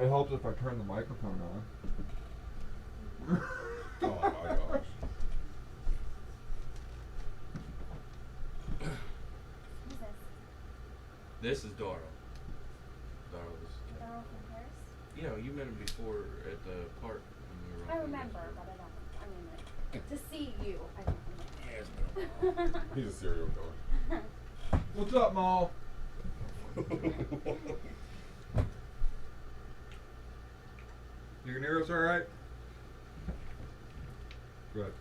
It helps if I turn the microphone on. Oh my gosh. Who's this? This is Darl. Darl is. Darryl from Paris? You know, you met him before at the park when we were. I on remember, the- but I don't. I mean, like, to see you, I don't Yeah, it's been a while. He's a serial killer. What's up, Maul? You can hear us all right? Good.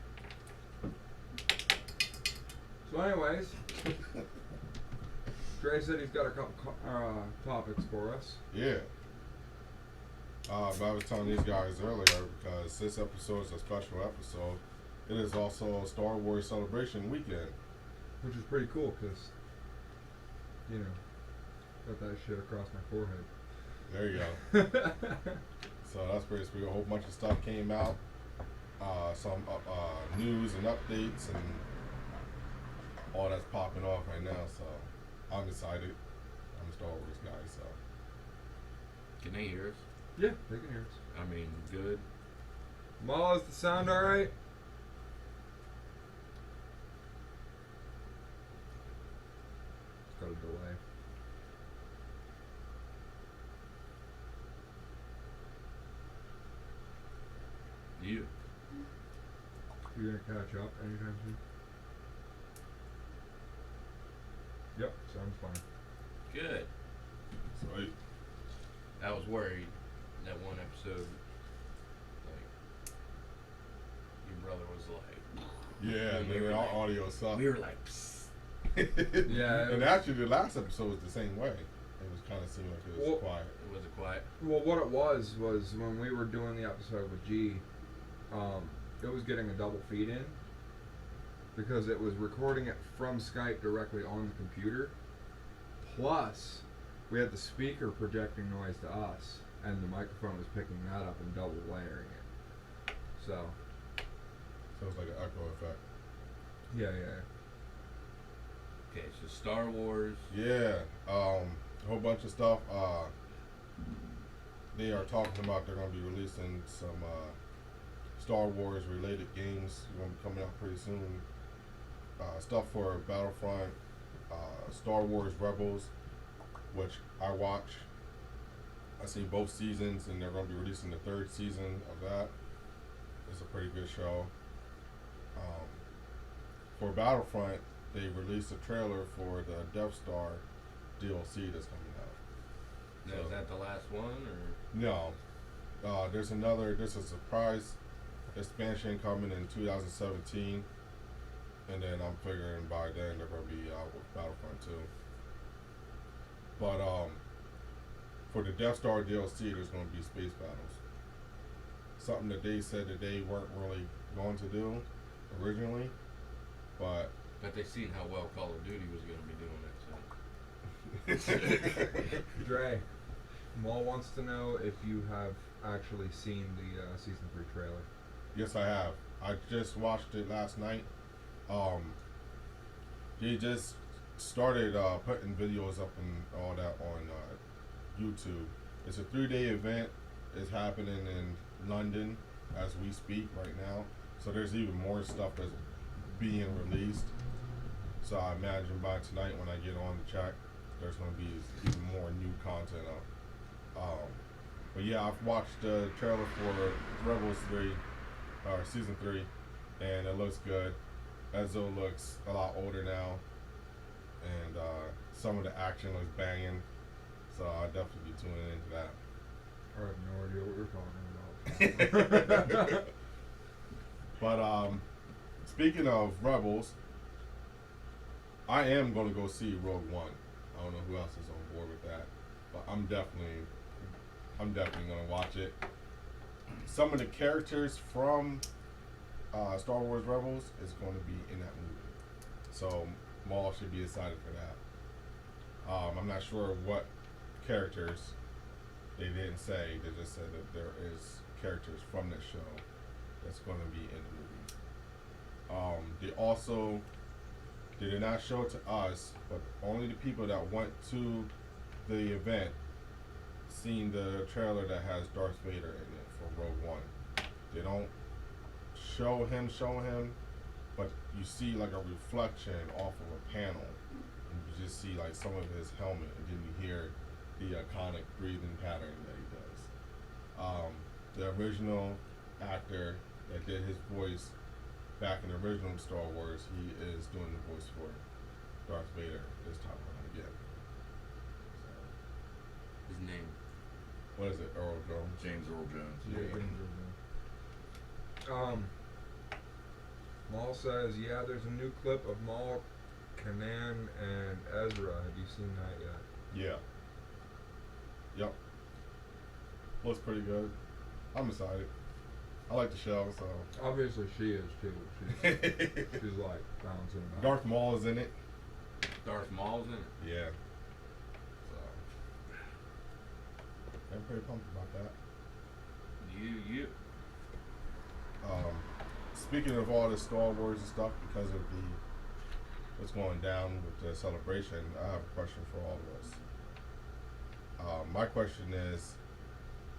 So, anyways, Dre said he's got a couple topics for us. Yeah. But I was telling these guys earlier because this episode is a special episode. It is also Star Wars Celebration Weekend. Which is pretty cool because, you know, got that shit across my forehead. There you go. So that's pretty sweet. A whole bunch of stuff came out. Some news and updates and all that's popping off right now. So I'm excited. I'm a Star Wars guy. So Can they hear us? Yeah, they can hear us. I mean, good. Maul, is the sound alright? It's got a delay. You. You gonna catch up anytime soon? Yep, sounds fine. Good. sweet. I was worried that one episode, like, your brother was like. Yeah, and then our audio sucked. We were like, psst. Yeah, And actually, the last episode was the same way. It was kind of seemed like it was Well- quiet. It wasn't quiet. Well, what it was when we were doing the episode with G, it was getting a double feed in because it was recording it from Skype directly on the computer. Plus, we had the speaker projecting noise to us, and the microphone was picking that up and double layering it. So, So it's like an echo effect. yeah. Okay, so Star Wars. Yeah, a whole bunch of stuff. They are talking about they're going to be releasing some Star Wars related games. Going to be coming out pretty soon. Stuff for Battlefront, Star Wars Rebels, which I watch. I see both seasons, and they're going to be releasing the third season of that. It's a pretty good show. For Battlefront, they released a trailer for the Death Star DLC that's coming out. Now, is that the last one, or? No. There's a surprise expansion coming in 2017. And then I'm figuring by then they're going to be out with Battlefront 2. But for the Death Star DLC, there's going to be space battles. Something that they said that they weren't really going to do originally. But They seen how well Call of Duty was going to be doing it, so. Dre, Maul wants to know if you have actually seen the season 3 trailer. yes, I have. I just watched it last night. They just started putting videos up and all that on YouTube. It's a 3-day event. It's happening in London as we speak right now. So there's even more stuff that's being released. So I imagine by tonight when I get on the check, there's going to be even more new content up. But yeah, I've watched the trailer for Rebels 3, or Season 3, and it looks good. Ezzo looks a lot older now, and some of the action looks banging, so I'll definitely be tuning into that. I have no idea what you're talking about. But speaking of Rebels, I am going to go see Rogue One. I don't know who else is on board with that, but I'm definitely going to watch it. Some of the characters from Star Wars Rebels is going to be in that movie, so Maul should be excited for that. I'm not sure what characters. They didn't say. They just said that there is characters from this show that's going to be in the movie. They did not show it to us, but only the people that went to the event seen the trailer that has Darth Vader in it for Rogue One. They don't show him, but you see like a reflection off of a panel, and you just see like some of his helmet, and then you hear the iconic breathing pattern that he does. The original actor that did his voice back in the original Star Wars, he is doing the voice for Darth Vader this time around again. His name. What is it? Earl Jones? James Earl Jones. Yeah. Maul says, yeah, there's a new clip of Maul, Kanan, and Ezra. Have you seen that yet? Yeah. Yep. Looks pretty good. I'm excited. I like the show, so. Obviously, she is too. She's like bouncing about. Darth Maul is in it. Darth Maul's in it. Yeah. So. I'm pretty pumped about that. You. Speaking of all the Star Wars and stuff, because of what's going down with the celebration, I have a question for all of us. My question is,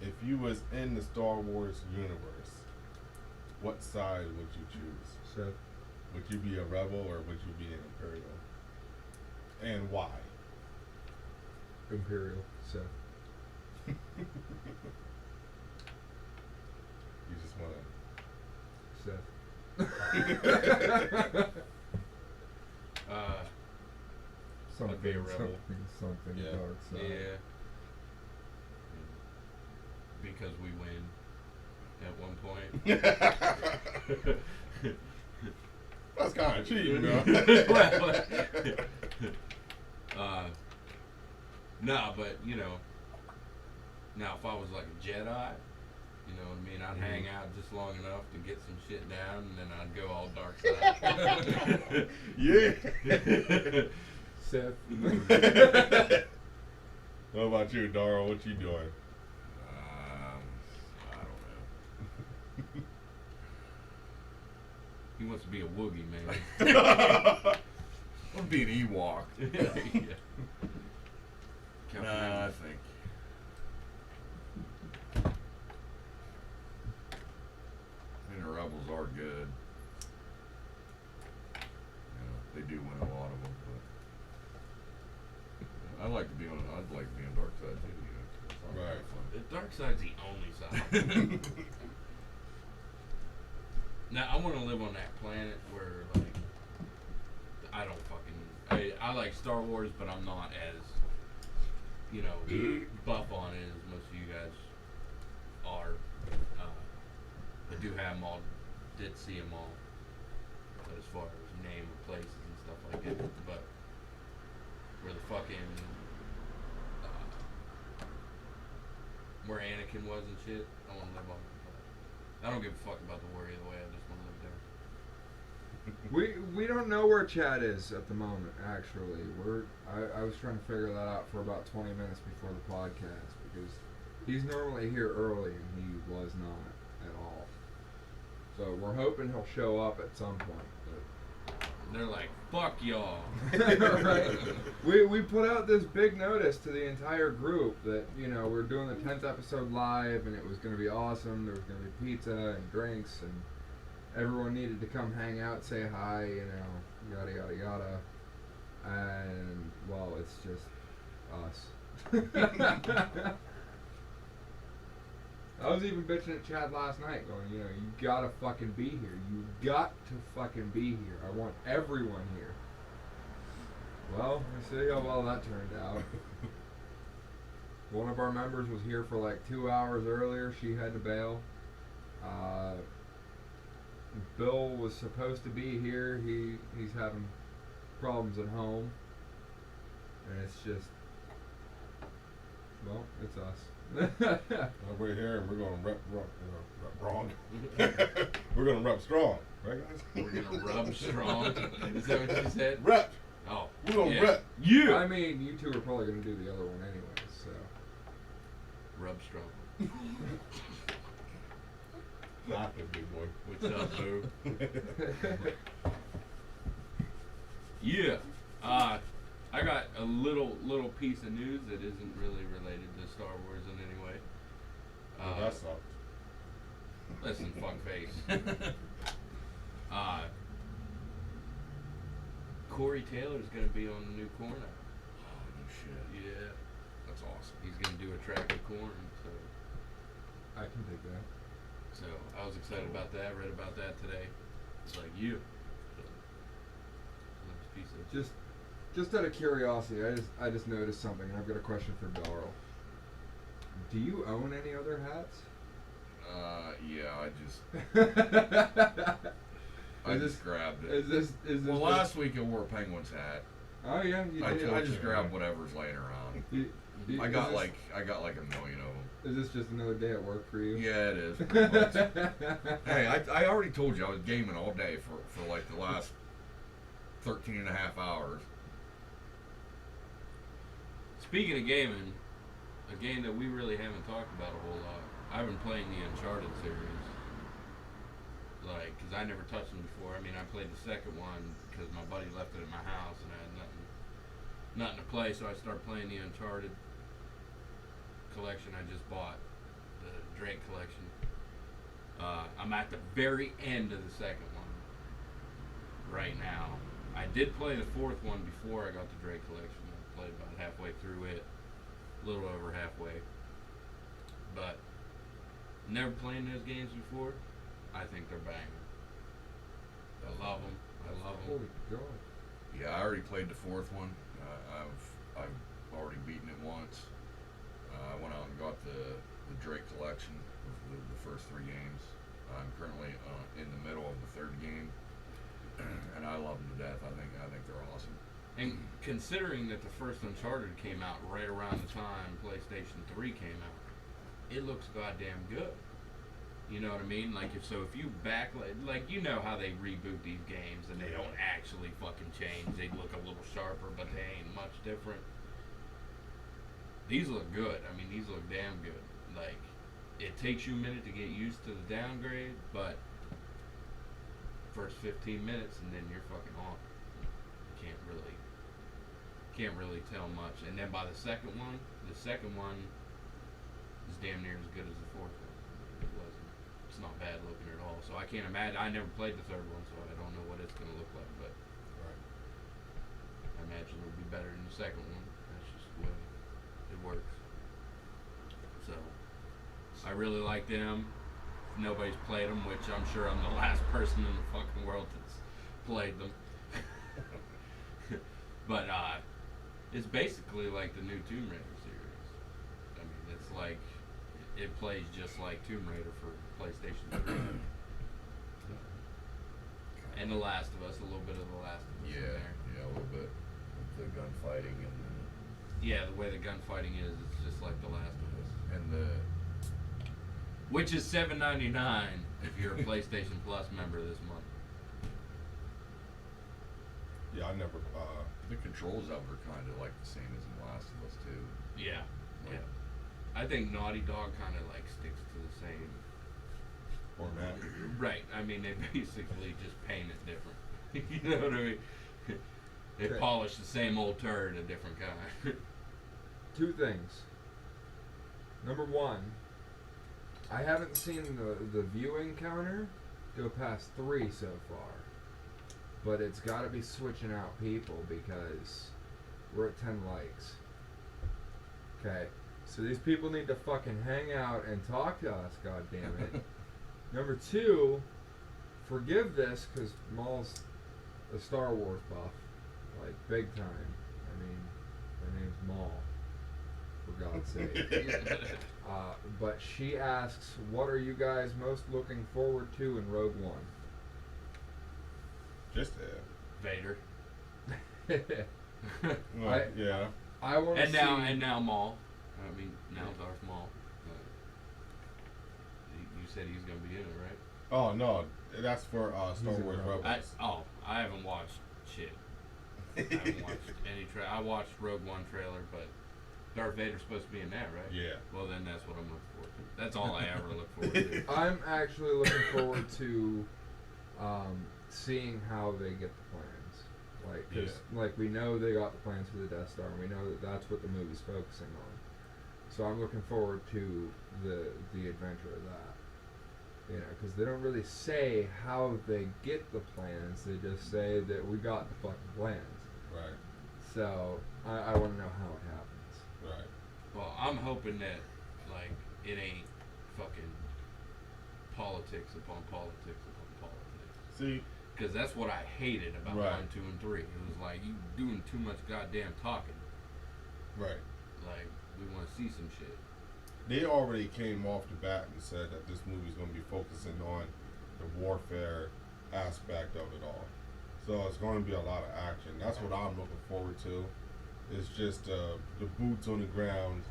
if you was in the Star Wars universe, what side would you choose? Seth. Would you be a rebel or would you be an Imperial? And why? Imperial. Seth. You just want to. Seth. I'd be a rebel. Something Yeah. dark side. Yeah. Because we win at one point. That's kind of cheating, though. Nah, but now if I was like a Jedi, you know what I mean, I'd hang out just long enough to get some shit down, and then I'd go all dark side. Yeah. Seth. What about you, Dara? What you doing? I don't know. He wants to be a Woogie, man. I'll be an Ewok. Yeah. Nah, I think the Rebels are good. They do win a lot of them, but I'd like to be on dark side too. That sounds Right. The dark side's the only side. Now, I want to live on that planet where, like, I don't I like Star Wars, but I'm not as, buff on it as most of you guys are. I do have them all, did see them all, but as far as name of places and stuff like it, but where the fucking, where Anakin was and shit, I want to live on that. I don't give a fuck about the war either way, I just want to live there. We don't know where Chad is at the moment. Actually, I was trying to figure that out for about 20 minutes before the podcast because he's normally here early and he was not at all. So we're hoping he'll show up at some point. They're like, fuck y'all. Right? We put out this big notice to the entire group that we're doing the 10th episode live and it was going to be awesome. There was going to be pizza and drinks and everyone needed to come hang out, say hi, yada yada yada. And well, it's just us. I was even bitching at Chad last night, going, you gotta fucking be here. You got to fucking be here. I want everyone here. Well, we see how well that turned out. One of our members was here for like 2 hours earlier. She had to bail. Bill was supposed to be here. He's having problems at home. And it's just, well, it's us. We're here and we're going to rep wrong. We're going to rep strong, right guys? We're gonna rub strong. Is that what you said? Rep. Oh, We're going to yeah. rep. Yeah. I mean, you two are probably going to do the other one anyways, so. Rub strong. Not the big boy. What's up, boo? Yeah. I got a little piece of news that isn't really related to Star Wars in any way. Well, that sucked. Listen, fuckface. Corey Taylor's gonna be on the new Corn album. Oh, no shit. Yeah, That's awesome. he's gonna do a track with Corn. So, I can dig that. so I was excited about that. Read about that today. It's like you. So, nice piece of. Just out of curiosity, I just noticed something, and I've got a question for Darryl. Do you own any other hats? Yeah, I Is just grabbed it. Is this Well, last week I wore a Penguins hat. Oh yeah, you did. I just grabbed whatever's laying around. I got like a million of them. Is this just another day at work for you? Yeah, it is. Pretty much. Hey, I already told you I was gaming all day for like the last 13 and a half hours. Speaking of gaming, a game that we really haven't talked about a whole lot. I've been playing the Uncharted series. Like, because I never touched them before. I mean, I played the second one because my buddy left it at my house and I had nothing to play, so I started playing the Uncharted collection I just bought, the Drake collection. I'm at the very end of the second one right now. I did play the fourth one before I got the Drake collection. I played about halfway through it, a little over halfway. But never playing those games before. I think they're banging. I love them. Holy God. Yeah, I already played the fourth one. I've already beaten it once. I went out and got the Drake collection of the first 3 games. I'm currently in the middle of the 3rd game, and I love them to death. I think they're awesome. And considering that the first Uncharted came out right around the time PlayStation 3 came out, it looks goddamn good. You know what I mean? Like, if you back, like, you know how they reboot these games and they don't actually fucking change. They look a little sharper, but they ain't much different. These look good. I mean, these look damn good. Like, it takes you a minute to get used to the downgrade, but first 15 minutes and then you're fucking on. You can't really tell much. And then by the second one is damn near as good as the fourth one. It wasn't. It's not bad looking at all. So I can't imagine. I never played the third one, so I don't know what it's gonna look like. But Right. I imagine it'll be better than the second one. That's just the way it works. So I really like them. If nobody's played them, which I'm sure I'm the last person in the fucking world that's played them. But it's basically like the new Tomb Raider series. I mean, it's like it plays just like Tomb Raider for PlayStation 3. And The Last of Us, a little bit of The Last of Us in there. Yeah, a little bit. With the gunfighting Yeah, the way the gunfighting is, it's just like The Last of Us. and the Which is $7.99 if you're a PlayStation Plus member this month. Yeah, I never. controls of it are kind of like the same as in The Last of Us too. Yeah, Like, I think Naughty Dog kind of like sticks to the same. Format. Right. I mean, they basically just paint it different. You know what I mean? They Okay. polish the same old turd a different kind. 2 things. Number 1, I haven't seen the viewing counter go past 3 so far. But it's got to be switching out people because we're at 10 likes. Okay, so these people need to fucking hang out and talk to us, goddammit. Number 2, forgive this because Maul's a Star Wars buff, like big time. I mean, her name's Maul, for God's sake. But she asks, what are you guys most looking forward to in Rogue One? Just Vader. well, yeah. I want to see. And now Maul. I mean, now Darth Maul. You said he's gonna be in it, right? Oh no, that's for Star He's a Wars rebel. Rebels. I haven't watched shit. I haven't watched any I watched Rogue One trailer, but Darth Vader's supposed to be in that, right? Yeah. Well, then that's what I'm looking forward to. That's all I ever look forward to. I'm actually looking forward to seeing how they get the plans. Like, Because like we know they got the plans for the Death Star, and we know that that's what the movie's focusing on. So I'm looking forward to the adventure of that. You know, because they don't really say how they get the plans. They just say that we got the fucking plans. Right. So I want to know how it happens. Right. Well, I'm hoping that like it ain't fucking politics upon politics upon politics. See, because that's what I hated about Right. 1, 2, and 3. It was like you doing too much goddamn talking. right. Like we want to see some shit. They already came off the bat and said that this movie's going to be focusing on the warfare aspect of it all. So it's going to be a lot of action. That's what I'm looking forward to. It's just the boots on the ground,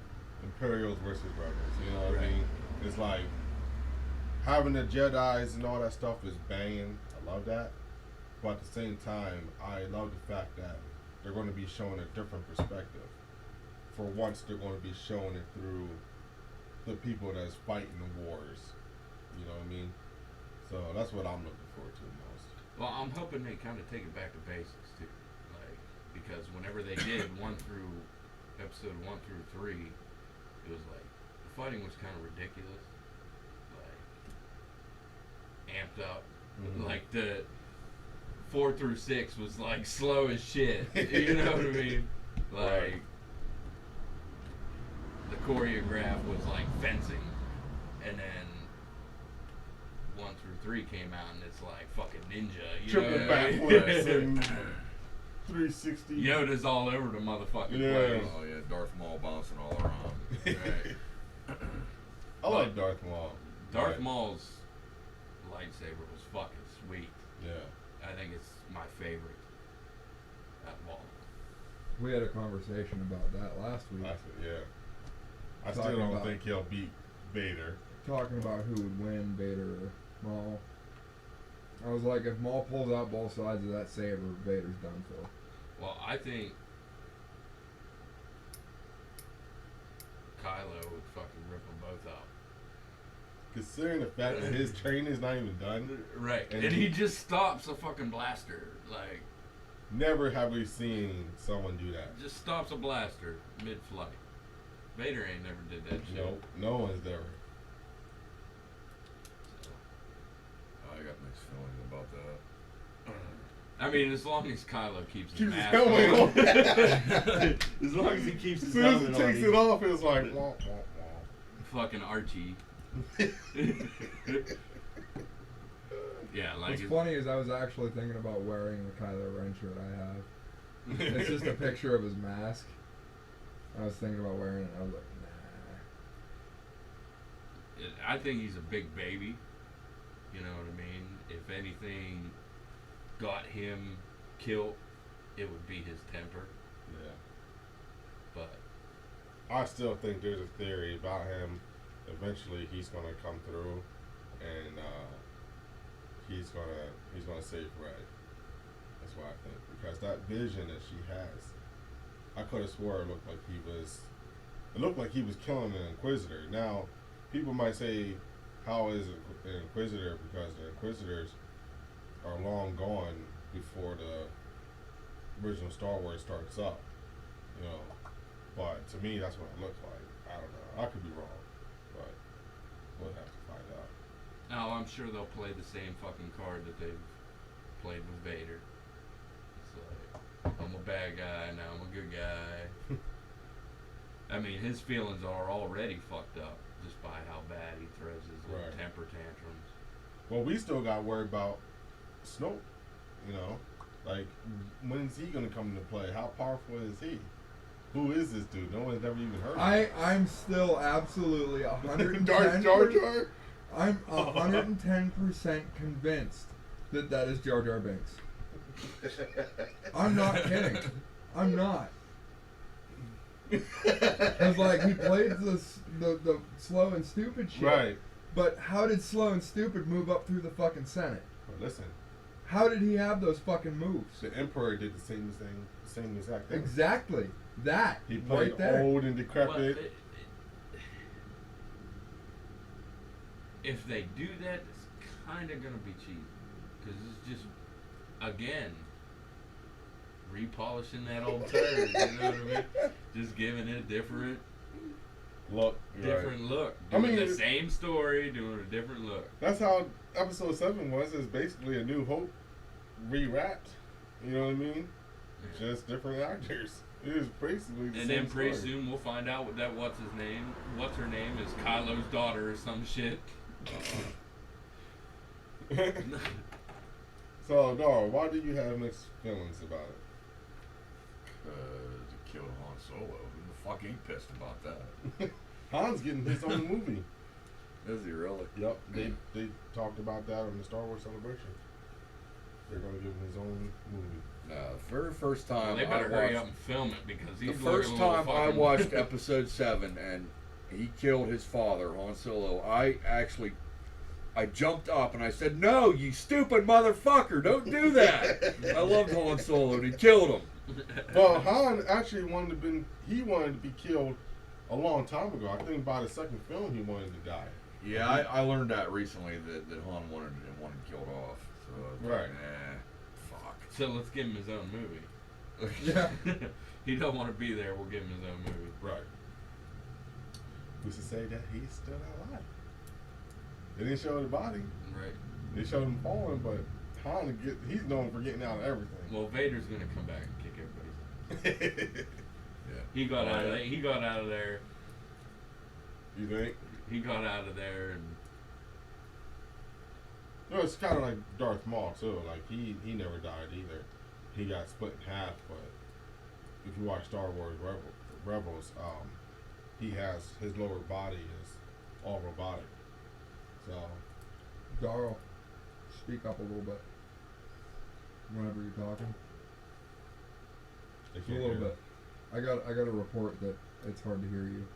Imperials versus Rebels. You know what I Right. mean? It's like having the Jedis and all that stuff is banging. I love that. But at the same time, I love the fact that they're going to be showing a different perspective. For once, they're going to be showing it through the people that's fighting the wars. You know what I mean? So that's what I'm looking forward to the most. Well, I'm hoping they kind of take it back to basics too, like because whenever they did episode 1 through 3, it was like the fighting was kind of ridiculous, like amped up. Mhm. Like the 4 through 6 was like slow as shit. You know what I mean? Like Right. the choreograph was like fencing, and then 1 through 3 came out, and it's like fucking ninja. You know Triple what I mean? backflips and 360. Yoda's all over the motherfucking Yeah. place. Oh yeah, Darth Maul bouncing all around. Right. I like Darth Maul. Darth Right. Maul's lightsaber was fucking sweet. Yeah. I think it's my favorite out of all. We had a conversation about that last week, Yeah. I Talking still don't about- think he'll beat Vader. talking about who would win, Vader or Maul. I was like, if Maul pulls out both sides of that saber, Vader's done for. Well, I think Kylo would fucking rip them both up. Considering the fact that his training's not even done, Right. And And he just stops a fucking blaster. Like, never have we seen someone do that. just stops a blaster mid-flight. Vader ain't never did that shit. Nope. No one's ever. So, I got mixed feelings about that. I mean, as long as Kylo keeps his Keeps his mask helmet on. on. As long as he keeps As his soon as he helmet on. takes it off, it's like, wah, wah, Fucking Archie. wah. Yeah, like What's it- funny is I was actually thinking about wearing the Kylo Ren shirt I have. It's just a picture of his mask. I was thinking about wearing it, and I was like, nah. I think he's a big baby. You know what I mean? If anything got him killed, it would be his temper. Yeah. But I still think there's a theory about him. Eventually, he's gonna come through, and he's gonna save Red. That's what I think, because that vision that she has, I could have swore it looked like he was killing an Inquisitor. Now, people might say, how is it an Inquisitor? Because the Inquisitors are long gone before the original Star Wars starts up, you know. But to me, that's what it looks like. I don't know. I could be wrong, but we'll have to find out. now I'm sure they'll play the same fucking card that they've played with Vader. It's like, I'm a bad guy, now I'm a good guy. I mean, his feelings are already fucked up just by how bad he throws his little Right. temper tantrums. Well, we still got worried about Snoke. You know, like when's he gonna come into play? How powerful is he? Who is this dude? No one's never even heard of him. I'm still absolutely 110%. Darth Jar Jar. I'm 110% convinced that is Jar Jar Binks. I'm not kidding. I'm not. It's like he played the slow and stupid shit. Right. But how did slow and stupid move up through the fucking Senate? But listen, How did he have those fucking moves? the Emperor did the same exact thing. Exactly. That. He played right there. old and Well, decrepit. if they do that, it's kind of going to be cheesy. Because it's just, again, repolishing that old turd. You know what I mean? Just giving it a different Look, look. I Doing mean, the same story, doing a different look. that's how episode 7 was. It's basically A New Hope rewrapped. You know what I mean? Yeah. Just different actors. It was basically the And same then pretty story. soon we'll find out that what's her name is Kylo's daughter or some shit. So, Dara, why do you have mixed feelings about it? It killed Han Solo. Who the fuck ain't pissed about that? Han's getting his own movie. Is he really? Yep, they talked about that on the Star Wars Celebration. They're gonna give him his own movie. The very first time Well, they I better hurry watched- up and film it because The he's first looking a little time I fucking- watched episode 7 and he killed his father, Han Solo, I jumped up and I said, "No, you stupid motherfucker, don't do that." I loved Han Solo and he killed him. Well, Han actually wanted to be killed a long time ago. I think by the second film he wanted to die. Yeah, I learned that recently that Han wanted killed off. So I was Right. like, fuck. So let's give him his own movie. Yeah. He don't want to be there. We'll give him his own movie. Right. Who's to say that he's still alive? They didn't show the body. Right. They showed him falling, but he's known for getting out of everything. Well, Vader's gonna come back and kick everybody's ass. Yeah. He got out of there. He got out of there. You think? He got out of there, and No, it's kind of like Darth Maul too. Like he never died either. He got split in half. But if you watch Star Wars Rebels, he has his lower body is all robotic. So Darl, speak up a little bit. Whenever you're talking. they A can't little hear bit. I got a report that it's hard to hear you.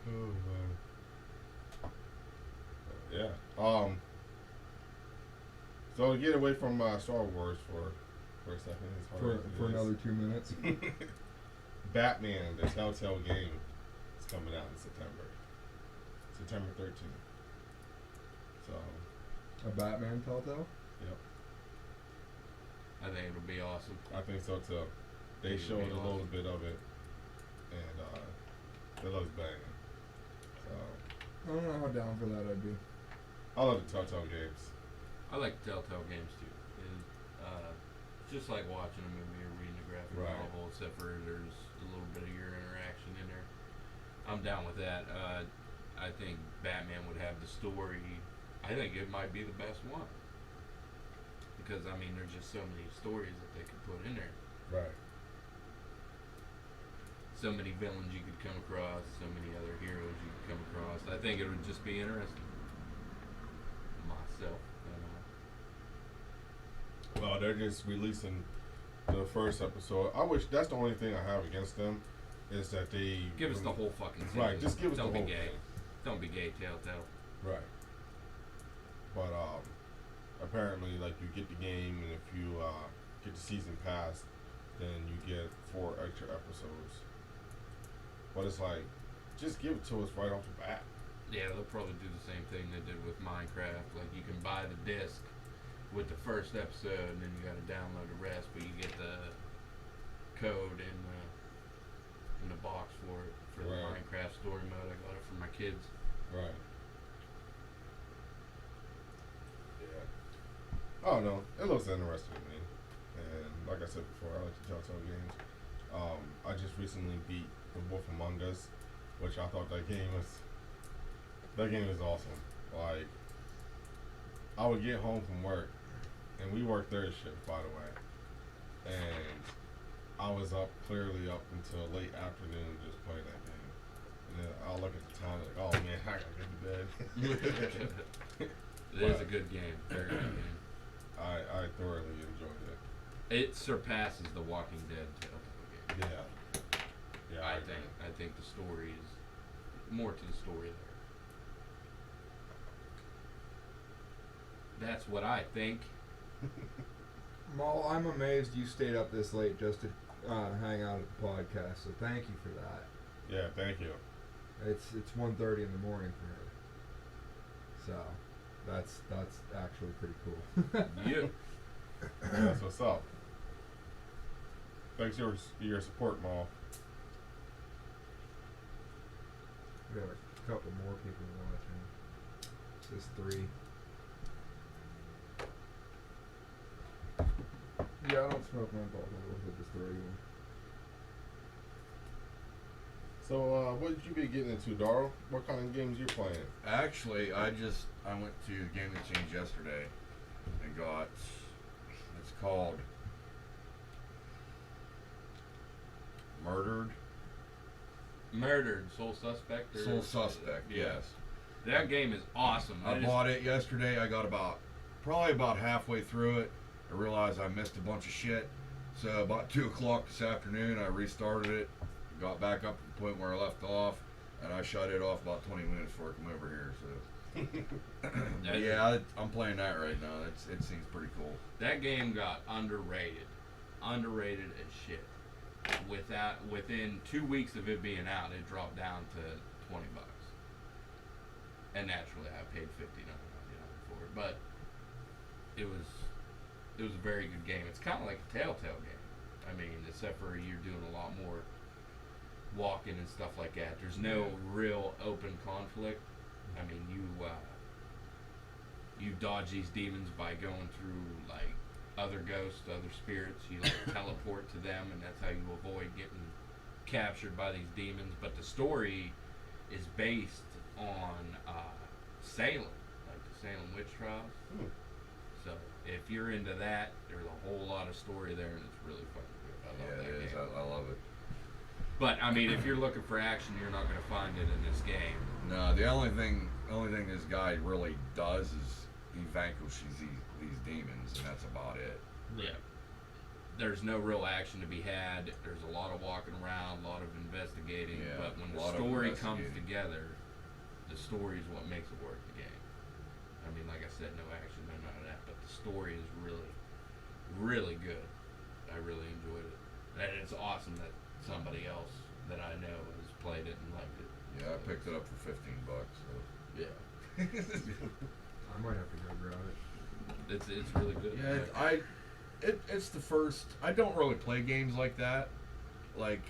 Oh man. Yeah. So to get away from Star Wars for a second, as hard as it For is. another 2 minutes. Batman, the Telltale game, is coming out in September 13th. So, A Batman Telltale? yep, I think it'll be awesome. I think so too. They It'll showed be a little awesome. bit of it, and it looks banging. So, I don't know how down for that I'd be. I love the Telltale games. I like Telltale games too. It's just like watching a movie or reading a graphic Right. novel, except for there's a little bit of your interaction in there. I'm down with that. I think Batman would have the story. I think it might be the best one because I mean there's just so many stories that they could put in there. Right. So many villains you could come across, so many other heroes you could come across. I think it would just be interesting. Myself, Well, they're just releasing the first episode. I wish that's the only thing I have against them is that they give us the whole fucking season. Right, just give us Don't the be whole gay. thing. Don't be gay, Telltale. Right. But apparently, like you get the game, and if you get the season pass, then you get 4 extra episodes. But it's like, just give it to us right off the bat. Yeah, they'll probably do the same thing they did with Minecraft. Like you can buy the disc with the first episode, and then you got to download the rest, but you get the code in the box for it for the Right. Minecraft story mode. I got it for my kids. Right. Yeah. I don't know. It looks interesting to me. And like I said before, I like the Telltale games. I just recently beat The Wolf Among Us, which I thought that game is awesome. Like, I would get home from work, and we worked third shift, by the way, and I was clearly up until late afternoon just playing that game. And then I'll look at the time like, oh man, I gotta get to bed. It is a good game. Very good game. I thoroughly enjoyed it. It surpasses the Walking Dead Telltale game. Yeah. Yeah, I think the story is more to the story there. That's what I think. Maul, I'm amazed you stayed up this late just to hang out at the podcast, so thank you for that. Yeah, thank you. It's 1:30 in the morning for her. So That's actually pretty cool. Yeah. That's what's up. Thanks for your support, Maul. We got a couple more people watching. Just 3. Yeah, I don't smoke menthol. I'll just the regular. So, what did you be getting into, Darryl? What kind of games you playing? Actually, I went to the Game Exchange yesterday and got, it's called Murdered, Sole Suspect. Or, Soul Suspect, yeah. yes. That game is awesome. I bought it yesterday. I got probably about halfway through it. I realized I missed a bunch of shit. So about 2 o'clock this afternoon, I restarted it, got back up to the point where I left off, and I shut it off about 20 minutes before I come over here. So yeah, I'm playing that right now. It seems pretty cool. That game got underrated as shit. Within 2 weeks of it being out, it dropped down to $20. And naturally, I paid $59.99 for it, but it was a very good game. It's kind of like a Telltale game. I mean, except for you're doing a lot more walking and stuff like that. There's no real open conflict. I mean, you dodge these demons by going through like other ghosts, other spirits. You like teleport to them, and that's how you avoid getting captured by these demons. But the story is based on Salem, like the Salem witch trials. So if you're into that, there's a whole lot of story there, and it's really fucking good. I love that it is. game. I love it. But I mean, if you're looking for action, you're not going to find it in this game. No, the only thing this guy really does is he vanquishes these demons, and that's about it. Yeah. There's no real action to be had. There's a lot of walking around, a lot of investigating. Yeah, but when a the lot of story comes investigating. together, the story is what makes it worth the game. I mean, like I said, no action, no none of that. But the story is really, really good. I really enjoyed it. And it's awesome that somebody else that I know has played it and liked it. Yeah, I picked it up for $15. So. Yeah. I might have to go grab it. It's really good. Yeah, it's the first. I don't really play games like that, like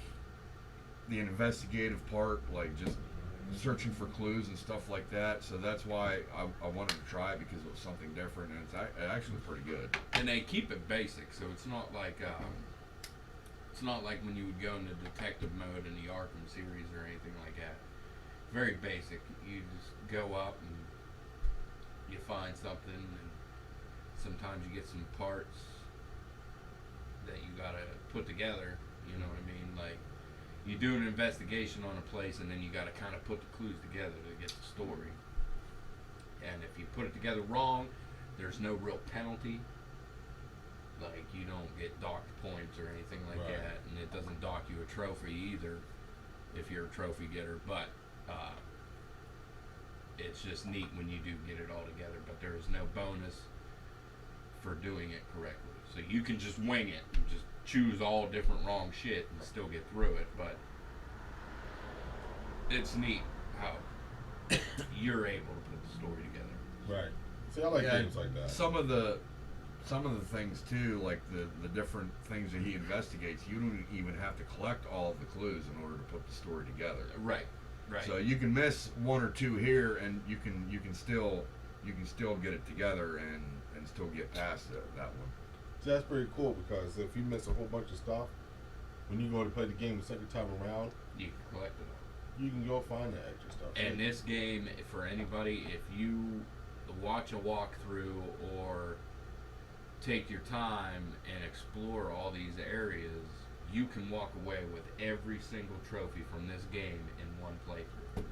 the investigative part, like just searching for clues and stuff like that. So that's why I wanted to try it, because it was something different, and it's actually pretty good. And they keep it basic, so it's not like when you would go into detective mode in the Arkham series or anything like that. Very basic. You just go up and you find something, and sometimes you get some parts that you gotta put together. You know what I mean? Like, you do an investigation on a place, and then you gotta kind of put the clues together to get the story. And if you put it together wrong, there's no real penalty. Like, you don't get docked points or anything like Right. that, and it doesn't dock you a trophy either if you're a trophy getter. But it's just neat when you do get it all together. But there is no bonus for doing it correctly. So you can just wing it and just choose all different wrong shit and still get through it. But it's neat how you're able to put the story together. Right. See, I like games like that. Some of the things too, like the different things that he investigates, you don't even have to collect all of the clues in order to put the story together. Right. Right. So you can miss one or two here, and you can still get it together and still get past that one. See, that's pretty cool, because if you miss a whole bunch of stuff, when you go to play the game the second time around, You can collect it all. you can go find that extra stuff. And this game, for anybody, if you watch a walkthrough or take your time and explore all these areas, you can walk away with every single trophy from this game in one playthrough.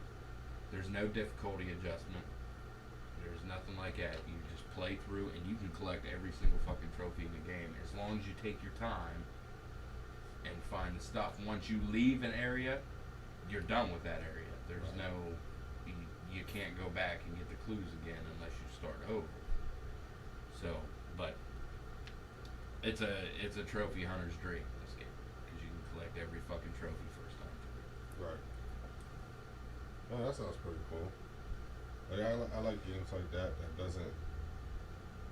There's no difficulty adjustment. There's nothing like that. You just play through and you can collect every single fucking trophy in the game as long as you take your time and find the stuff. Once you leave an area, you're done with that area. There's Right. you can't go back and get the clues again unless you start over. So, but it's a trophy hunter's dream, this game, because you can collect every fucking trophy first time through. Right. Oh, that sounds pretty cool. Like I like games like that doesn't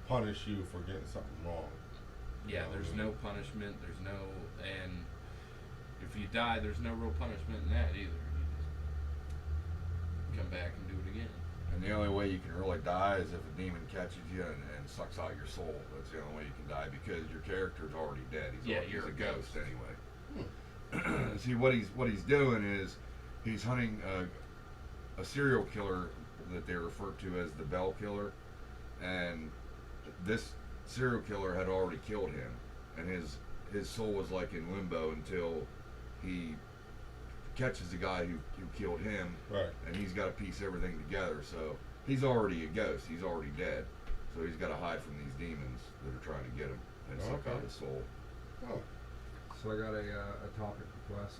punish you for getting something wrong. Yeah, there's no punishment. There's no, and if you die, there's no real punishment in that either. You just come back and do it again. And the only way you can really die is if a demon catches you and sucks out your soul. That's the only way you can die because your character's already dead. He's You're a a ghost ghost. anyway. See what he's doing is he's hunting a serial killer that they refer to as the Bell Killer, and this serial killer had already killed him, and his soul was like in limbo until he catches the guy who killed him, Right. and he's got to piece everything together. So he's already a ghost. He's already dead. So he's got to hide from these demons that are trying to get him and suck Okay. out his soul. Oh. So I got a topic request.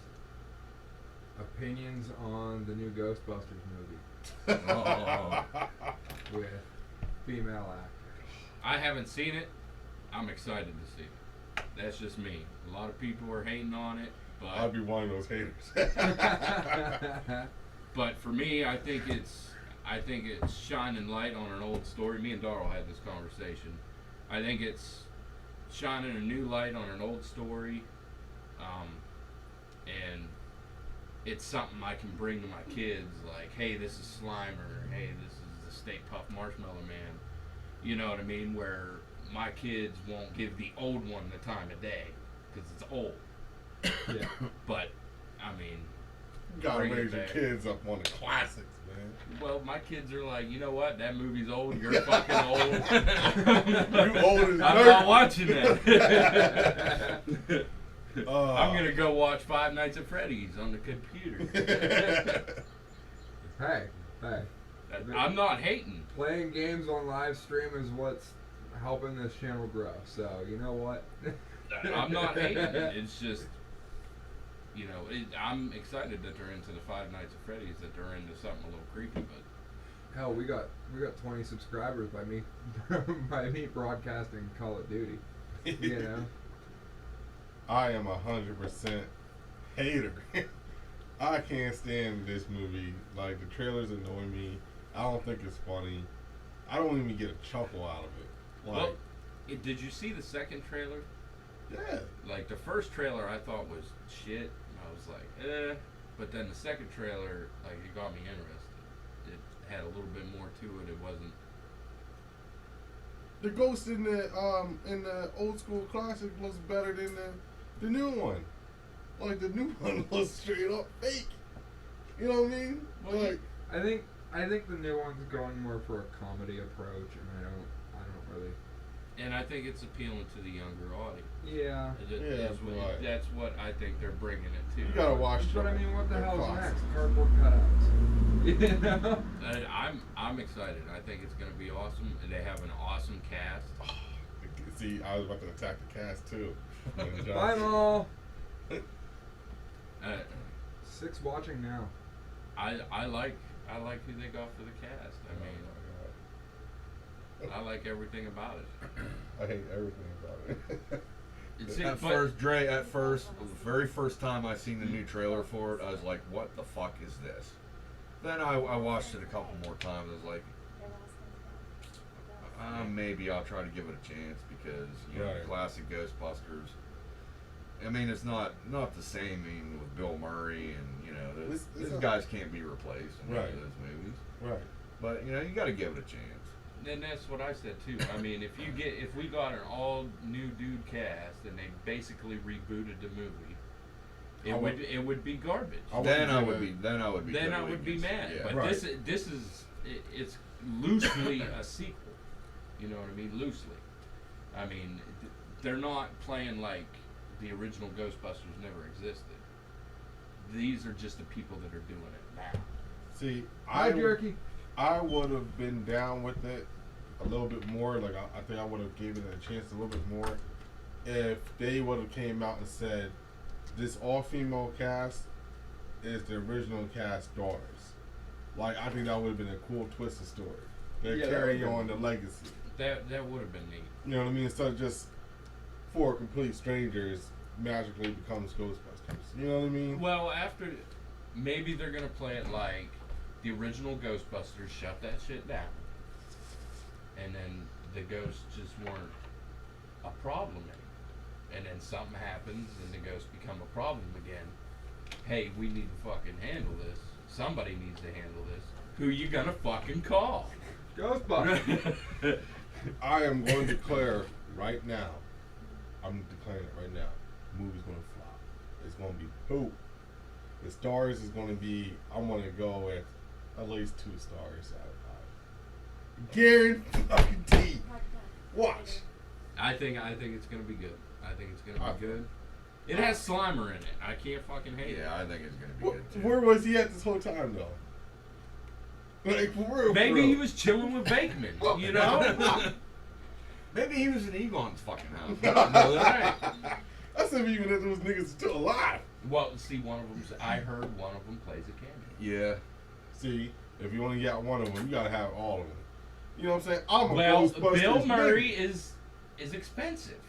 Opinions on the new Ghostbusters movie Oh. with female actors. I haven't seen it. I'm excited to see it. That's just me. A lot of people are hating on it, I'd but be one of those haters. but for me, I think it's shining light on an old story. Me and Darrell had this conversation. I think it's shining a new light on an old story, and it's something I can bring to my kids. Like, hey, this is Slimer. Hey, this is the Stay Puft Marshmallow Man. You know what I mean? Where my kids won't give the old one the time of day because it's old. Yeah. But I mean, You gotta Bring it raise your back. kids up on the classics, man. well, my kids are like, you know what? That movie's old. You're fucking old. You old as I'm dirt. not watching that. I'm gonna go watch Five Nights at Freddy's on the computer. Hey. I'm not hating. Playing games on live stream is what's helping this channel grow. So you know what? I'm not hating. It's just, you know, I'm excited that they're into the Five Nights at Freddy's. That they're into something a little creepy, but. Hell, we got 20 subscribers by me broadcasting Call of Duty. You know. I am 100% hater. I can't stand this movie. Like, the trailers annoy me. I don't think it's funny. I don't even get a chuckle out of it. Like, Well, did you see the second trailer? yeah. Like, the first trailer I thought was shit. I was like, eh. But then the second trailer, like, it got me interested. It had a little bit more to it. It wasn't. The ghost in the old school classic looks better than the new one. Like, the new one looks straight up fake. You know what I mean? Well, Like, I think the new one's going more for a comedy approach, and I don't really. And I think it's appealing to the younger audience. Yeah. Right. That's what I think they're bringing it to. you gotta watch But I them. mean, what the They're hell's classic. next? Cardboard cutouts. You know? I'm excited. I think it's going to be awesome. And they have an awesome cast. See, I was about to attack the cast too. When John- Bye, Maul. Uh, 6 watching now. I like who they got for the cast. I mean, I like everything about it. I hate everything about it. At first, Dre, the very first time I seen the new trailer for it, I was like, what the fuck is this? Then I watched it a couple more times. I was like, maybe I'll try to give it a chance because, you know, Right. classic Ghostbusters. I mean, it's not the same. I mean, with Bill Murray and, you know, these guys can't be replaced in any Right. of those movies. Right. But, you know, you got to give it a chance. And that's what I said too. I mean, if we got an all new dude cast and they basically rebooted the movie, it would be garbage. Then I would be Then I totally would be against it. mad. Yeah. But Right. it's loosely a sequel. You know what I mean? Loosely. I mean, they're not playing like the original Ghostbusters never existed. These are just the people that are doing it now. See, Hi, Jerky. I would have been down with it a little bit more. Like, I think I would have given it a chance a little bit more if they would have came out and said, this all-female cast is the original cast daughters. Like, I think that would have been a cool twist of story. They're Yeah, that carrying would've on the legacy. That would have been neat. You know what I mean? Instead of just 4 complete strangers magically becomes Ghostbusters. You know what I mean? Well, after maybe they're gonna play it like the original Ghostbusters shut that shit down, and then the ghosts just weren't a problem anymore. And then something happens, and the ghosts become a problem again. Hey, we need to fucking handle this. Somebody needs to handle this. Who you gonna fucking call? Ghostbusters. I am going to declare right now. I'm declaring it right now. The movie's gonna flop. It's gonna be poop. The stars is gonna be. I'm gonna go at least 2 stars out of 5. Guaranteed. Watch. I think it's gonna be good. I think it's gonna be good. It has Slimer in it. I can't fucking hate it. Yeah, I think it's gonna be good too. Where was he at this whole time though? Like for real. Maybe he was chilling with Bateman. You know? Maybe he was in Egon's fucking house. Right. That's if even if those niggas are still alive. Well, see, one of them. I heard one of them plays a cameo. Yeah. See, if you only got one of them, you gotta have all of them. You know what I'm saying? I'm a Well, Ghostbusters Bill Murray nigga. is expensive.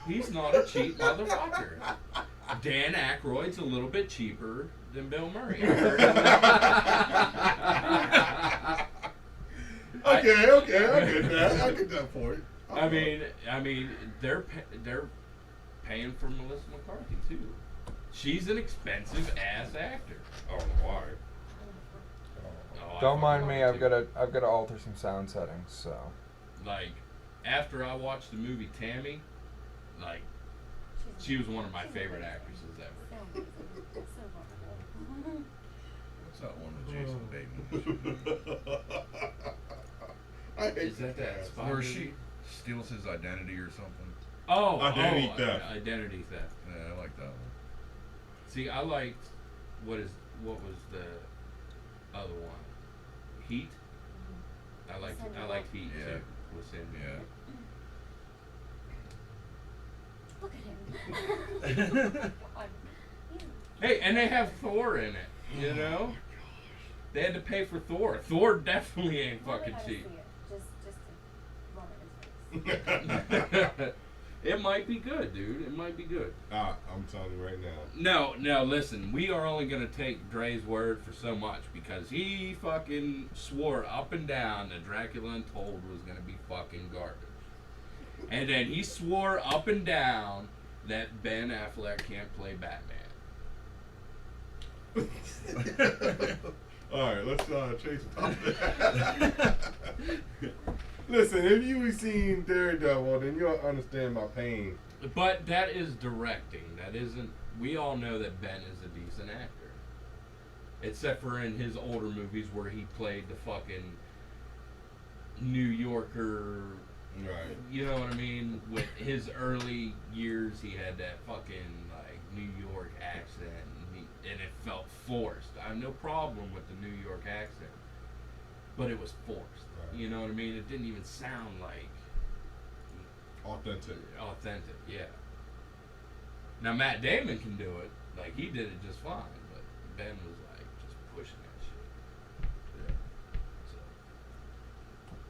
He's not a cheap motherfucker. Dan Aykroyd's a little bit cheaper than Bill Murray. Okay, I get that. I get that point. I mean, they're paying for Melissa McCarthy too. She's an expensive ass actor. I don't know why. Oh, I Don't mind fucking me. love it, I've got to alter some sound settings. So. too. Like, after I watched the movie Tammy, like, she was one of my favorite actresses ever. So wonderful. What's that one with Jason Bateman? I hate Is that ass. spy Where movie? she steals his identity or something. Identity theft. Identity theft. Yeah, I like that one. See, I liked what was the other one? Heat. I liked Heat Yeah. too. With Cindy. Yeah. Look at him. God. Hey, and they have Thor in it. You know, they had to pay for Thor. Thor definitely ain't fucking cheap. Just to run in his face. It might be good, dude. It might be good. I'm telling you right now. No, listen. We are only gonna take Dre's word for so much because he fucking swore up and down that Dracula Untold was gonna be fucking garbage, and then he swore up and down that Ben Affleck can't play Batman. Alright, let's change the topic. Listen, if you've seen Daredevil, then you'll understand my pain. But that is directing. That isn't. We all know that Ben is a decent actor, except for in his older movies where he played the fucking New Yorker. Right. You know what I mean? With his early years, he had that fucking like New York accent, and it felt forced. I have no problem with the New York accent, but it was forced. Right. You know what I mean? It didn't even sound like Authentic. authentic. Yeah. Now Matt Damon can do it. Like he did it just fine, but Ben was like just pushing that shit. Yeah. So,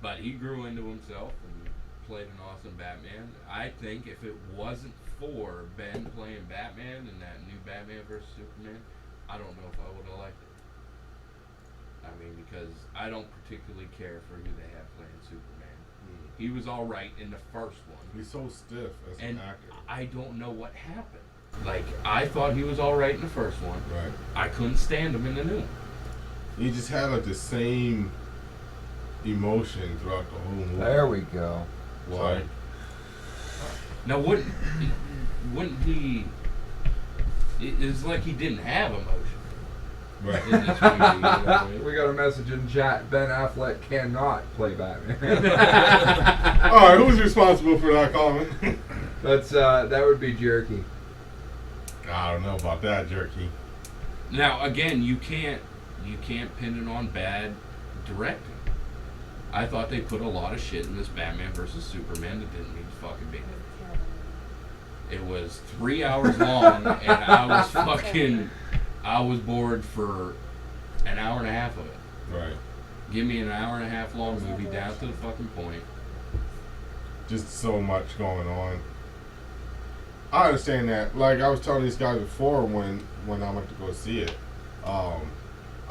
but he grew into himself and played an awesome Batman. I think if it wasn't for Ben playing Batman in that new Batman vs Superman, I don't know if I would have liked it. I mean, because I don't particularly care for who they have playing Superman. He was all right in the first one. He's so stiff as And an actor. I don't know what happened. Like, I thought he was all right in the first one. Right. I couldn't stand him in the new one. He just had like the same emotion throughout the whole movie. There we go. Like, Now, wouldn't he? It's like he didn't have emotion right. in this movie. You know what I mean? We got a message in chat. Ben Affleck cannot play Batman. All right, who's responsible for that comment? That would be Jerky. I don't know about that, Jerky. Now, again, you can't pin it on bad directing. I thought they put a lot of shit in this Batman vs Superman that didn't need to fucking be. It was 3 hours long, and I was bored for an hour and a half of it. Right. Give me an hour and a half long movie down to the fucking point. Just so much going on. I understand that. Like I was telling these guys before when I went to go see it,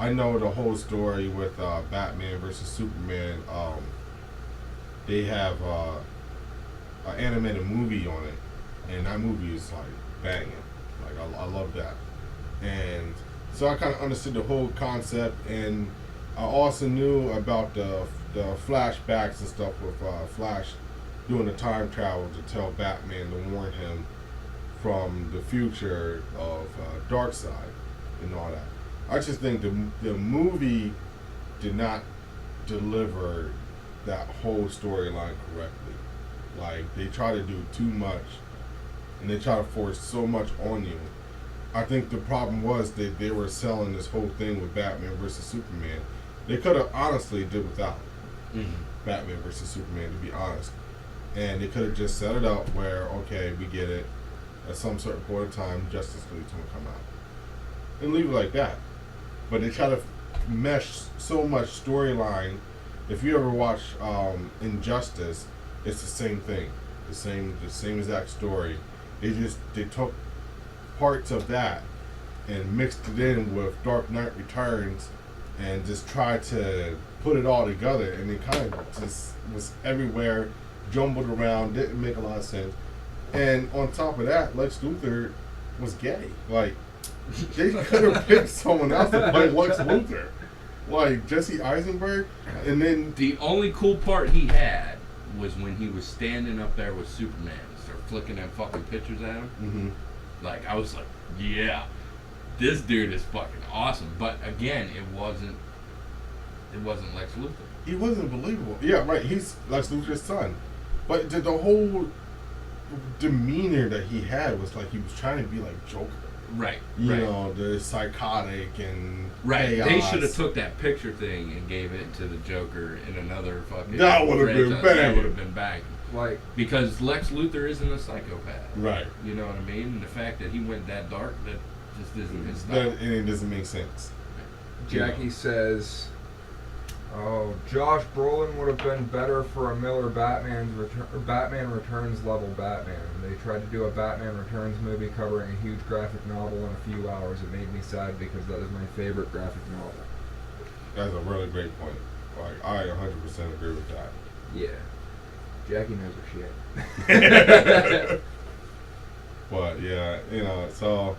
I know the whole story with Batman versus Superman. They have an animated movie on it, and that movie is like banging. Like I love that, and so I kind of understood the whole concept, and I also knew about the flashbacks and stuff with Flash doing the time travel to tell Batman to warn him from the future of Darkseid and all that. I just think the movie did not deliver that whole storyline correctly. Like, they try to do too much, and they try to force so much on you. I think the problem was that they were selling this whole thing with Batman versus Superman. They could have honestly did without Batman versus Superman, to be honest. And they could have just set it up where, okay, we get it. At some certain point in time, Justice League's going to come out. And leave it like that. But they try to mesh so much storyline. If you ever watch Injustice, it's the same thing. The same exact story. They took parts of that and mixed it in with Dark Knight Returns and just tried to put it all together, and it kind of just was everywhere, jumbled around, didn't make a lot of sense. And on top of that, Lex Luthor was gay. Like, they could have picked someone else to play Lex Luthor, like Jesse Eisenberg. And then The only cool part he had was when he was standing up there with Superman and started flicking them fucking pictures at him. Like, I was like, yeah, this dude is fucking awesome. But again, it wasn't Lex Luthor. he wasn't believable. Yeah, right. He's Lex Luthor's son, but the whole demeanor that he had was like he was trying to be like Joker. Right. You right. know, the psychotic and Right. chaos. They should have took that picture thing and gave it to the Joker in another fucking. That would have been That banging. would have been banging. Like, Because Lex Luthor isn't a psychopath. Right. You know what I mean? And the fact that he went that dark, that just isn't his style. That, and it doesn't make sense. Jackie says, "Oh, Josh Brolin would have been better for a Miller Batman Returns level Batman. They tried to do a Batman Returns movie covering a huge graphic novel in a few hours. It made me sad because that is my favorite graphic novel." That's a really great point. Like, I 100% agree with that. Yeah, Jackie knows her shit. But yeah, you know, so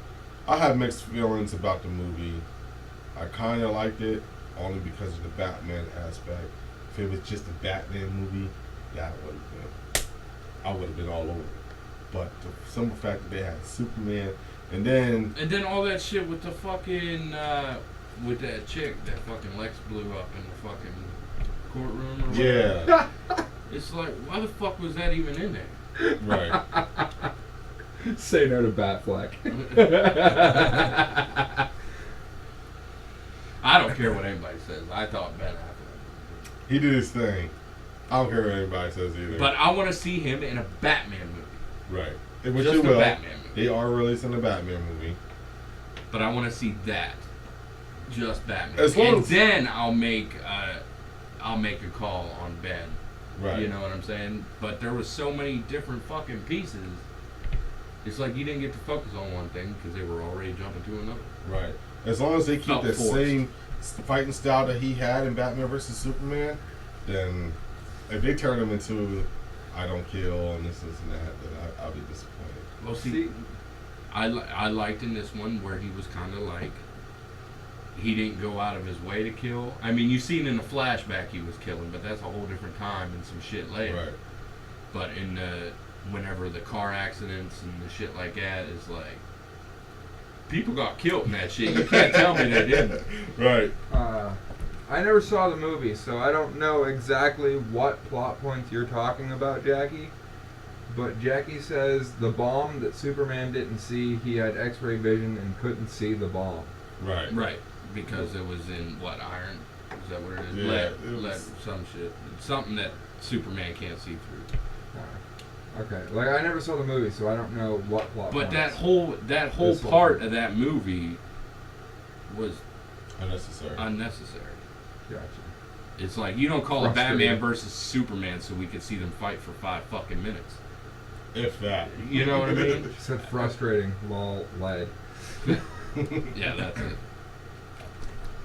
I have mixed feelings about the movie. I kind of liked it only because of the Batman aspect. If it was just a Batman movie, that would have been, I would have been all over it. But the simple fact that they had Superman, and then all that shit with the fucking with that chick that fucking Lex blew up in the fucking courtroom or whatever. yeah, It's like, why the fuck was that even in there? right. Say no to Batfleck. I don't care what anybody says. I thought Ben Affleck. He did his thing. I don't care what anybody says either. But I want to see him in a Batman movie. right, which Just they a will. Batman movie. They are releasing a Batman movie. But I want to see that. Just Batman. As long and as- then I'll make a call on Ben. Right. You know what I'm saying? But there was so many different fucking pieces. It's like you didn't get to focus on one thing because they were already jumping to another. Right. As long as they keep Felt the forced. same fighting style that he had in Batman vs Superman, then if they turn him into I don't kill and this and that, then I'll be disappointed. Well, see, I liked in this one where he was kind of like he didn't go out of his way to kill. I mean, you seen in the flashback he was killing, but that's a whole different time and some shit later. Right. But in whenever the car accidents and the shit like that is like people got killed in that shit. You can't tell me they didn't. Right. I never saw the movie, so I don't know exactly what plot points you're talking about, Jackie. But Jackie says the bomb that Superman didn't see, he had X-ray vision and couldn't see the bomb. Right. Right, because it was in what, iron? Is that what it is? Yeah, lead, it was- lead, some shit. Something that Superman can't see through. Okay, like I never saw the movie, so I don't know what plot But points. that whole This part one. of that movie was Unnecessary. unnecessary. Gotcha. It's like you don't call a Frustrating. Batman versus Superman so we could see them fight for 5 fucking minutes. If that. You know what I mean? She said frustrating, lol, lead. Yeah, that's it.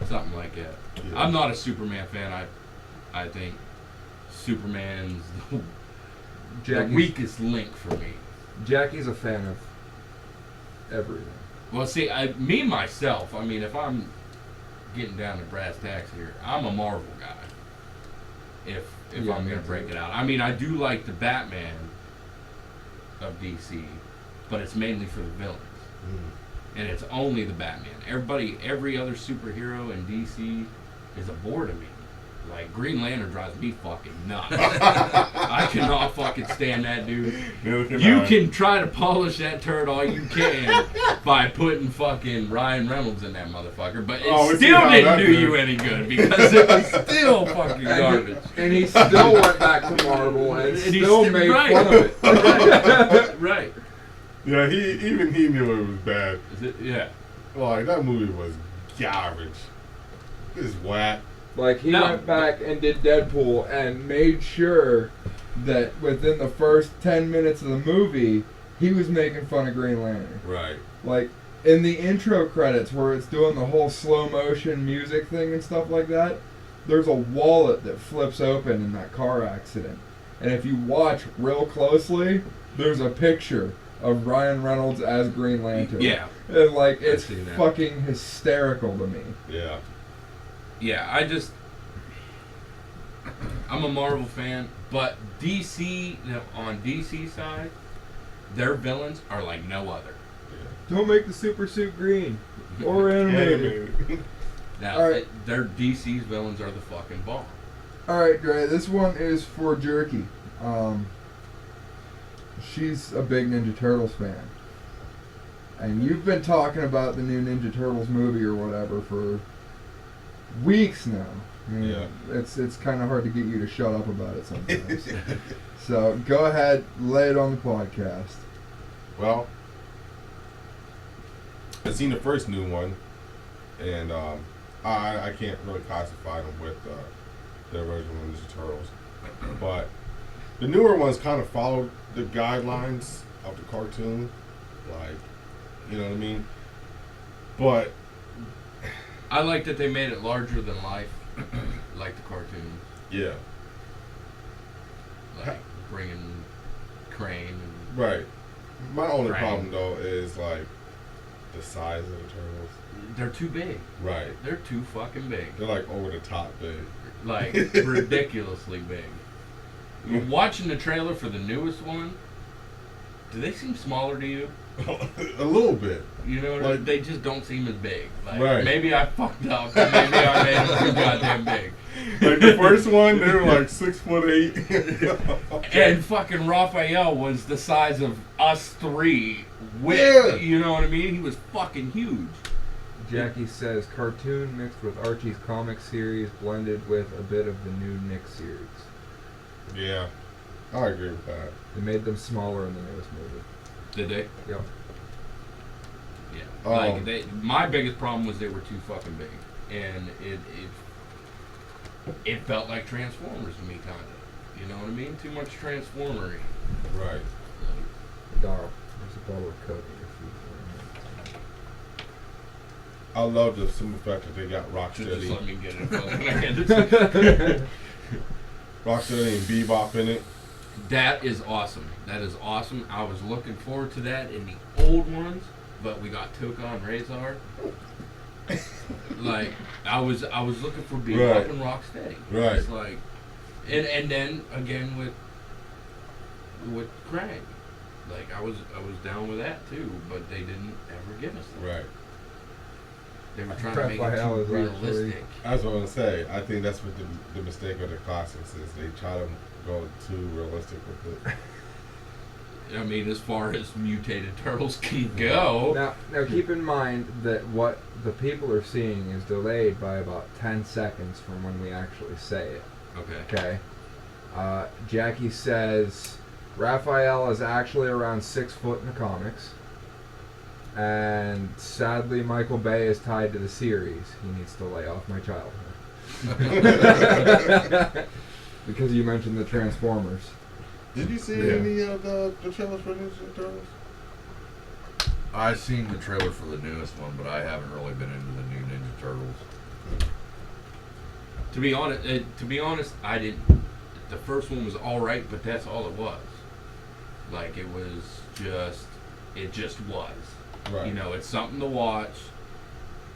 something like that. Yeah. I'm not a Superman fan. I think Superman's the Jackie's, weakest link for me. Jackie's a fan of everything. Well, see, me myself. I mean, if I'm getting down to brass tacks here, I'm a Marvel guy. If Yeah, I'm me gonna too. break it out, I mean, I do like the Batman of DC, but it's mainly for the villains, and it's only the Batman. Every other superhero in DC is a bore to me. Like Green Lantern drives me fucking nuts. I cannot fucking stand that dude. You can try to polish that turd all you can by putting fucking Ryan Reynolds in that motherfucker, but it we see still how didn't that do did. you any good because it was still fucking garbage. And he still went back to Marvel and And he still sti- made right. fun of it. Right. Yeah, he knew it was bad. Is it? Yeah. Like that movie was garbage. It's whack. Like he No. went back and did Deadpool and made sure that within the first 10 minutes of the movie, he was making fun of Green Lantern. Right. Like in the intro credits where it's doing the whole slow motion music thing and stuff like that, there's a wallet that flips open in that car accident. And if you watch real closely, there's a picture of Ryan Reynolds as Green Lantern. Yeah. And like it's seen that. fucking hysterical to me. Yeah. Yeah, I'm a Marvel fan, but DC, on DC side, their villains are like no other. Don't make the super suit green or animated. Now, All right. their DC's villains are the fucking bomb. All right, Dre. This one is for Jerky. She's a big Ninja Turtles fan, and you've been talking about the new Ninja Turtles movie or whatever for weeks now. I mean, Yeah. It's kind of hard to get you to shut up about it sometimes. So go ahead, lay it on the podcast. Well, I've seen the first new one, and I can't really classify them with the original Ninja Turtles, but the newer ones kind of follow the guidelines of the cartoon, like, you know what I mean? But I like that they made it larger than life, like the cartoons, yeah, like bringing Crane and right. My only Right. problem though is like the size of the turtles. they're too big. Right. They're too fucking big. They're like over the top big. Like ridiculously big. You're watching the trailer for the newest one. Do they seem smaller to you? A little bit. You know, Like- they just don't seem as big. Like, Right. maybe I fucked up. And maybe I made them too goddamn big. Like the first one, they were like 6'8". And fucking Raphael was the size of us three. With, Yeah. You know what I mean? He was fucking huge. Jackie says cartoon mixed with Archie's comic series blended with a bit of the new Nick series. Yeah, I agree with that. They made them smaller in the newest movie. Did they? Yep. Yeah. Like my biggest problem was they were too fucking big, and it felt like Transformers to me, kind of. You know what I mean? Too much Transformery. Right. Darl, there's a bottle of Coke in your food. I love the simple fact that they got Just Rocksteady, let me get it. Rocksteady and Bebop in it. That is awesome. That is awesome. I was looking forward to that in the old ones, but we got Toka and Razor. Like I was looking for Bebop Right. and Rocksteady. Right. It's like, and then again with Krang. Like I was down with that too, but they didn't ever give us that. Right. Uh, They were trying to make it Raphael is too actually- realistic. That's what I'm gonna say. I think that's what the mistake of the classics is. They try to go too realistic with it. I mean, as far as mutated turtles can go. Now keep in mind that what the people are seeing is delayed by about 10 seconds from when we actually say it. Okay. Okay. Jackie says Raphael is actually around 6 foot in the comics. And sadly, Michael Bay is tied to the series. He needs to lay off my childhood. Because you mentioned the Transformers. Did you see Yeah. any of the trailers for Ninja Turtles? I've seen the trailer for the newest one, but I haven't really been into the new Ninja Turtles. To be honest, I didn't. The first one was all right, but that's all it was. Like it just was. Right. You know, it's something to watch,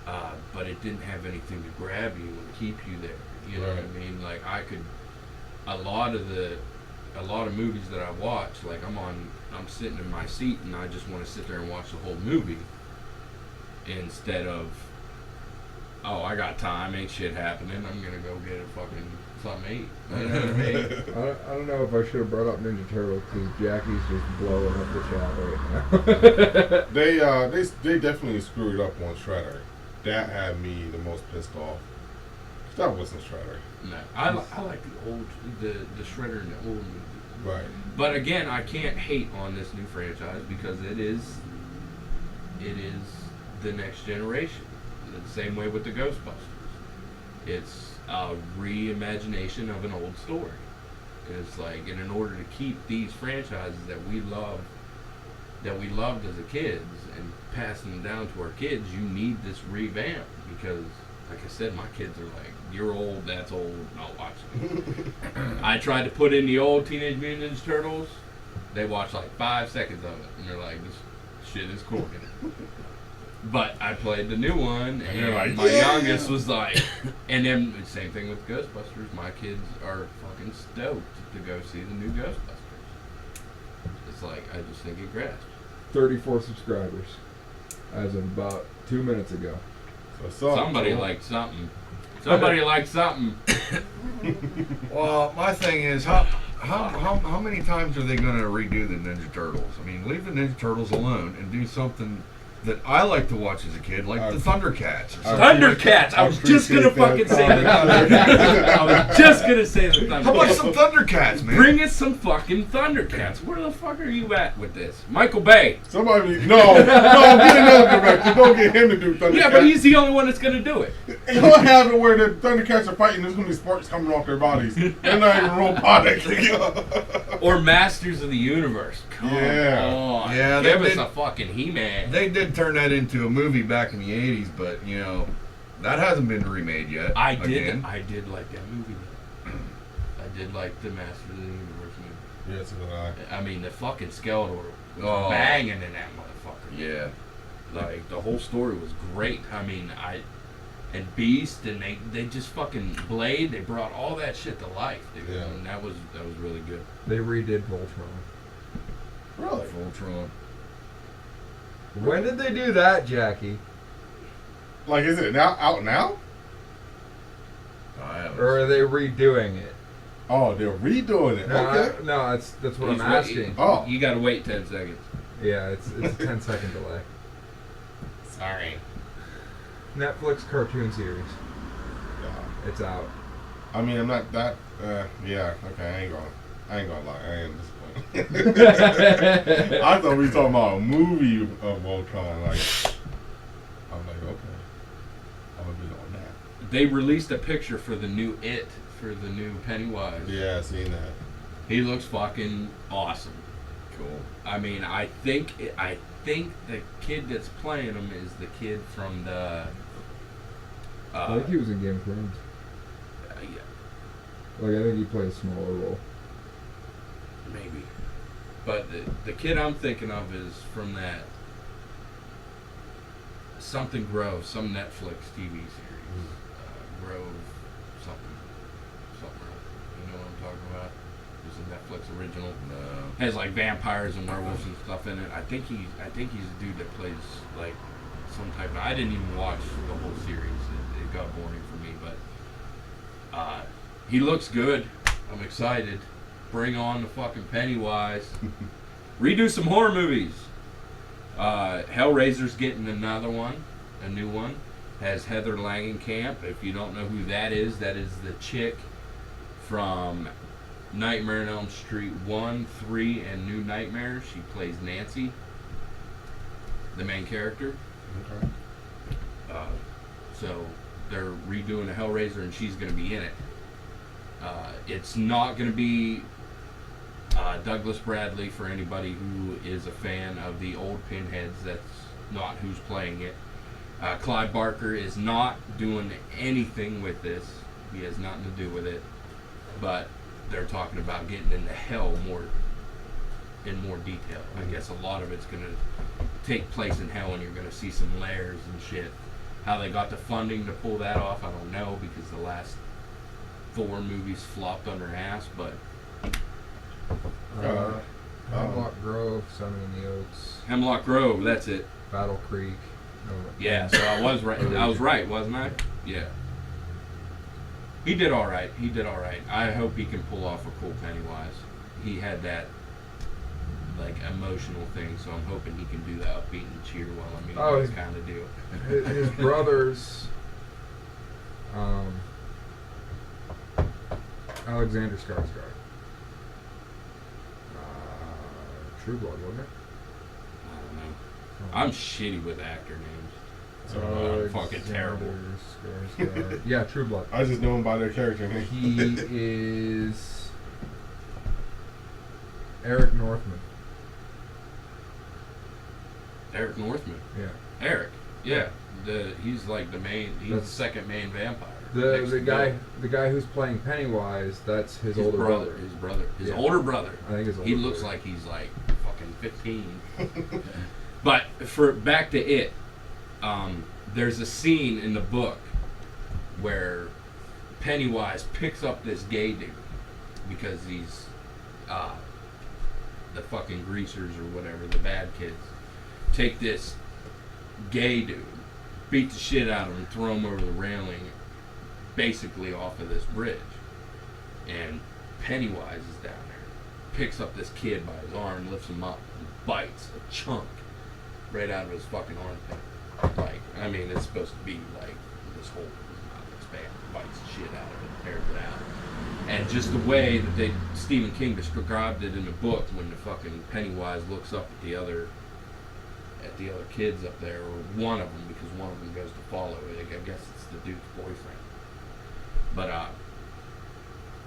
but it didn't have anything to grab you and keep you there. You know what I mean? Like I could, a lot of movies that I watch, like I'm sitting in my seat and I just want to sit there and watch the whole movie instead of, oh, I got time, ain't shit happening, I'm gonna go get a fucking something to eat. You know what I mean? I don't know if I should have brought up Ninja Turtles because Jackie's just blowing up the chat right now. They definitely screwed up on Shredder. That had me the most pissed off. That wasn't Shredder. No, I like the Shredder in the old movie. Right. But again, I can't hate on this new franchise because it is the next generation. The same way with the Ghostbusters. It's a reimagination of an old story. It's like, and in order to keep these franchises that we loved as a kids and passing them down to our kids, you need this revamp because, like I said, my kids are like, you're old, that's old, I'll watch it. I tried to put in the old Teenage Mutant Ninja Turtles. They watched like 5 seconds of it, and they're like, this shit is cool. But I played the new one, and like, my youngest was like, and then same thing with Ghostbusters. My kids are fucking stoked to go see the new Ghostbusters. It's like, I just think it grasps. 34 subscribers as of about 2 minutes ago. So Somebody liked something. Somebody liked something. Well, my thing is, how many times are they going to redo the Ninja Turtles? I mean, leave the Ninja Turtles alone and do something that I like to watch as a kid, like the Thundercats. Or something. Thundercats! I was just gonna fucking say the Thundercats. I was just gonna say the Thundercats. How about some Thundercats, man? Bring us some fucking Thundercats. Where the fuck are you at with this? Michael Bay. Somebody, no, get another director. Don't get him to do Thundercats. Yeah, but he's the only one that's gonna do it. He'll have it where the Thundercats are fighting. There's gonna be sparks coming off their bodies. They're not even robotic. Or Masters of the Universe. Come Yeah. on. Yeah, they Give us did- a fucking He-Man. They did turn that into a movie back in the 80s, but, you know, that hasn't been remade yet. I did again. like that movie. I did like the Masters of the Universe movie. Yes, but I mean, the fucking Skeletor was Oh. banging in that motherfucker. Yeah. Like, the whole story was great. I mean, and Beast, and they just fucking Blade, they brought all that shit to life, dude. Yeah. And that was really good. They redid Voltron. really? Voltron. When did they do that, Jackie? Like, is it now out now? I haven't. Or are they redoing it? Oh, they're redoing it. No, Okay. no, that's what He's I'm asking. Oh. You gotta wait 10 seconds. Yeah, it's a 10-second delay. Sorry. Netflix cartoon series. Yeah. It's out. I mean, I'm not that. Yeah. Okay. I ain't gonna lie. I am disappointed. I thought we were talking about a movie of Voltron. Like, I'm like, okay, I'm gonna be on that. They released a picture for the new for the new Pennywise. Yeah, I seen that. He looks fucking awesome. Cool. I mean, I think the kid that's playing him is the kid from the. I think he was in Game of Thrones. Yeah, Like, I think he played a smaller role. maybe. But the kid I'm thinking of is from that something Grove, some Netflix TV series. Grove something. You know what I'm talking about? It's a Netflix original. No. Has like vampires and werewolves and stuff in it. I think he's a dude that plays like some type of. I didn't even watch the whole series. It got boring for me, but he looks good. I'm excited. Bring on the fucking Pennywise. Redo some horror movies. Hellraiser's getting another one, a new one. Has Heather Langenkamp. If you don't know who that is the chick from Nightmare on Elm Street 1, 3, and New Nightmare. She plays Nancy, the main character. Okay. So they're redoing a Hellraiser, and she's going to be in it. It's not going to be Douglas Bradley for anybody who is a fan of the old Pinheads. That's not who's playing it. Clive Barker is not doing anything with this. He has nothing to do with it. But they're talking about getting into hell in more detail. I guess a lot of it's gonna take place in hell, and you're gonna see some layers and shit. How they got the funding to pull that off, I don't know, because the last 4 movies flopped on their ass. But Hemlock Grove, Sun in the Oaks, Hemlock Grove, that's it. Battle Creek. Yeah, so I was right. I was right, wasn't I? Yeah. He did all right. He did all right. I hope he can pull off a cool Pennywise. He had that like emotional thing, so I'm hoping he can do the upbeat and cheer while I'm eating Oh, this kind of deal. His brothers, Alexander Skarsgård. True Blood, wasn't it? I don't know. I'm shitty with actor names. So, I'm fucking terrible. Skarsgård. Yeah, True Blood. I just know him by their character name. He is Eric Northman. Eric Northman. Yeah. Eric. Yeah. He's like the main. He's That's- the second main vampire. The Next to guy Bill. the guy who's playing Pennywise, that's his older brother. His brother. His Yeah. older brother. I think his older He looks brother. like he's like fucking 15. But for back to it, there's a scene in the book where Pennywise picks up this gay dude because he's the fucking greasers or whatever, the bad kids, take this gay dude, beat the shit out of him, throw him over the railing, basically off of this bridge. And Pennywise is down there, picks up this kid by his arm, lifts him up, and bites a chunk right out of his fucking armpit. Like, I mean, it's supposed to be like this whole this band bites the shit out of it, tears it out. And just the way that Stephen King described it in the book, when the fucking Pennywise looks up at the other kids up there, or one of them, because one of them goes to follow it. I guess it's the dude's boyfriend. But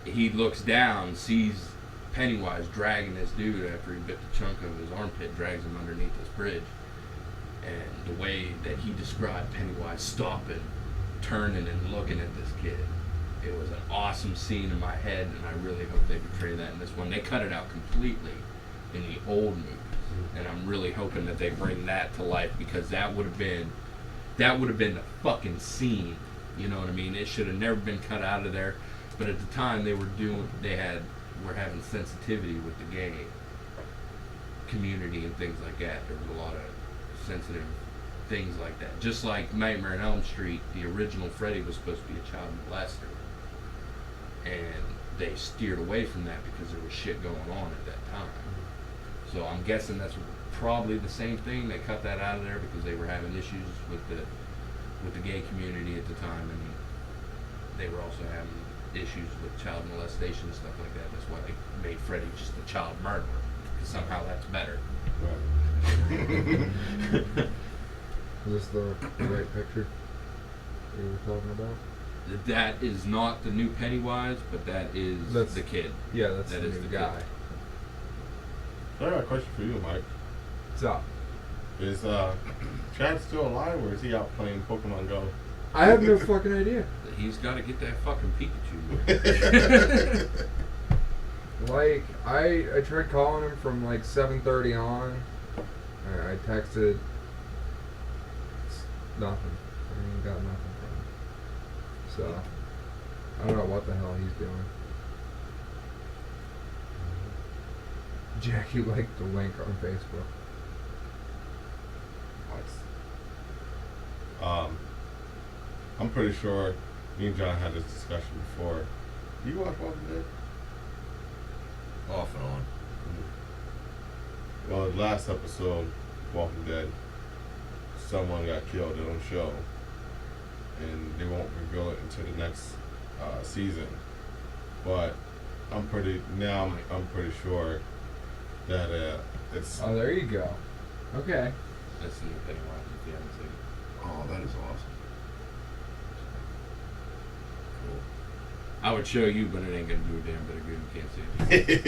he looks down, sees Pennywise dragging this dude after he bit the chunk of his armpit, drags him underneath this bridge. And the way that he described Pennywise stopping, turning, and looking at this kid, it was an awesome scene in my head, and I really hope they portray that in this one. They cut it out completely in the old movies, and I'm really hoping that they bring that to life, because that would have been the fucking scene. You know what I mean? It should have never been cut out of there. But at the time were having sensitivity with the gay community and things like that. There was a lot of sensitive things like that. Just like Nightmare on Elm Street, the original Freddy was supposed to be a child molester, and they steered away from that because there was shit going on at that time. So I'm guessing that's probably the same thing. They cut that out of there because they were having issues with the gay community at the time, and they were also having issues with child molestation and stuff like that. That's why they made Freddy just a child murderer, because somehow that's better. Is this the right picture you were talking about? That is not the new Pennywise, but that is That's- the kid. Yeah, that's That the is new the guy. kid. I got a question for you, Mike. What's up? Is Chad still alive, or is he out playing Pokemon Go? I have no fucking idea. He's got to get that fucking Pikachu. Like, I tried calling him from like 7:30 on. I texted. It's nothing. I ain't got nothing from him. So I don't know what the hell he's doing. Jackie liked the link on Facebook. I'm pretty sure me and John had this discussion before. You watch Walking Dead? Off and on. Well, the last episode, Walking Dead, someone got killed in the show, and they won't reveal it until the next season. But I'm pretty sure that it's Oh, there you go. Okay. That's the new Pennywise if you haven't seen it. Oh, that is awesome. Cool. I would show you, but it ain't gonna do a damn bit of good. You can't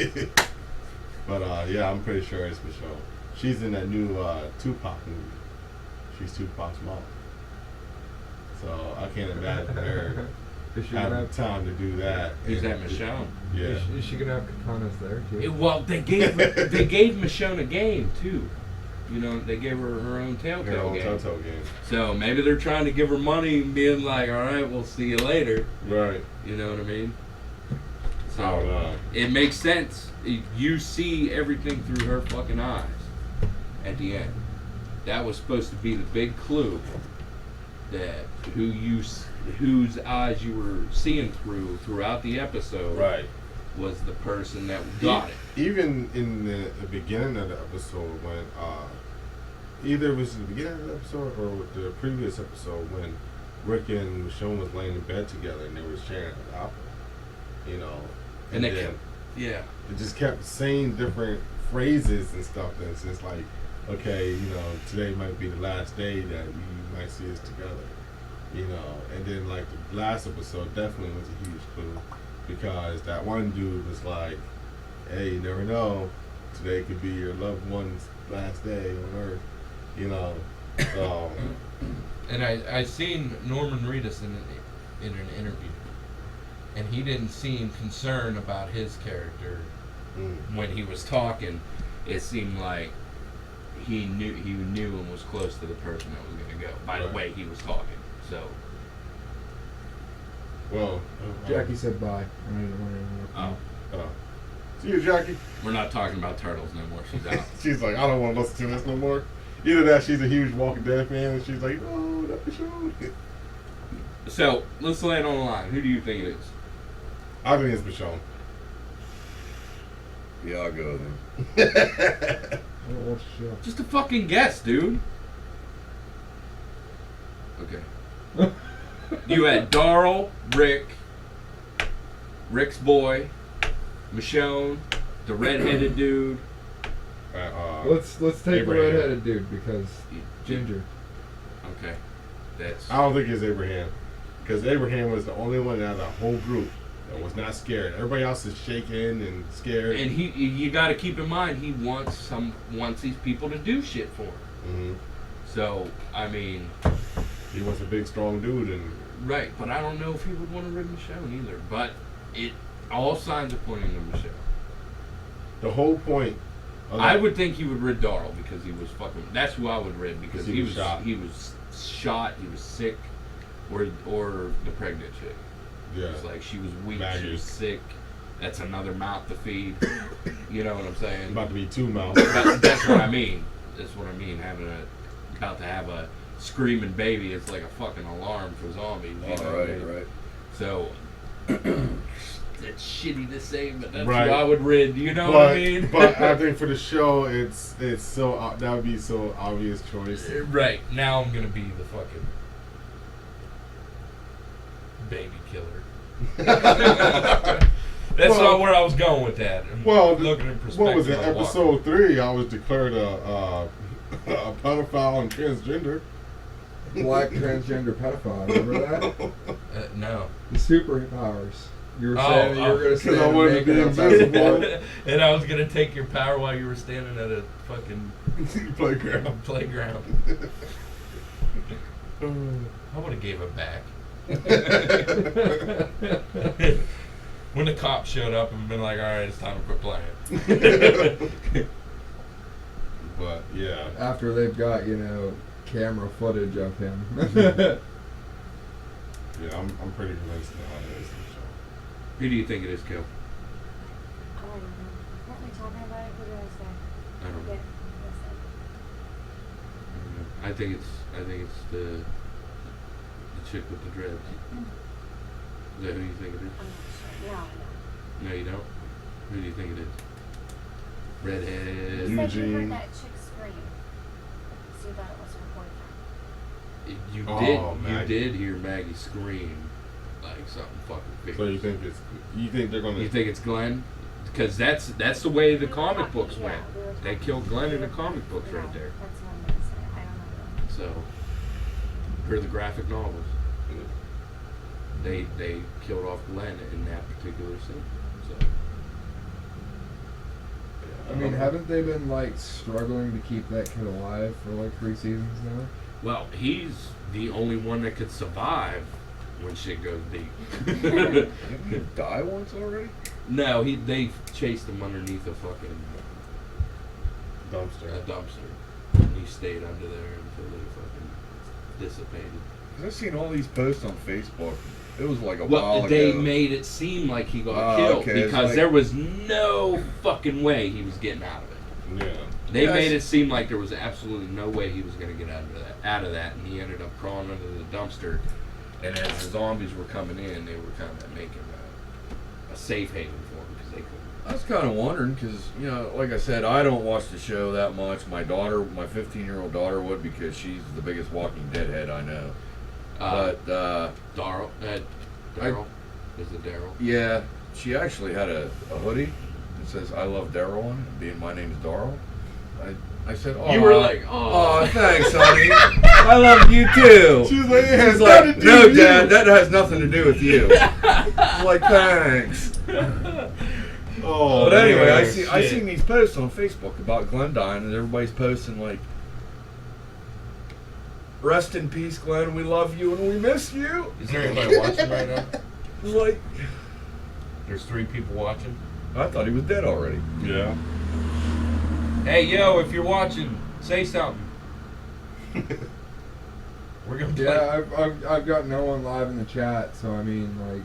see it. But yeah, I'm pretty sure it's Michelle. She's in that new Tupac movie. She's Tupac's mom. So I can't imagine her Is she have gonna the time to do that. Who's And that, Michonne? Yeah. Is she gonna have katanas there too? Well, they gave Michonne a game too. You know, they gave her her own Her Telltale own game. Telltale game. So maybe they're trying to give her money, being like, "All right, we'll see you later." Right. You know what I mean? I don't know. It makes sense. You see everything through her fucking eyes at the end. That was supposed to be the big clue that whose eyes you were seeing throughout the episode Right. was the person that got it. Even in the beginning of the episode when either it was in the beginning of the episode or the previous episode when Rick and Michonne was laying in bed together and they were sharing an apple, you know, And they then kept, yeah. it just kept saying different phrases and stuff that's just like, okay, you know, today might be the last day that we might see us together, you know. And then like the last episode definitely was a huge clue because that one dude was like, hey, you never know, today could be your loved one's last day on earth, you know. So And I seen Norman Reedus in an interview, and he didn't seem concerned about his character when he was talking. It seemed like he knew and was close to the person that was gonna go by the Right. way he was talking. So well, Jackie said bye. I didn't want to interrupt you. see you, Jackie. we're not talking about turtles no more. She's out. She's like, I don't want to listen to this no more. Either that, she's a huge Walking Dead fan, and she's like, no, not the show. So let's lay it on the line. Who do you think it is? I think it's Michonne. Yeah, I'll go then. I don't watch the show. Just a fucking guess, dude. Okay. You had Darryl, Rick's boy, Michonne, the redheaded dude. Let's take Abraham. the redheaded dude because Ginger. Okay. That's I don't think it's Abraham, because Abraham was the only one out of the whole group that was not scared. Everybody else is shaking and scared. and you got to keep in mind he wants these people to do shit for him. hmm So I mean, He was a big, strong dude, and right, but I don't know if he would want to rid Michonne either. But all signs are pointing to Michonne. the whole point. Of I that- would think he would rid Darryl because he was fucking. That's who I would rid because He was shot. He was shot. He was sick, or the pregnant chick. Yeah. It's like she was weak. She Maggie. was sick. That's another mouth to feed. You know what I'm saying? About to be 2 mouths. That's what I mean. That's what I mean. About to have a screaming baby. It's like a fucking alarm for zombies. You know what I mean? Right. So it's shitty to say, but that's Right. who I would rid. You know but, what I mean? but I think for the show, it's so that would be so obvious choice. Right now, I'm gonna be the fucking baby killer. That's Well- not where I was going with that. I'm Well, looking in perspective. What was it? on Episode 3, I was declared a pedophile and transgender. Black transgender pedophile. Remember that? No. The superpowers. You were Oh, saying that you were gonna 'cause stand I wanted to naked be outside the invisible. wall. And I was gonna take your power while you were standing at a fucking Playground. playground. I would have gave it back. When the cops showed up and been like, all right, it's time to quit playing. But yeah, After they've got, camera footage of him. yeah, I'm pretty convinced now it is the show. Who do you think it is, Kel? I don't know. Weren't we talking about it? What did I say? I don't know. Forget what I said. I think it's the chick with the dreads. Is that who you think it is? I'm not sure. No, I know. No, you don't. Who do you think it is? Redhead. You said you Eugene. heard that chick scream. So you thought it was her boyfriend. You Oh, did. Maggie. You did hear Maggie scream like something fucking big. So you think they're gonna? You think it's Glenn? Because that's the way the We were comic talking- books yeah, went. we were They talking- killed Glenn we in the were- comic books yeah, right there. That's what I'm gonna say. I don't know. So, or the graphic novels. They killed off Glenn in that particular scene. So I mean, haven't they been struggling to keep that kid alive for 3 seasons now? well, he's the only one that could survive when shit goes deep. Didn't he die once already? No, they chased him underneath a fucking Dumpster. dumpster. And he stayed under there until they fucking dissipated. 'Cause I've seen all these posts on Facebook. It was like a Well, while they ago. made it seem like he got Oh, killed okay, it's because like- there was no fucking way he was getting out of it. Yeah. They Yes. made it seem like there was absolutely no way he was going to get out of that, and he ended up crawling under the dumpster. And as the zombies were coming in, they were kind of making a safe haven for him because they couldn't. I was kind of wondering because, you know, like I said, I don't watch the show that much. My daughter, my 15-year-old daughter would because she's the biggest Walking Dead head I know. But, Daryl, Daryl, is it Daryl? yeah, she actually had a hoodie that says "I love Daryl" on it, being my name is Daryl. I said, "Oh, You were like, oh, thanks, honey. I love you too." She was like, it has She's nothing like, to do "No, with you." Dad, that has nothing to do with you." I'm like, thanks. Oh, But anyway, man. I seen these posts on Facebook about Glenn dying, and everybody's posting like, "Rest in peace, Glenn. We love you and we miss you." Is there anybody watching right now? It's like, There's 3 people watching. I thought he was dead already. Yeah. Hey, yo, if you're watching, say something. We're gonna play. Yeah, I've got no one live in the chat, so I mean, like,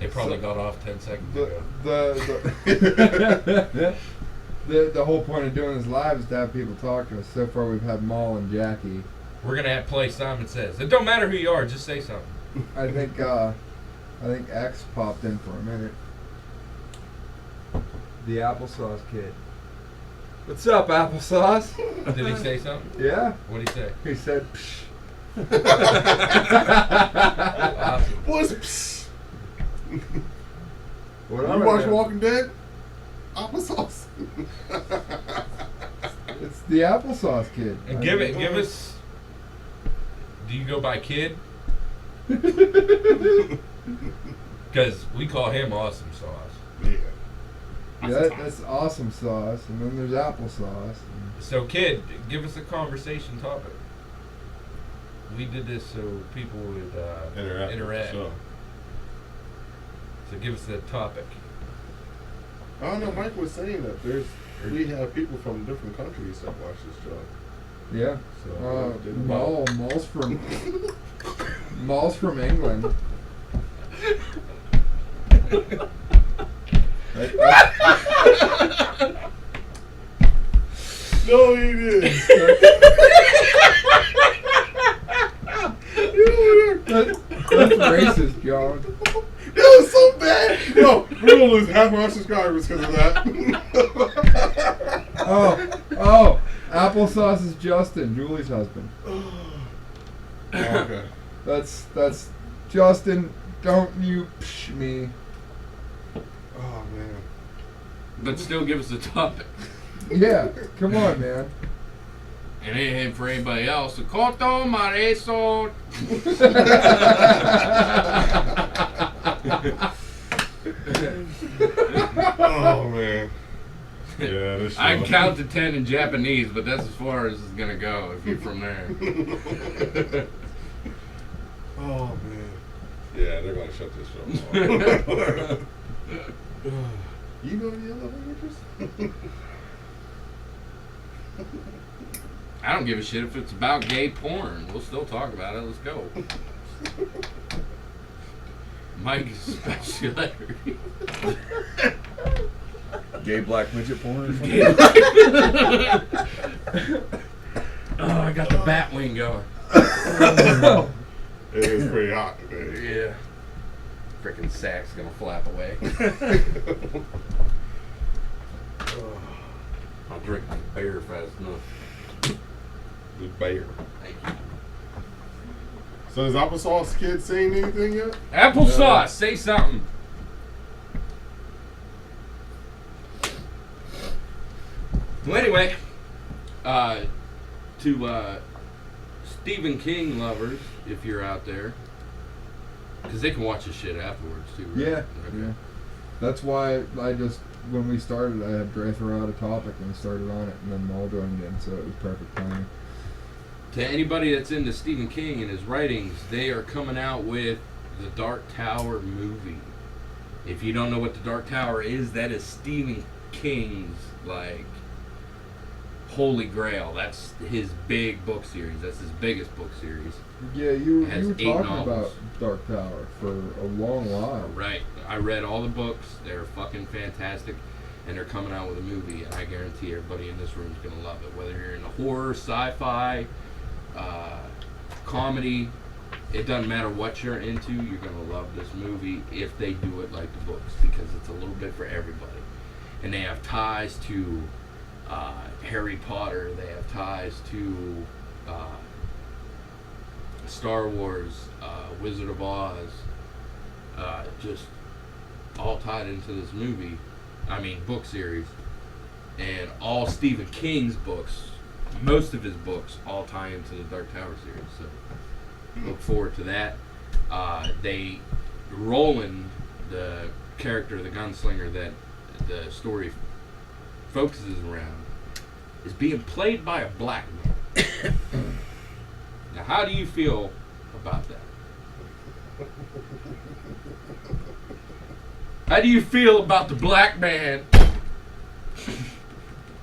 They probably got off 10 seconds ago. The whole point of doing this live is to have people talk to us. So far, we've had Maul and Jackie. We're gonna have play Simon Says. It don't matter who you are, just say something. I think X popped in for a minute. The applesauce kid. What's up, applesauce? Did he say something? Yeah. What'd he say? He said, Psh. Awesome. What's psst? What You am I watch gonna- Walking Dead? Applesauce. It's the applesauce kid. And give us. Do you go by Kid? Because we call him Awesome Sauce. Yeah. Yeah, that's awesome sauce, and then there's applesauce. So, Kid, give us a conversation topic. We did this so people would interact. Sure. So, give us the topic. I don't know. Mike was saying that we have people from different countries that watch this show. Yeah. So Maul's from England. No, he didn't. That's racist, John. That was so bad. Yo, we're gonna lose half our subscribers because of that. Oh, applesauce is Justin, Julie's husband. Okay. That's Justin. Don't you psh me? Oh man. But still give us the topic. Yeah, come on, man. And for anybody else, Coto Mareso. Oh man. Yeah, this show. I can count to 10 in Japanese, but that's as far as it's gonna go if you're from there. Oh man. Yeah, they're gonna shut this show off. You know any other languages? I don't give a shit if it's about gay porn. We'll still talk about it. Let's go. Mike's specialty. Gay black midget porn or something? Oh, I got the bat wing going. It is pretty hot today. Yeah. Frickin' sack's gonna flap away. I'll drink my beer fast enough. The bear. Thank you. So is Applesauce Kid saying anything yet? Applesauce, say something. Well, anyway, to Stephen King lovers, if you're out there, because they can watch this shit afterwards too, right? Yeah. Okay. Yeah. That's why when we started, I had Dre throw out a topic and we started on it, and then Maul joined in, so it was perfect timing. To anybody that's into Stephen King and his writings, they are coming out with the Dark Tower movie. If you don't know what the Dark Tower is, that is Stephen King's like holy grail. That's his big book series. That's his biggest book series. Yeah, you It has were 8 talking novels. about Dark Tower for a long while. Right. I read all the books. They're fucking fantastic. And they're coming out with a movie, and I guarantee everybody in this room is going to love it. Whether you're into horror, sci-fi, comedy, it doesn't matter what you're into, you're going to love this movie if they do it like the books, because it's a little bit for everybody. And they have ties to Harry Potter. They have ties to Star Wars, Wizard of Oz, just all tied into this movie. I mean, book series. And all Stephen King's books, most of his books, all tie into the Dark Tower series. So look forward to that. Roland, the character, the gunslinger that the story focuses around, is being played by a black man. Now, how do you feel about that? How do you feel about the black man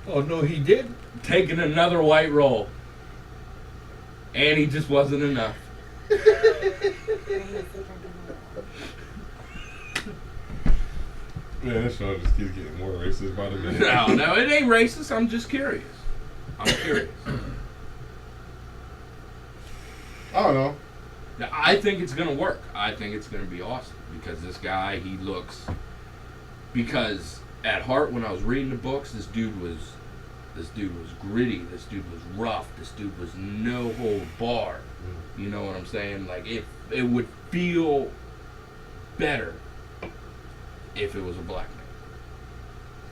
Oh no, he didn't. taking another white role? And he just wasn't enough. Man, this show just keeps getting more racist by the minute. No, it ain't racist. I'm just curious. I'm curious. I don't know. Now, I think it's gonna work. I think it's gonna be awesome because this guy, he looks. Because at heart, when I was reading the books, this dude was gritty. This dude was rough. This dude was no hold bar. You know what I'm saying? Like it would feel better if it was a black man.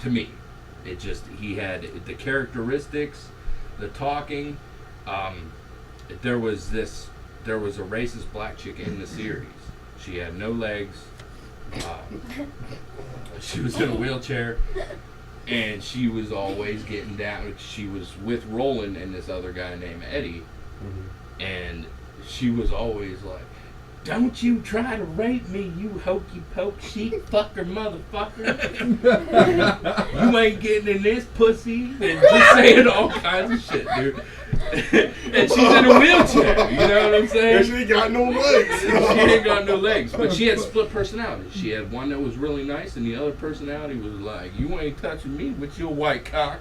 To me, he had the characteristics, the talking. There was a racist black chick in the series. She had no legs. She was in a wheelchair, and she was always getting down. She was with Roland and this other guy named Eddie, and she was always like, "Don't you try to rape me, you hokey poke sheep fucker motherfucker. You ain't getting in this pussy," and just saying all kinds of shit, dude. And she's in a wheelchair, you know what I'm saying? And she ain't got no legs. She ain't got no legs, but she had split personalities. She had one that was really nice, and the other personality was like, "You ain't touching me with your white cock."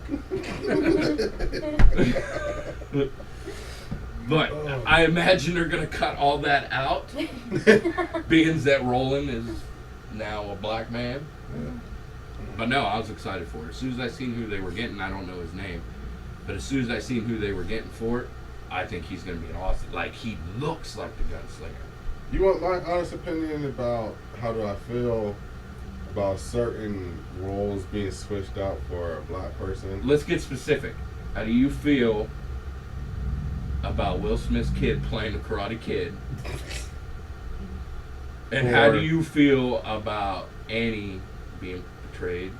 But I imagine they're gonna cut all that out, being that Roland is now a black man. But no, I was excited for it. As soon as I seen who they were getting, I don't know his name, but as soon as I seen who they were getting for it, I think he's gonna be an awesome. Like, he looks like the gunslinger. You want my honest opinion about how do I feel about certain roles being switched out for a black person? Let's get specific. How do you feel about Will Smith's kid playing the Karate Kid? And how do you feel about Annie being portrayed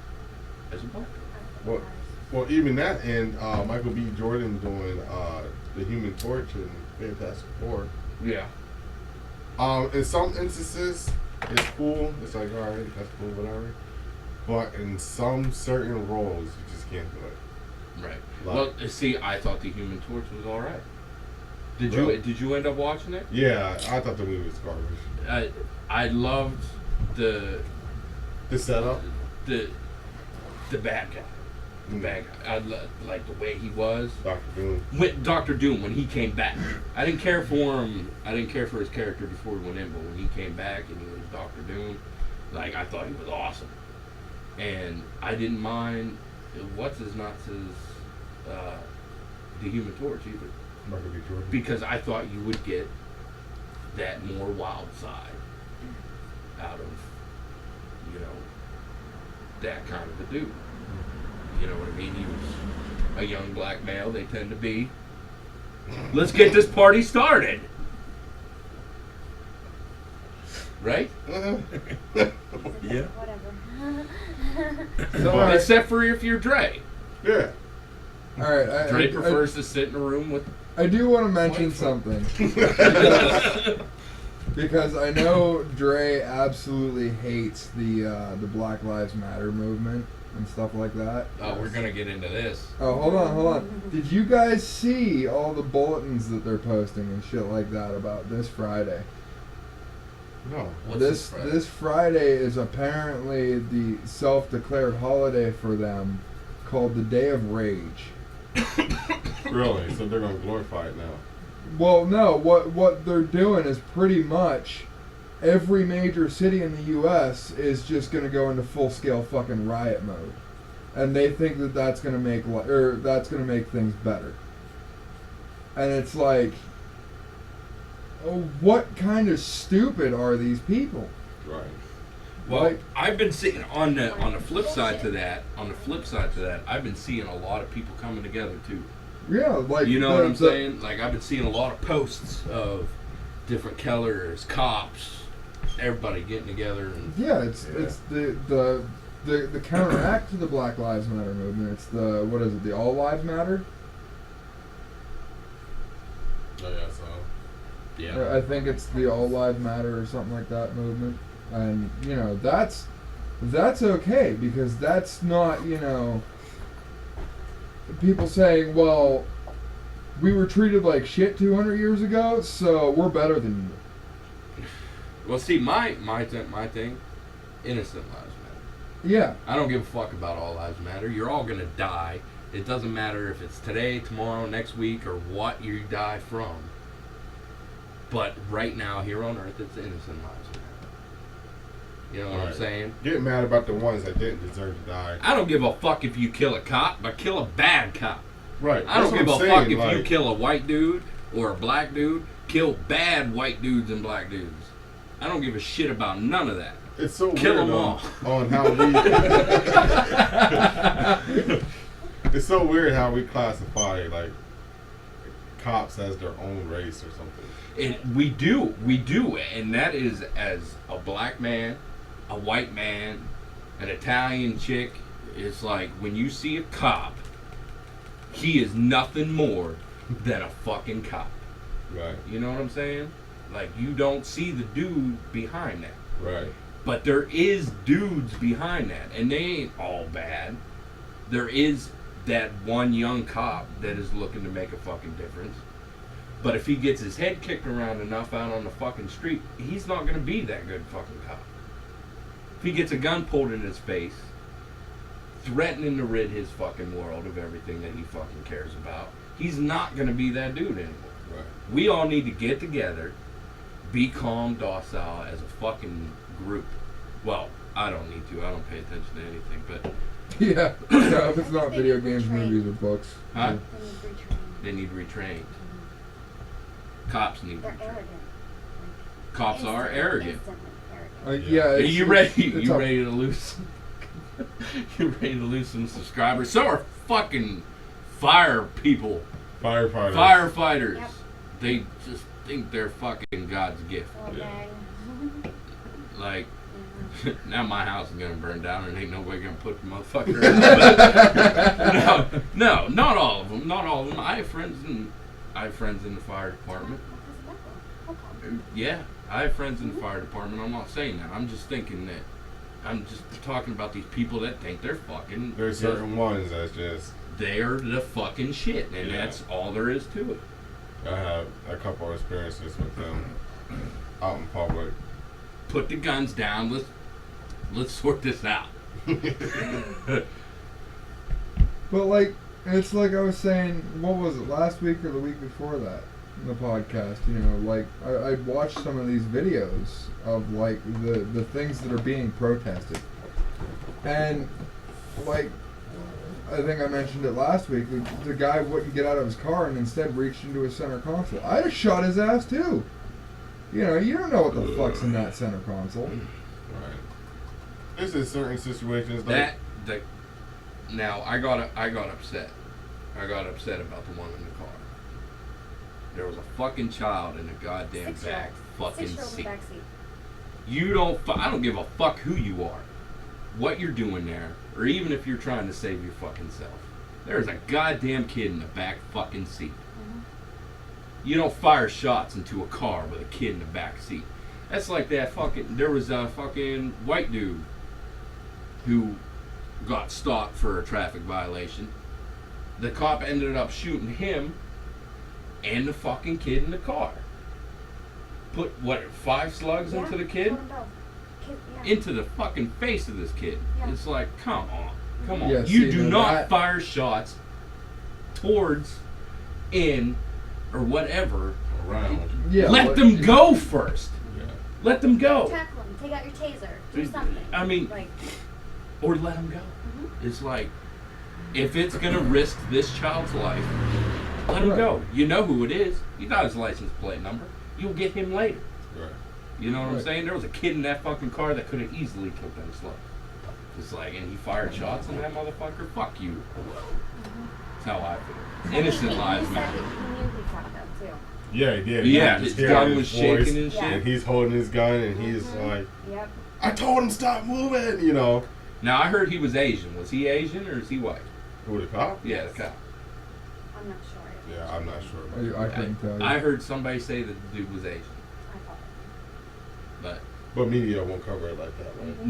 as a black girl? Well, even that, and Michael B. Jordan doing the Human Torch and Fantastic Four. Yeah. In some instances, it's cool. It's like, all right, that's cool, whatever. But in some certain roles, you just can't do it. Right. Like, Well, see, I thought the Human Torch was all right. Did Really? you end up watching it? Yeah, I thought the movie was garbage. I loved the setup. the bad guy. The bad guy. I like the way he was. Dr. Doom. With Dr. Doom, when he came back, I didn't care for him. I didn't care for his character before he went in, but when he came back and he was Dr. Doom, like, I thought he was awesome. And I didn't mind what's his nuts the Human Torch either, Michael B. Jordan. because I thought you would get that more wild side out of, you know, that kind of a dude. You know what I mean? He was a young black male. They tend to be. Let's get this party started. Right? Yeah. Whatever. So, all right, Except for if you're Dre. Yeah. all right, Dre prefers to sit in a room with. I do want to mention something. Because I know Dre absolutely hates the Black Lives Matter movement and stuff like that. Oh, we're gonna get into this. Oh, hold on. Did you guys see all the bulletins that they're posting and shit like that about this Friday? No. What's This Friday is apparently the self-declared holiday for them, called the Day of Rage. Really? So they're gonna glorify it now. Well, no. What they're doing is pretty much every major city in the U.S. is just going to go into full-scale fucking riot mode, and they think that that's going to make that's going to make things better. And it's like, oh, what kind of stupid are these people? Right. Well, Like- I've been seeing on the flip side to that. I've been seeing a lot of people coming together too. Yeah, like You know what I'm saying? Like I've been seeing a lot of posts of different colors, cops, everybody getting together and Yeah, it's the counteract to the Black Lives Matter movement. It's the All Lives Matter. Oh yeah. So. yeah. I think it's the All Lives Matter or something like that movement, and you know that's okay because that's not people saying, well, we were treated like shit 200 years ago, so we're better than you. Well, see, my thing, innocent lives matter. Yeah, I don't give a fuck about all lives matter. You're all gonna die. It doesn't matter if it's today, tomorrow, next week, or what you die from. But right now, here on Earth, it's innocent lives matter. You know what I'm Right. saying? Get mad about the ones that didn't deserve to die. I don't give a fuck if you kill a cop, but kill a bad cop. Right. I don't That's give a what I'm fuck saying, if you like, kill a white dude or a black dude. Kill bad white dudes and black dudes. I don't give a shit about none of that. It's so Kill weird 'em all. on how we. It's so weird how we classify like cops as their own race or something. And we do, and that is as a black man, a white man, an Italian chick. It's like when you see a cop, he is nothing more than a fucking cop. Right. You know what I'm saying? Like you don't see the dude behind that. Right. But there is dudes behind that, and they ain't all bad. There is that one young cop that is looking to make a fucking difference. But if he gets his head kicked around enough out on the fucking street, he's not going to be that good fucking cop. If he gets a gun pulled in his face, threatening to rid his fucking world of everything that he fucking cares about, he's not going to be that dude anymore. Right. We all need to get together, be calm, docile as a fucking group. Well, I don't need to. I don't pay attention to anything, but yeah. If it's not video games, movies, or books. huh? They need retraining. They need retrained. Cops need They're retrained. arrogant. Cops are arrogant. Instantly arrogant. Yeah. Are it's- you ready? it's You a- ready to lose? You ready to lose some subscribers? So are fucking fire people, Firefighters. firefighters. Yep. They just think they're fucking God's gift. Little Yeah. bang. Like Mhm. now my house is gonna burn down and ain't nobody gonna put the motherfucker out. No, not all of them. Not all of them. I have friends in the fire department. Okay. Yeah, I have friends in the fire department. I'm not saying that. I'm just thinking that. I'm just talking about these people that think they're fucking. There's certain ones that's just. They're the fucking shit, and Yeah. that's all there is to it. I have a couple of experiences with them out in public. Put the guns down. Let's sort this out. But like, it's like I was saying, what was it, last week or the week before that, in the podcast, like, I watched some of these videos of, like, the things that are being protested. And, like, I think I mentioned it last week, the guy wouldn't get out of his car and instead reached into his center console. I'd have shot his ass, too. You don't know what the fuck's in that center console. Right. There's in certain situations like. Now I got upset. I got upset about the one in the car. There was a fucking child in the goddamn back fucking Six-year-old in seat. the back seat. I don't give a fuck who you are, what you're doing there, or even if you're trying to save your fucking self. There's a goddamn kid in the back fucking seat. Mhm. You don't fire shots into a car with a kid in the back seat. That's like that fucking. There was a fucking white dude who got stopped for a traffic violation. The cop ended up shooting him and the fucking kid in the car. Put what, 5 slugs Yeah, into the kid? killed 'em both. Yeah. Into the fucking face of this kid. Yeah. It's like, come on. Come on. Yeah, You see, do now not that- fire shots towards, in, or whatever. Around. Yeah. Let but- them go first. Yeah. Let them go. Tackle him. Take out your taser. Do something. I mean, Like, or let them go. mhm. It's like, if it's gonna risk this child's life, let him Right. go. You know who it is. You got his license plate number. You'll get him later. Right. You know what I'm Right. saying? There was a kid in that fucking car that could have easily killed them slugs. It's like, and he fired shots in that motherfucker. Fuck you. That's how I feel. Innocent He lives said matter. He knew he fucked up too. Yeah, he did. Yeah, You his just hear gun his was voice, shaking and shit. Yeah. and he's holding his gun, and he's Mhm. like, Yep. "I told him stop moving," you know. Now I heard he was Asian. Was he Asian or is he white? Who, the cop? Yeah, the cop. I'm not sure. Yeah, I'm not sure. I couldn't tell you. I heard somebody say that the dude was Asian, I thought. but But media won't cover it like that, right?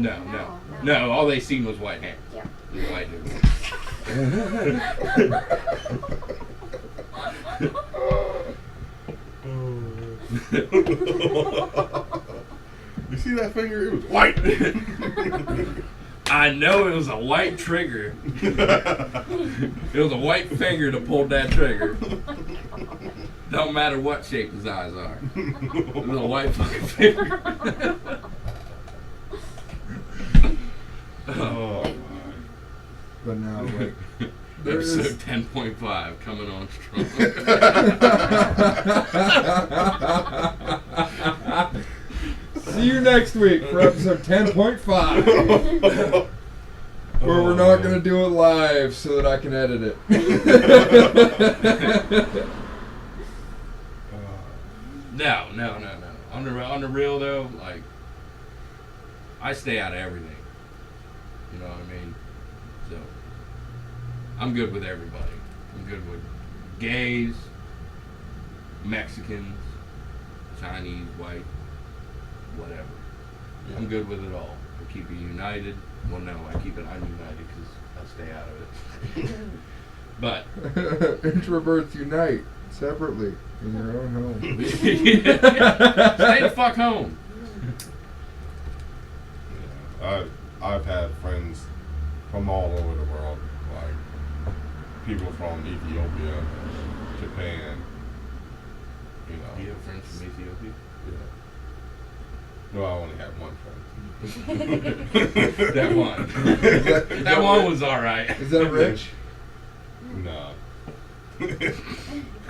no. All they seen was white hair. Yep. The white dude. You see that finger? It was white. I know it was a white trigger. It was a white finger that pulled that trigger. Don't matter what shape his eyes are. It was a white fucking finger. Oh my. But now, like, there is- Episode 10.5 coming on strong. See you next week for episode 10.5, where we're not going to do it live so that I can edit it. No. On the real though, like, I stay out of everything. You know what I mean? So I'm good with everybody. I'm good with gays, Mexicans, Chinese, white, whatever. I'm good with it all. I keep it united. Well, no, I keep it ununited because I stay out of it. But Introverts unite separately in your own home. stay the fuck home. Yeah. I've had friends from all over the world, like people from Ethiopia, Japan. You know. Do you have friends from Ethiopia? Yeah. No, I only have one friend. That one. That one was alright. Is that Rich? Nah. I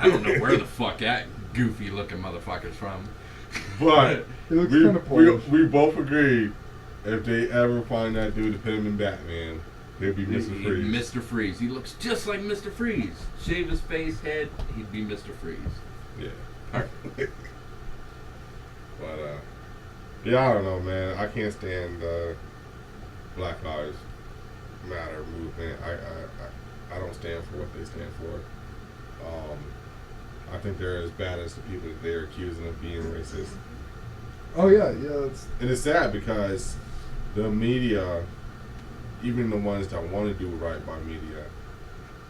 don't know where the fuck that goofy looking motherfucker's from. But He looks kind of Polish. we both agreed if they ever find that dude to put him in Batman, they'd be Mr. Freeze. Mr. Freeze. He looks just like Mr. Freeze. Shave his face, head, he'd be Mr. Freeze. Yeah. Perfect. But yeah, I don't know, man. I can't stand Black Lives Matter movement. I don't stand for what they stand for. I think they're as bad as the people that they're accusing of being racist. Oh yeah, that's And it's sad because the media, even the ones that want to do right by media,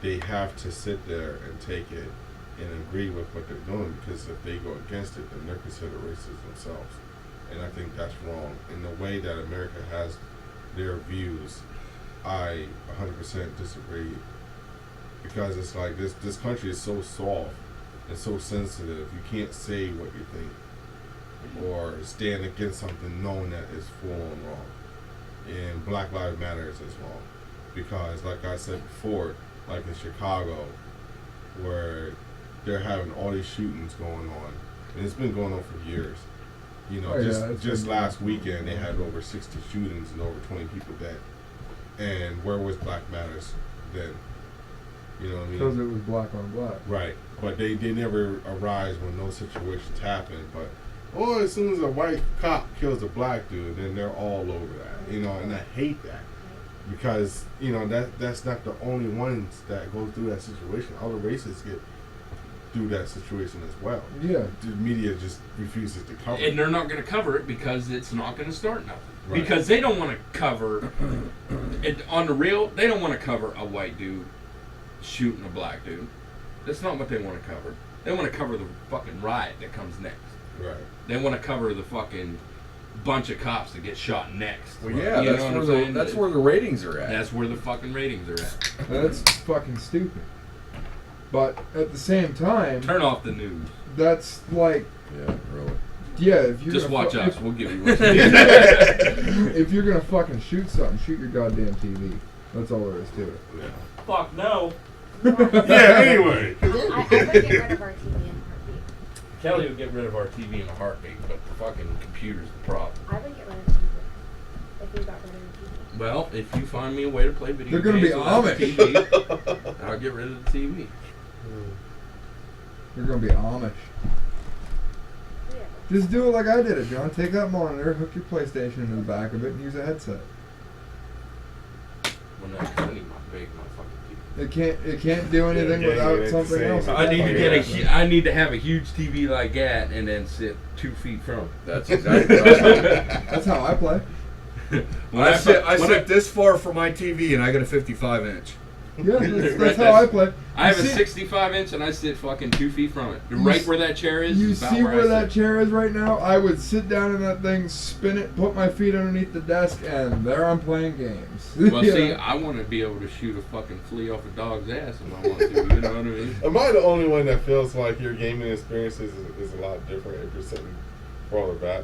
they have to sit there and take it and agree with what they're doing, because if they go against it, then they're considered racist themselves. And I think that's wrong. In the way that America has their views, I 100% disagree. Because it's like this country is so soft and so sensitive. You can't say what you think or stand against something knowing that it's full on wrong. And Black Lives Matter is wrong. Because like I said before, like in Chicago, where they're having all these shootings going on, and it's been going on for years. You know, Oh, yeah, it's just been- last weekend they had over 60 shootings and over 20 people dead. And where was Black Matters then? You know what I mean? because it was black on black. Right, but they never arise when those situations happen. But as soon as a white cop kills a black dude, then they're all over that. You know, and I hate that, because you know that's not the only ones that go through that situation. Other races get through that situation as well. Yeah. The media just refuses to cover it. And they're not going to cover it because it's not going to start nothing. Right. Because they don't want to cover it on the real. They don't want to cover a white dude shooting a black dude. That's not what they want to cover. They want to cover the fucking riot that comes next. Right. They want to cover the fucking bunch of cops that get shot next. Well, yeah, You know that's what where I'm the saying? that's where the ratings are at. That's where the fucking ratings are at. That's fucking stupid. But at the same time, Turn off the news. that's like, Yeah, really. yeah, if you're Just gonna watch fu- us. We'll give you what you need. if you're gonna fucking shoot something, shoot your goddamn TV. That's all there is to it. Fuck no. Yeah, anyway. I would get rid of our TV in a heartbeat. Kelly would get rid of our TV in a heartbeat, but the fucking computer's the problem. I would get rid of the TV if you got rid of the TV. Well, if you find me a way to play video They're gonna games be without the Amish. TV, I'll get rid of the TV. You're gonna be Amish. Yeah. Just do it like I did it, John. Take that monitor, hook your PlayStation into the back of it, and use a headset. Well, no, 'cause I need my big motherfucking It can't do anything Yeah, without it ain't something the same. else. TV. I need to Yeah. get I need to have a huge TV like that and then sit 2 feet from it. That's exactly right. That's how I play. When I sit when sit this far from my TV and I got a 55-inch. Yeah, that's Right, how I play. I have You a see- 65-inch and I sit fucking 2 feet from it. You Right s- where that chair is. You is about see where I that sit. chair is right now? I would sit down in that thing, spin it, put my feet underneath the desk, and there I'm playing games. Well, You see, know? I want to be able to shoot a fucking flea off a dog's ass if I want to. You know what I mean? Am I the only one that feels like your gaming experience is a lot different if you're sitting farther back?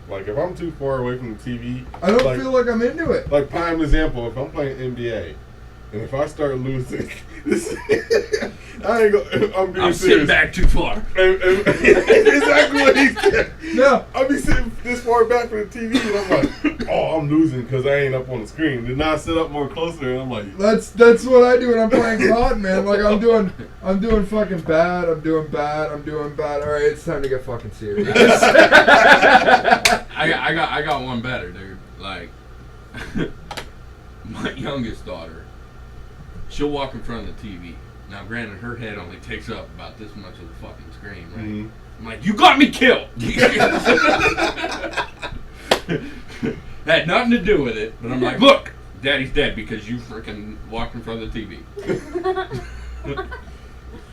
Like, if I'm too far away from the TV, I don't like, feel like I'm into it. like prime example, if I'm playing NBA, and if I start losing, this, I ain't go. I'm being I'm serious. sitting back too far. Exactly what he said. No. I'll be sitting this far back from the TV, and I'm like, oh, I'm losing because I ain't up on the screen. Then I sit up more closer, and I'm like, That's what I do when I'm playing COD, man. Like I'm doing fucking bad. I'm doing bad. All right, it's time to get fucking serious. I got one better, dude. Like my youngest daughter, she'll walk in front of the TV. Now, granted, her head only takes up about this much of the fucking screen, right? Mhm. I'm like, you got me killed. Had nothing to do with it, but I'm like, look, Daddy's dead because you freaking walked in front of the TV.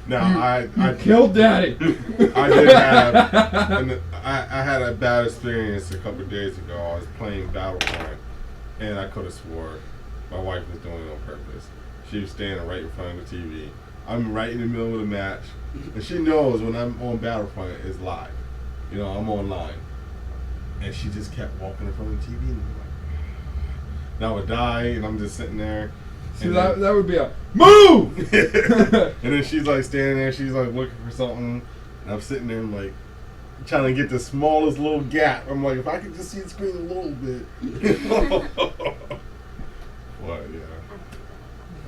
now I Killed Daddy. I did have, and I had a bad experience a couple of days ago. I was playing Battlefront, and I could have swore my wife was doing it on purpose. She was standing right in front of the TV. I'm right in the middle of the match, and she knows when I'm on Battlefront, it's live. You know, I'm online. And she just kept walking in front of the TV, and I'm like, now I would die, and I'm just sitting there. See, and that would be a move. and then she's like standing there, she's like looking for something, and I'm sitting there and like trying to get the smallest little gap. I'm like, if I could just see the screen a little bit. What, yeah.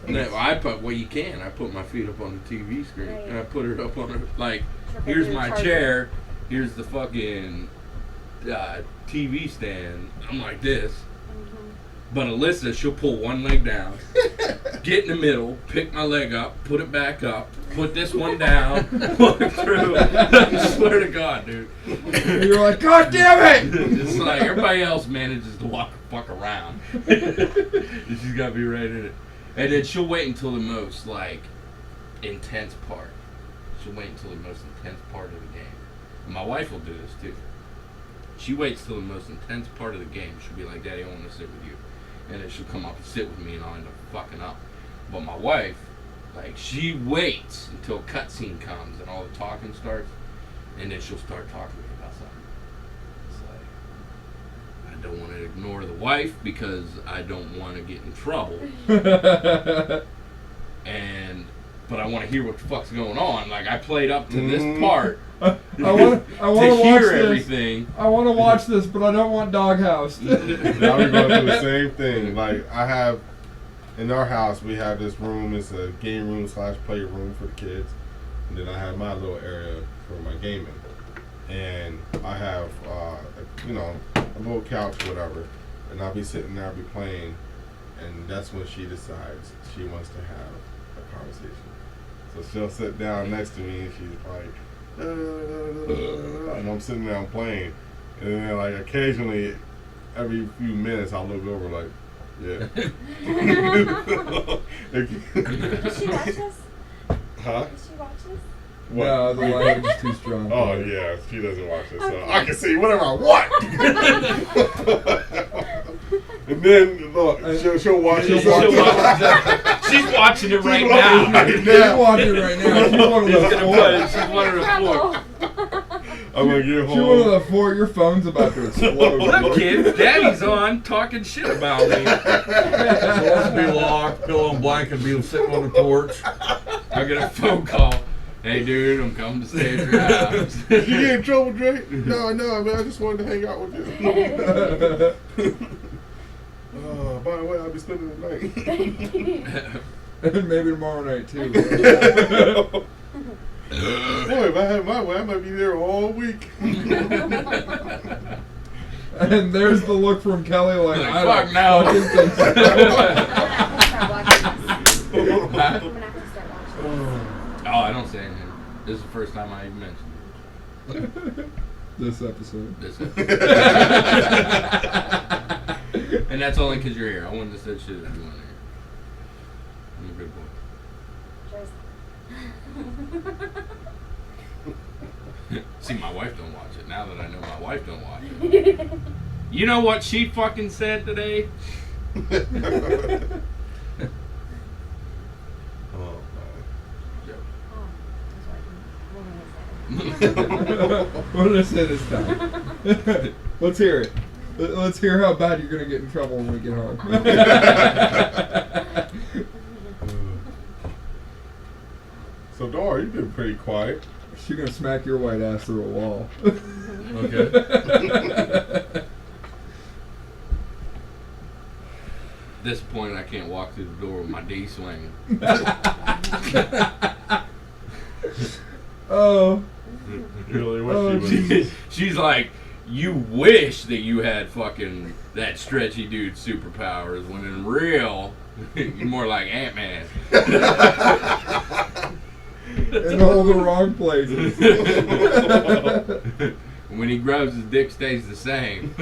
No, I put you can. I put my feet up on the TV screen, Right. and I put it up on her. Like, Triple here's blue my charger. chair. Here's the fucking TV stand. I'm like this. Mhm. But Alyssa, she'll pull one leg down, get in the middle, pick my leg up, put it back up, put this one down, walk through. I swear to God, dude. And you're like, God damn it! It's like everybody else manages to walk the fuck around. And she's got to be right in it. And then she'll wait until the most, like, intense part. She'll wait until the most intense part of the game. And my wife will do this, too. She waits till the most intense part of the game. She'll be like, Daddy, I want to sit with you. And then she'll come up and sit with me, and I'll end up fucking up. But my wife, like, she waits until a cutscene comes and all the talking starts, and then she'll start talking to me about something. It's like, I don't want to ignore the wife because I don't want to get in trouble. But I want to hear what the fuck's going on. Like, I played up to this part I want to to watch hear this. everything. I want to watch this, but I don't want Doghouse. Now we're going to do the same thing. Like, I have, in our house, we have this room. It's a game room / play room for the kids. And then I have my little area for my gaming. And I have, a little couch, whatever. And I'll be sitting there, I'll be playing. And that's when she decides she wants to have a conversation. So she'll sit down next to me and she's like, and I'm sitting there, I'm playing. And then, like, occasionally, every few minutes, I'll look over, like, yeah. Did she watch this? Huh? Did she watch this? What? No, the language is too strong. Oh, yeah, she doesn't watch it, so Okay. I can see whatever I want. And then, look, she'll watch it. She'll watch sometimes. She's watching it right She's now. watching Yeah, you watch it right now. She's one of the four. She's one of the four. I'm gonna get She's one of home. the four. Your phone's about to explode. Look, kids, Daddy's on talking shit about me. Doors be locked, pillow and blanket be sitting on the porch. I get a phone call. Hey, dude, I'm coming to stay at your house. Did you get in trouble, Drake? No, man, I just wanted to hang out with you. By the way, I'll be spending the night. And maybe tomorrow night too. Boy, if I had my way, I might be there all week. And there's the look from Kelly, like, Like, I fuck don't no. fucking think so. I'm gonna have to start watching this. Oh, I don't say anything. This is the first time I even mentioned This episode. this. And that's only because you're here. I wouldn't have said shit if you weren't here. I'm a good boy. See, my wife don't watch it. Now that I know my wife don't watch it. You know what she fucking said today? Oh, Joke. Oh, that's what What did I say this time? Let's hear it. Let's hear how bad you're gonna get in trouble when we get home. So, Dora, you've been pretty quiet. She's gonna smack your white ass through a wall. Okay. At this point, I can't walk through the door with my D swinging. Oh. Really, what Oh, she was. She's like, you wish that you had fucking that stretchy dude superpowers, when in real, you're more like Ant-Man. In all the wrong places. When he grabs his dick, stays the same.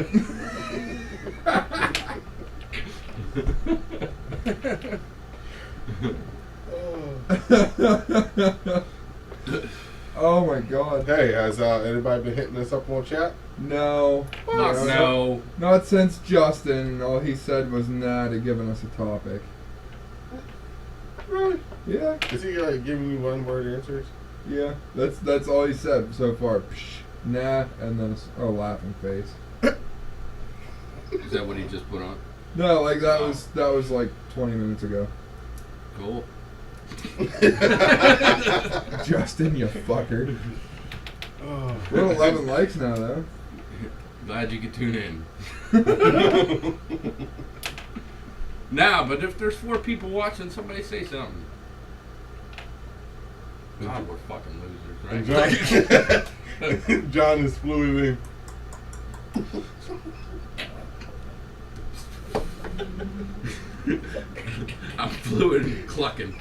Oh my god. Hey, has anybody been hitting us up on chat? No. Fuck no. Not since Justin. All he said was nah to giving us a topic. Really? Yeah. Is he giving you one-word answers? Yeah. That's all he said so far. Psh, nah, and then a laughing face. Is that what he just put on? No, like that was like 20 minutes ago. Cool. Justin, you fucker. Oh. We're at 11 likes now, though. Glad you could tune in. Now, but if there's 4 people watching, somebody say something. God, we're fucking And losers, right? John, John is fluent I'm fluid and clucking.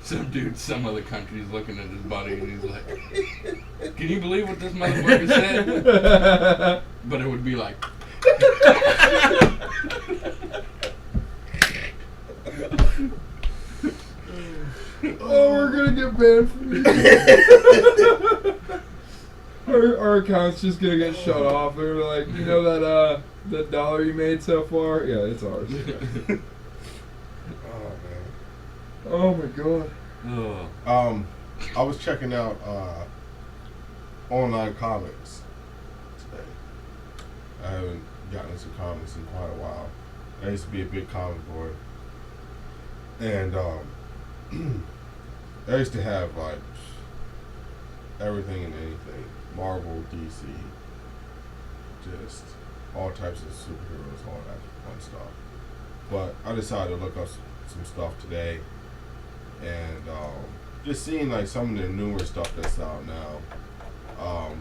Some dude, some other country's looking at his buddy and he's like, can you believe what this motherfucker said? But it would be like, Oh, we're gonna get banned from YouTube. Our account's just gonna get shut off. They're like, you know that dollar you made so far? Yeah, it's ours. Oh, man. Oh my god. oh, I was checking out online comics today. I haven't gotten into comics in quite a while. I used to be a big comic boy. And I used to have like everything and anything. Marvel, DC, just all types of superheroes, all that fun stuff. But I decided to look up some stuff today, and just seeing like some of the newer stuff that's out now.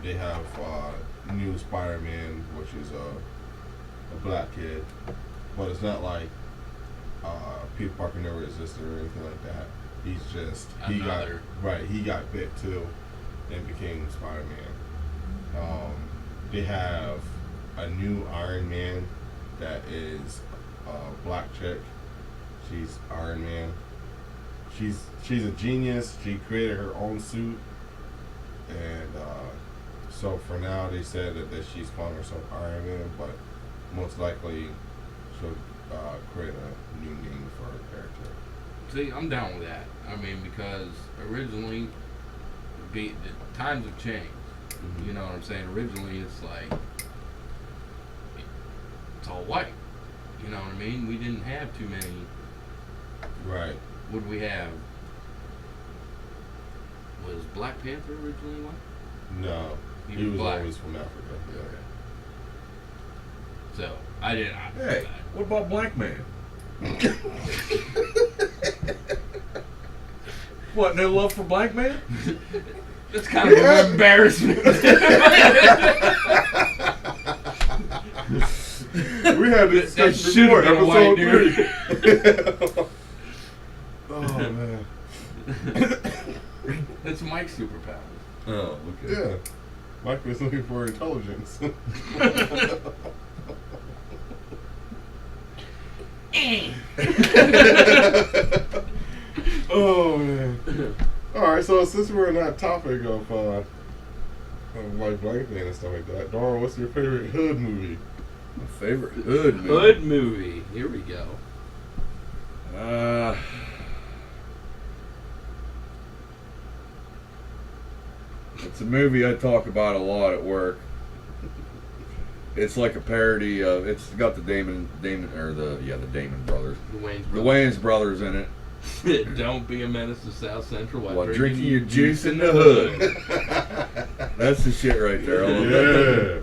They have new Spider-Man, which is a black kid. but it's not like Peter Parker never existed or anything like that. He's just Another. he got bit too and became Spider-Man. They have a new Iron Man that is a black chick. She's Iron Man. She's a genius. She created her own suit, and so for now they said that she's calling herself Iron Man, but most likely she'll create a new name for her character. See, I'm down with that. I mean, because originally, the times have changed. Mm-hmm. You know what I'm saying? Originally, it's like it's all white. You know what I mean? We didn't have too many. Right. What do we have? Was Black Panther originally white? No, He he was was black. always from Africa. Yeah. Okay. So I didn't. Hey, what about Black Man? What, no love for Black Man? That's kind of an embarrassment. We had this That discussion should've before, been a white episode 3. Oh man. That's Mike's superpower. Oh, okay. Yeah. Mike was looking for intelligence. Oh man. Alright, so since we're on that topic of like Black Man and stuff like that, Dora, what's your favorite hood movie? My favorite hood movie. Hood movie. Here we go. It's a movie I talk about a lot at work. It's like a parody of. It's got the Damon brothers. The Wayne's The Brothers. Wayans brothers in it. Don't be a menace to South Central While drinking your juice in the hood. That's the shit right there. I love that.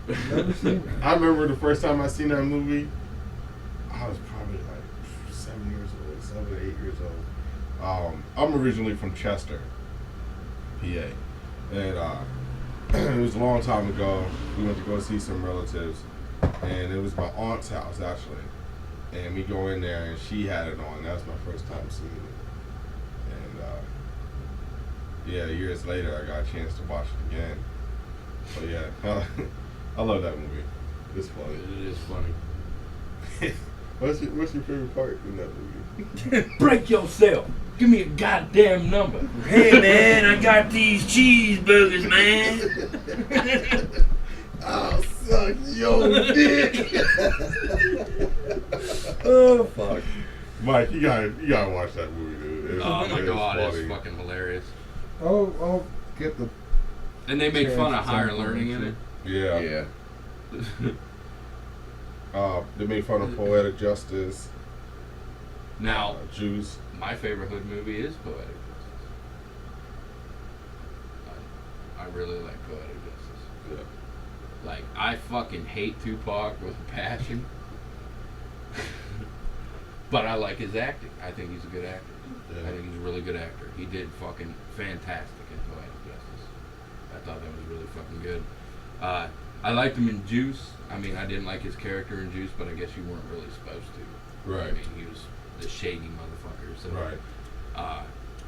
Yeah. I remember the first time I seen that movie, I was probably like 7 years old, 7 or 8 years old. I'm originally from Chester, PA. And it was a long time ago. We went to go see some relatives, and it was my aunt's house actually. And we go in there, and she had it on. That was my first time seeing it. And yeah, years later, I got a chance to watch it again. But yeah, I love that movie. It's funny. It is funny. What's your favorite part in that movie? Break yourself. Give me a goddamn number. Hey man, I got these cheeseburgers, man. I'll suck your dick. Oh fuck. Mike, you gotta watch that movie, dude. Oh my It's god, it's funny. fucking hilarious. I'll get the. And they make fun of Chance higher at learning in it. Yeah. Yeah. They made fun of poetic justice. Now, Juice. my favorite hood movie is Poetic Justice. I really like Poetic Justice. Yeah. Like, I fucking hate Tupac with a passion. But I like his acting. I think he's a good actor. Yeah. I think he's a really good actor. He did fucking fantastic in Poetic Justice. I thought that was really fucking good. I liked him in Juice. I mean, I didn't like his character in Juice, but I guess you weren't really supposed to. Right. I mean, he was the shady motherfucker. So, Right.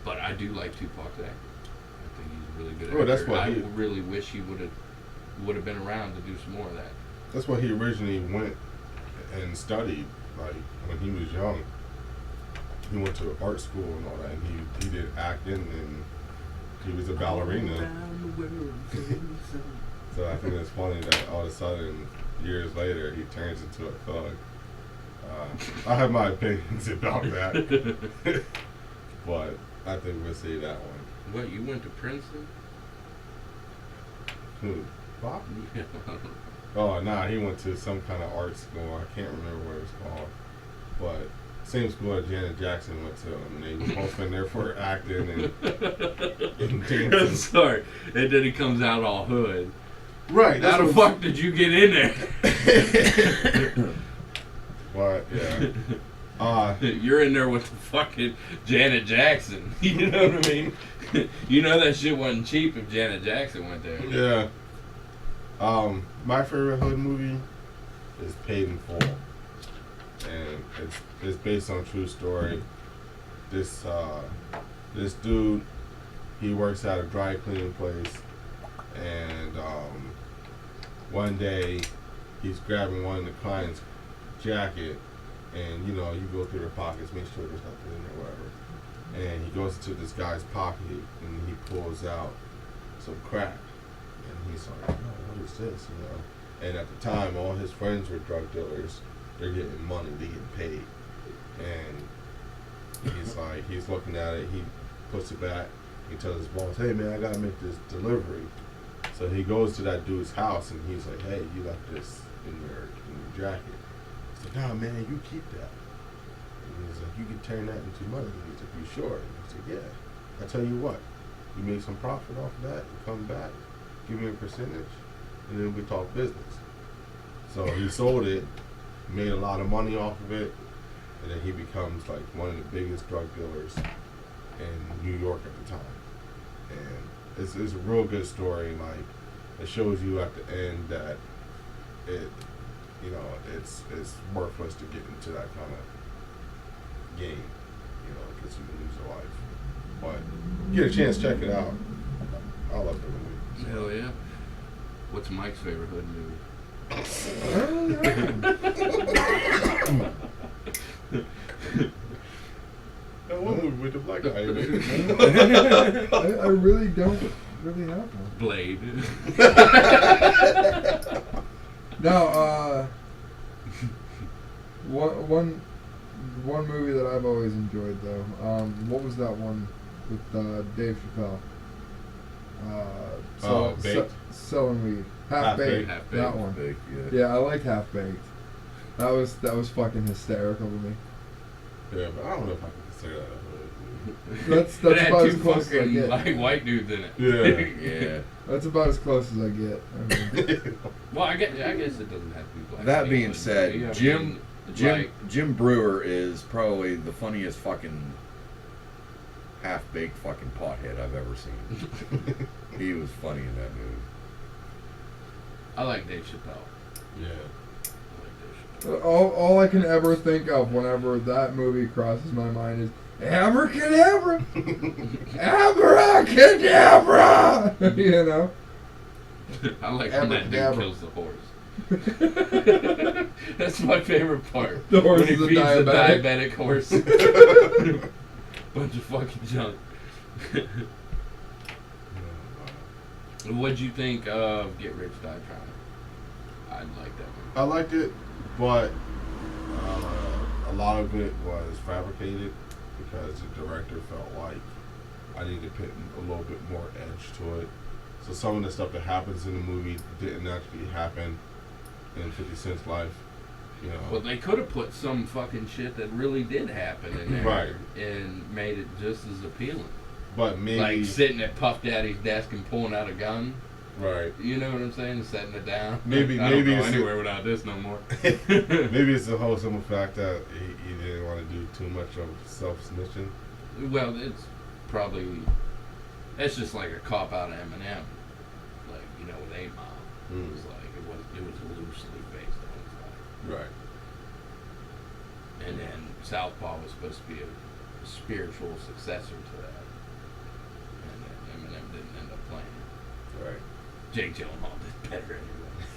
but I do like Tupac's acting. I think he's a really good Oh, actor. that's what I he- really wish he would have been around to do some more of that. That's why he originally went and studied. Like when he was young, he went to art school and all that. And he did acting, and he was a ballerina. So I think it's funny that all of a sudden, years later, he turns into a thug. I have my opinions about that, but I think we'll see that one. What, you went to Princeton? Who? Bob? Yeah. Oh, nah, he went to some kind of art school. I can't remember what it was called. But same school that Janet Jackson went to. And they were both in there for acting and dancing. Sorry. And then he comes out all hood. Right. How the fuck did you get in there? But, yeah. You're in there with the fucking Janet Jackson. You know what I mean? You know that shit wasn't cheap if Janet Jackson went there. Yeah. My favorite hood movie is Paid in Full. and it's based on a true story. This dude, he works at a dry cleaning place, and one day he's grabbing one of the client's jacket, and you know, you go through their pockets, make sure there's nothing in there, whatever. And he goes into this guy's pocket and he pulls out some crack, and he's like, "Oh, what is this?" You know. And at the time, all his friends were drug dealers. They're getting money, they getting paid, and he's looking at it. He puts it back. He tells his boss, "Hey man, I gotta make this delivery." So he goes to that dude's house and he's like, "Hey, you left this in your jacket." He's like, "Nah, man, you keep that." And he's like, "You can turn that into money." And he's like, "You sure?" And he's like, "Yeah. I tell you what, you make some profit off of that, you come back, give me a percentage, and then we talk business." So he sold it, made a lot of money off of it, and then he becomes like one of the biggest drug dealers in New York at the time. And it's a real good story. Like, it shows you at the end that it's worthless to get into that kind of game, because you can lose your life. But you get a chance, check it out. I love the movie. Hell yeah. What's Mike's favorite hood movie? That one movie with the black guy in it. I really don't really have one. Blade. No, one movie that I've always enjoyed though. What was that one with Dave Chappelle? Baked? Selling weed. Half baked. Half-Baked. That one. Big, yeah. Yeah, I liked Half Baked. That was fucking hysterical to me. Yeah, but I don't know if I can consider that a hood movie. That's It had about two as close as I fucking get. like white dudes in it. Yeah. Yeah. That's about as close as I get. I mean, Well, I guess it doesn't have to be black. That and being white, said, but, yeah, I Jim mean, like, Jim Brewer is probably the funniest fucking half-baked fucking pothead I've ever seen. He was funny in that movie. I like Dave Chappelle. Yeah. I like Dave Chappelle. all I can ever think of whenever that movie crosses my mind is abracadabra, abracadabra. You know. I like when that dude Abracadabra. kills the horse. That's my favorite part. The horse when he is a feeds the diabetic. diabetic horse. Bunch of fucking junk. What'd you think of Get Rich, Die Trying? I like that one. I liked it, but a lot of it was fabricated because the director felt like I needed to put a little bit more edge to it. So some of the stuff that happens in the movie didn't actually happen in 50 Cent's life. Well, they could have put some fucking shit that really did happen in there, Right. and made it just as appealing. But maybe Like sitting at Puff Daddy's desk and pulling out a gun. right. You know what I'm saying? And setting it down. Maybe I don't go it's anywhere without this no more. maybe it's the whole simple fact that he didn't want to do too much of self-snitching. Well, it's probably it's just like a cop out of Eminem, like with 8 Mile. It was like it was loosely based on his life. Right. And then Southpaw was supposed to be a spiritual successor to that, and then Eminem didn't end up playing it. Right. Jake Gyllenhaal did better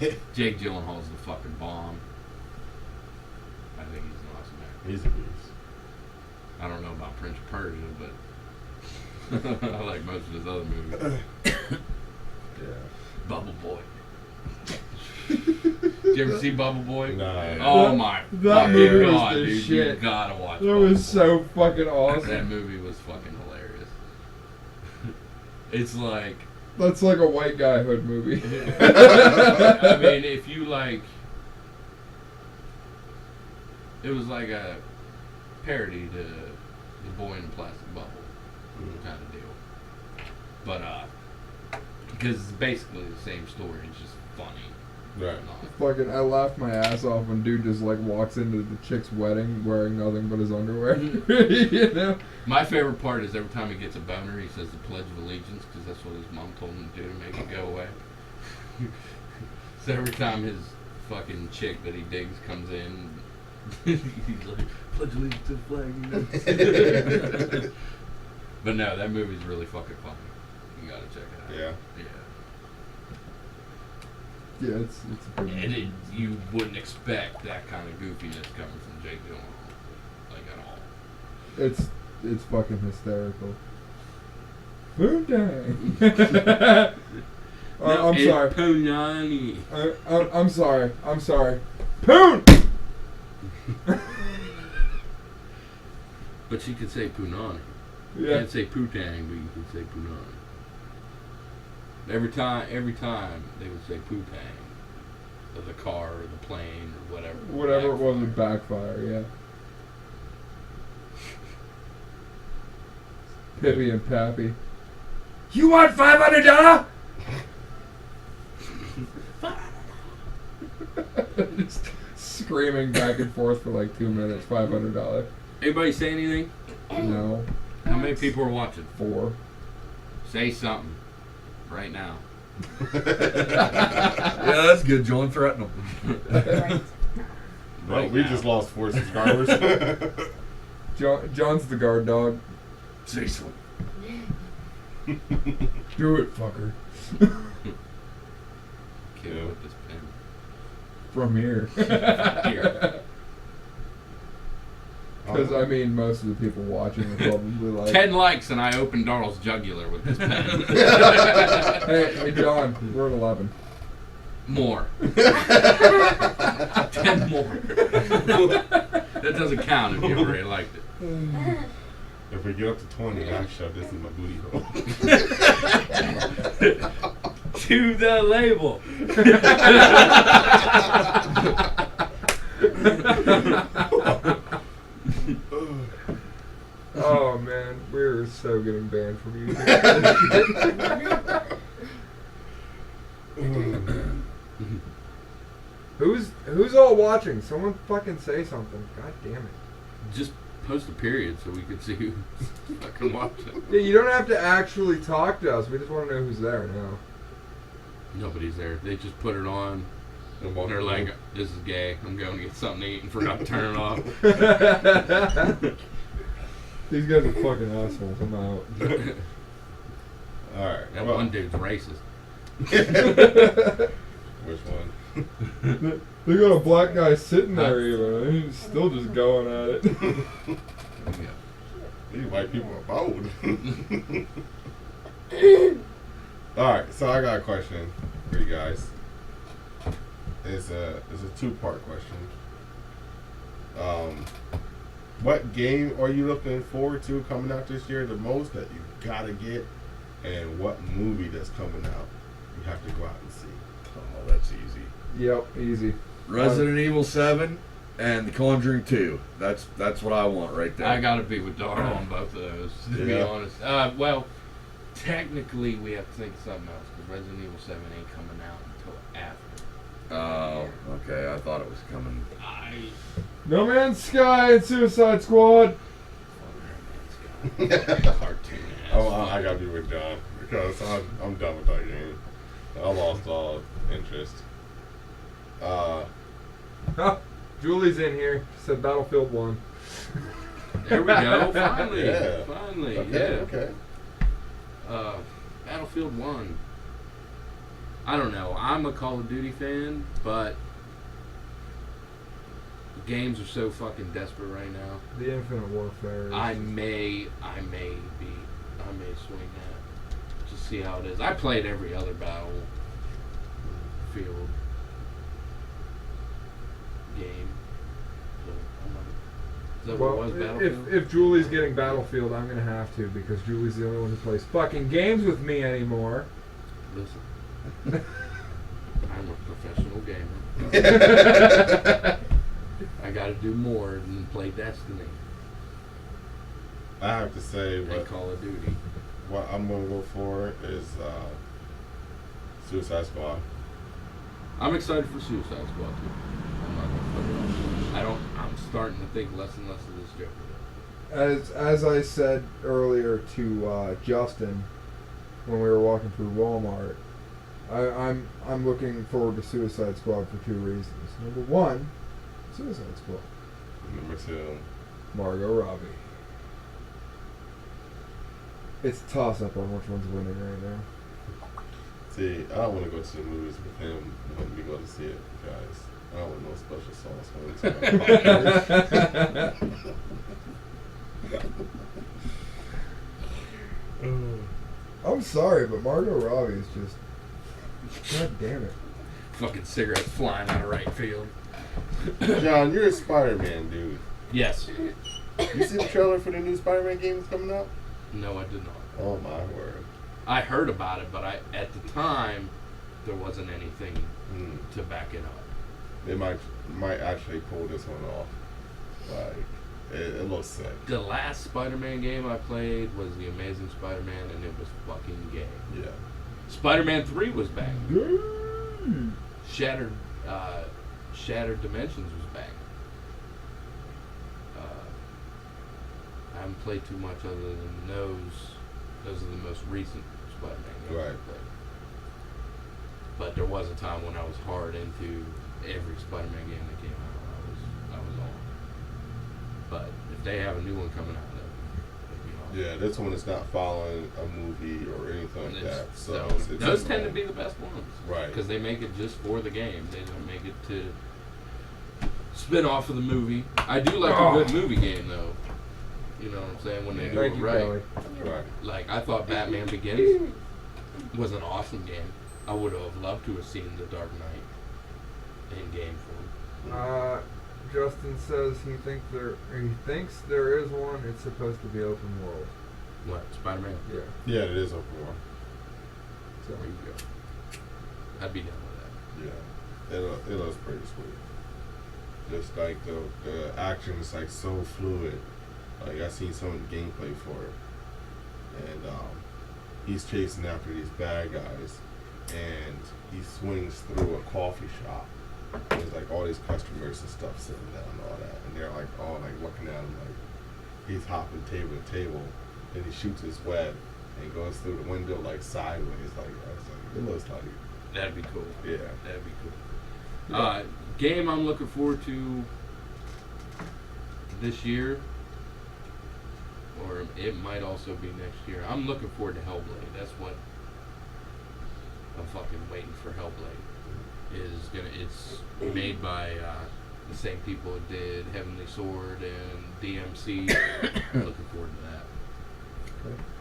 anyway. Jake Gyllenhaal's the fucking bomb. I think he's an awesome actor. He's a beast. I don't know about Prince of Persia, but I like most of his other movies. Yeah. Bubble Boy. Did you ever see Bubble Boy? Nah. Oh my that fucking movie was god, the dude! shit. You gotta watch. That Bubble was Boy. so fucking That awesome. movie was fucking hilarious. It's like, That's like a white guy hood movie. I mean, if you like, it was like a parody to The Boy in the Plastic Bubble kind of deal. But because it's basically the same story, it's just funny. Right. Fucking, I laughed my ass off when dude just like walks into the chick's wedding wearing nothing but his underwear. You know? My favorite part is every time he gets a boner, he says the Pledge of Allegiance because that's what his mom told him to do to make it go away. So every time his fucking chick that he digs comes in, He's like, pledge allegiance to the flag. But no, that movie's really fucking funny. You gotta check it out. Yeah. Yeah. Yeah, it's a pretty. And you wouldn't expect that kind of goofiness coming from Jake Gyllenhaal, like at all. It's fucking hysterical. Boondang. I'm sorry. Punani. I'm sorry. I'm sorry. Poon. But you could say punani. You Yeah. can't say putang, but you can say punani. Every time they would say putang, of the car or the plane or whatever. Whatever it was would backfire. Yeah. Pippi and Pappy. You want $500? Just screaming back and forth for like 2 minutes. $500. Anybody say anything? No. How many people are watching? 4. Say something right now. Yeah, that's good, John. Threaten them. Right. Well, Right we now. just lost 4 subscribers. John's the guard dog. Say something. Do it, fucker. Kill Yeah. with this pen. From here. Here. Because, I mean, most of the people watching are probably like... 10 likes and I open Darrell's jugular with this pen. Hey, John, we're at 11. More. 10 more. That doesn't count if you already liked it. If we get up to 20, I'll shove this in my booty hole. To the label. Oh, man. We're so getting banned from YouTube. Who's all watching? Someone fucking say something. God damn it. Just post a period so we can see who's fucking watching. Yeah, you don't have to actually talk to us. We just want to know who's there now. Nobody's there. They just put it on. And they're like, this is gay. I'm going to get something to eat and forgot to turn it off. These guys are fucking assholes. I'm out. Alright. That well, one dude's racist. Which one? They got a black guy sitting there even. And he's still just going at it. Yeah. These white people are bold. Alright, so I got a question for you guys. It's a 2-part question. What game are you looking forward to coming out this year the most that you gotta get? And what movie that's coming out you have to go out and see? Oh, that's easy. Yep, easy. Resident Evil 7 and The Conjuring 2. That's what I want right there. I gotta be with Darrell on both of those, to be Yeah. honest. Well, technically we have to think of something else, because Resident Evil 7 ain't coming out until after. Oh, okay. I thought it was coming. No Man's Sky and Suicide Squad. Cartoon ass. Oh, I gotta be with John because I'm done with that game. I lost all interest. Oh, Julie's in here. She said Battlefield 1. There we go. Finally. Yeah. Finally. Okay, Yeah. okay. Battlefield 1. I don't know. I'm a Call of Duty fan, but games are so fucking desperate right now. The Infinite Warfare. Is I may swing that. Just see how it is. I played every other Battlefield game. So I'm not, is that what it was, Battlefield? if Julie's getting Battlefield, I'm gonna have to because Julie's the only one who plays fucking games with me anymore. Listen. I'm a professional gamer. I gotta do more than play Destiny I have to say and Call of Duty. what I'm gonna go for is Suicide Squad. I'm excited for Suicide Squad too. I'm not gonna put it off. I'm starting to think less and less of this Joker. As I said earlier to Justin when we were walking through Walmart, I'm looking forward to Suicide Squad for 2 reasons. Number 1, Suicide Squad. Number 2. Margot Robbie. It's a toss up on which one's winning right now. See, I don't want to go to the movies with him when we go to see it, guys. I don't want no special sauce when it's I'm sorry, but Margot Robbie is just. God damn it. Fucking cigarettes flying out of right field. John, you're a Spider-Man dude. Yes. You see the trailer for the new Spider-Man game that's coming out? No, I did not. Oh my word. I heard about it, but at the time there wasn't anything to back it up. They might actually pull this one off. Like, it looks sick. The last Spider-Man game I played was The Amazing Spider-Man, and it was fucking gay. Yeah. Spider-Man 3 was back. Shattered Dimensions was back. I haven't played too much other than those. Those are the most recent Spider-Man games Right. I played. But there was a time when I was hard into every Spider-Man game that came out. I was on. But if they have a new one coming out, that'd be awesome. Yeah, this one is not following a movie or anything like that. So it's those its tend to own- be the best ones, Right. Because they make it just for the game. They don't make it to spin off of the movie. I do like a good movie game, though. You know what I'm saying? When they do Thank it you, right. Kelly. Right. Like, I thought Batman Begins was an awesome game. I would have loved to have seen The Dark Knight in game form. Justin says he thinks there is one. It's supposed to be open world. What, Spider-Man? Yeah. Yeah, it is open world. So There you go. I'd be down with that. Yeah. It looks pretty sweet. Just like the action is like so fluid. Like I seen some of the gameplay for it. And he's chasing after these bad guys and he swings through a coffee shop. There's like all these customers and stuff sitting down and all that. And they're like all like looking at him like he's hopping table to table and he shoots his web and goes through the window like sideways. Like I was like, it looks like That'd be cool. yeah. That'd be cool. Game I'm looking forward to this year, or it might also be next year. I'm looking forward to Hellblade. That's what I'm fucking waiting for. Hellblade it's made by the same people that did Heavenly Sword and DMC. Looking forward to that.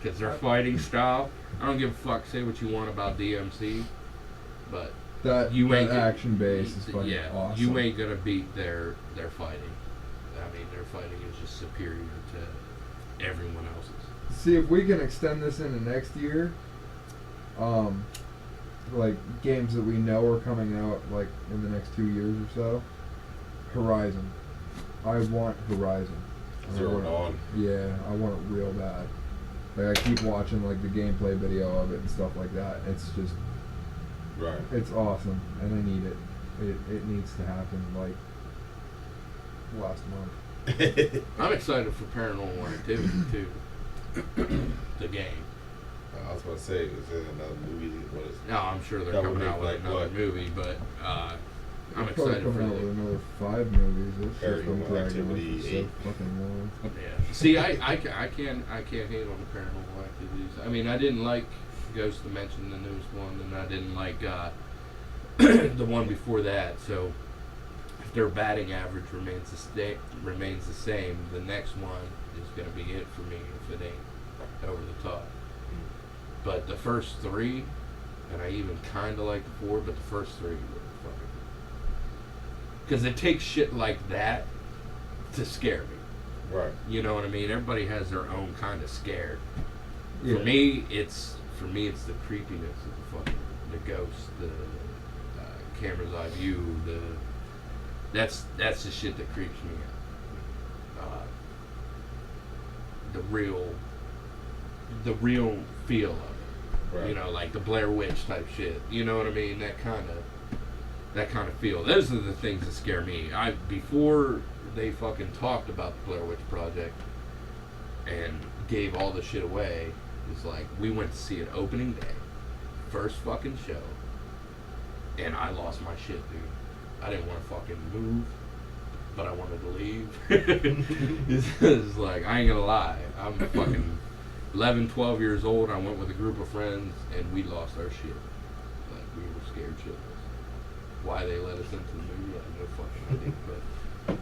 Because their fighting style, I don't give a fuck. Say what you want about DMC, but that you ain't that action base is fucking yeah, awesome. you ain't gonna beat their fighting. I mean, their fighting is just superior to everyone else's. See if we can extend this into next year. Like games that we know are coming out like in the next 2 years or so. Horizon. I want Horizon. Zero Dawn. Yeah, I want it real bad. Like I keep watching like the gameplay video of it and stuff like that. It's just Right. it's awesome and I need it. It needs to happen like last month. I'm excited for Paranormal Activity too. The game. I was about to say, is there another movie? What is No, I'm sure they're That would coming make, out with like, another what? movie, but I'm They're probably excited for coming out the. with another 5 movies. This shit's been Paranormal dragging on Activity for so 8. fucking long. Yeah. See, I can't hate on the Paranormal Activities. I mean, I didn't like Ghost Dimension, the newest one, and I didn't like the one before that. So if their batting average remains the same, the next one is gonna be it for me if it ain't over the top. But the first 3, and I even kind of like the 4, but the first 3 were fucking. Because it takes shit like that to scare me. right? You know what I mean? Everybody has their own kind of scare. Yeah. For me, it's the creepiness of the fucking the ghost, the camera's eye view, that's the shit that creeps me out. The real feel of it. Right. You know, like the Blair Witch type shit. You know what I mean? That kind of feel. Those are the things that scare me. Before they fucking talked about the Blair Witch Project and gave all the shit away, it's like we went to see it opening day, first fucking show, and I lost my shit, dude. I didn't want to fucking move. but I wanted to leave. It's like, I ain't gonna lie. I'm fucking 11, 12 years old. I went with a group of friends, and we lost our shit. Like, we were scared shitless. Why they let us into the movie, I have no fucking idea. But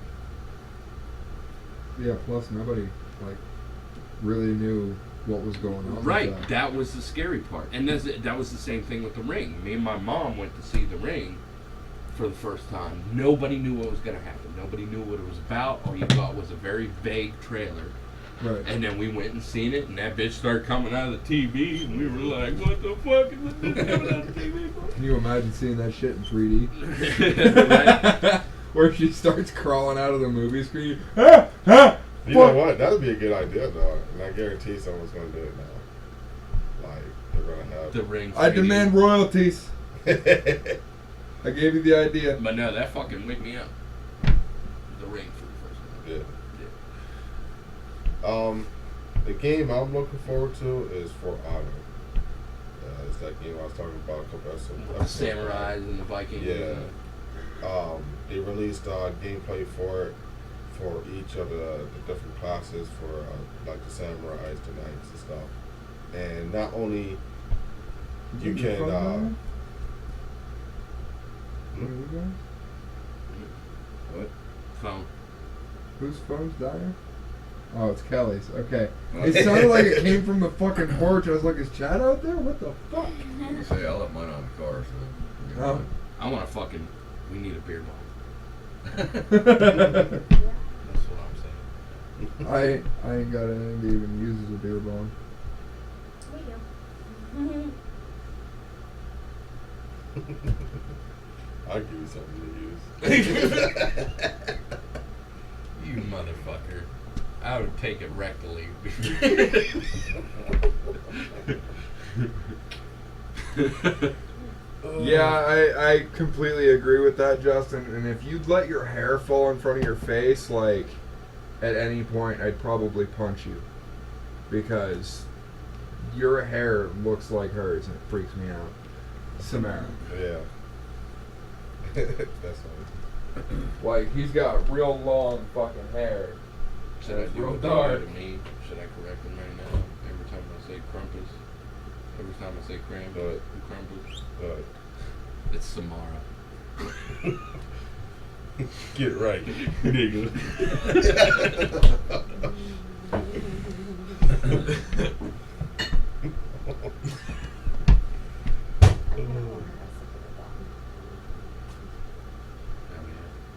Yeah, plus nobody like really knew what was going on. right, with that was the scary part. And that was the same thing with The Ring. Me and my mom went to see The Ring for the first time. Nobody knew what was going to happen. Nobody knew what it was about. All you got was a very vague trailer. Right. And then we went and seen it, and that bitch started coming out of the TV, and we were like, what the fuck is this bitch coming out of the TV for? Can you imagine seeing that shit in 3D? Right? Where she starts crawling out of the movie screen. Ah, ah, You know what? That would be a good idea, though. And I guarantee someone's going to do it now. Like, they're going to have... The Ring. I 3D. demand royalties. yeah. I gave you the idea. But no, that fucking wake me up. The Ring for the first time. The game I'm looking forward to is For Honor. It's that game I was talking about a couple episodes The samurais and the Vikings. Yeah. They released gameplay for it for each of the different classes for like the samurais, the knights and stuff. And not only you Is it can phone What are you guys? What? Phone. Whose phone's dying? Oh, it's Kelly's. Okay. It sounded like it came from the fucking porch. I was like, is Chad out there? What the fuck? Say, I left mine on the car, so. Oh. I want to fucking. We need a beer bong. Yeah. That's what I'm saying. I ain't got anything that even uses a beer bong. We do. I'll give you something to use. You motherfucker. I would take it rectally. Yeah, I completely agree with that, Justin. And if you'd let your hair fall in front of your face, like, at any point, I'd probably punch you. Because your hair looks like hers, and it freaks me out. Samara. Yeah. That's funny. Like, he's got real long fucking hair. Should I It's do real what they dark. do to me? Should I correct him right now? Every time I say crumpus, every time I say cram, Good. crumpus, But it's Samara. get right. Nigga.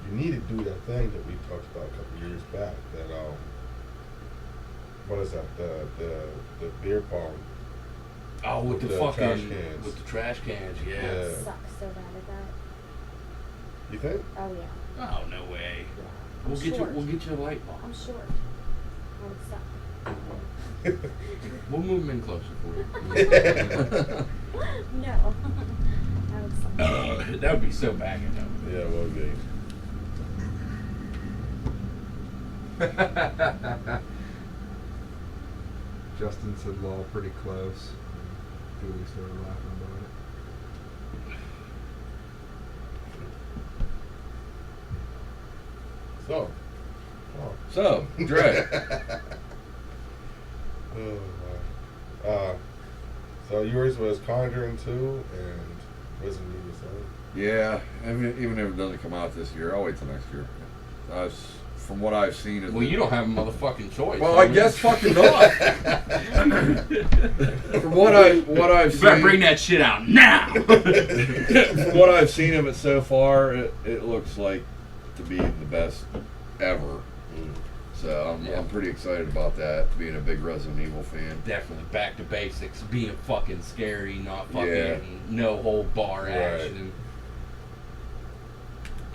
You need to do that thing that we talked about a couple years back. That what is that? The beer pong. Oh, with the trash fucking cans. with the trash cans, yeah. Yeah. Suck so bad at that. You think? Oh yeah. Oh no way. Yeah. We'll I'm get short. you a light bulb. I'm short. I would suck. We'll move him in closer for you. No. I would suck. That would be so bagging though. Yeah, well, okay. Justin said lol pretty close. Julie started laughing about it. So. So, Dre. So yours was Conjuring 2 and Resident Evil 7. Yeah, even if it doesn't come out this year, I'll wait till next year. From what I've seen, Well, you don't have a motherfucking choice. Well, I guess fucking not. from what I've You better seen, bring that shit out now. from what I've seen of it so far, it looks like to be the best ever. So I'm pretty excited about that. Being a big Resident Evil fan. Definitely back to basics, being fucking scary, not fucking Yeah. no hold bar Right. action.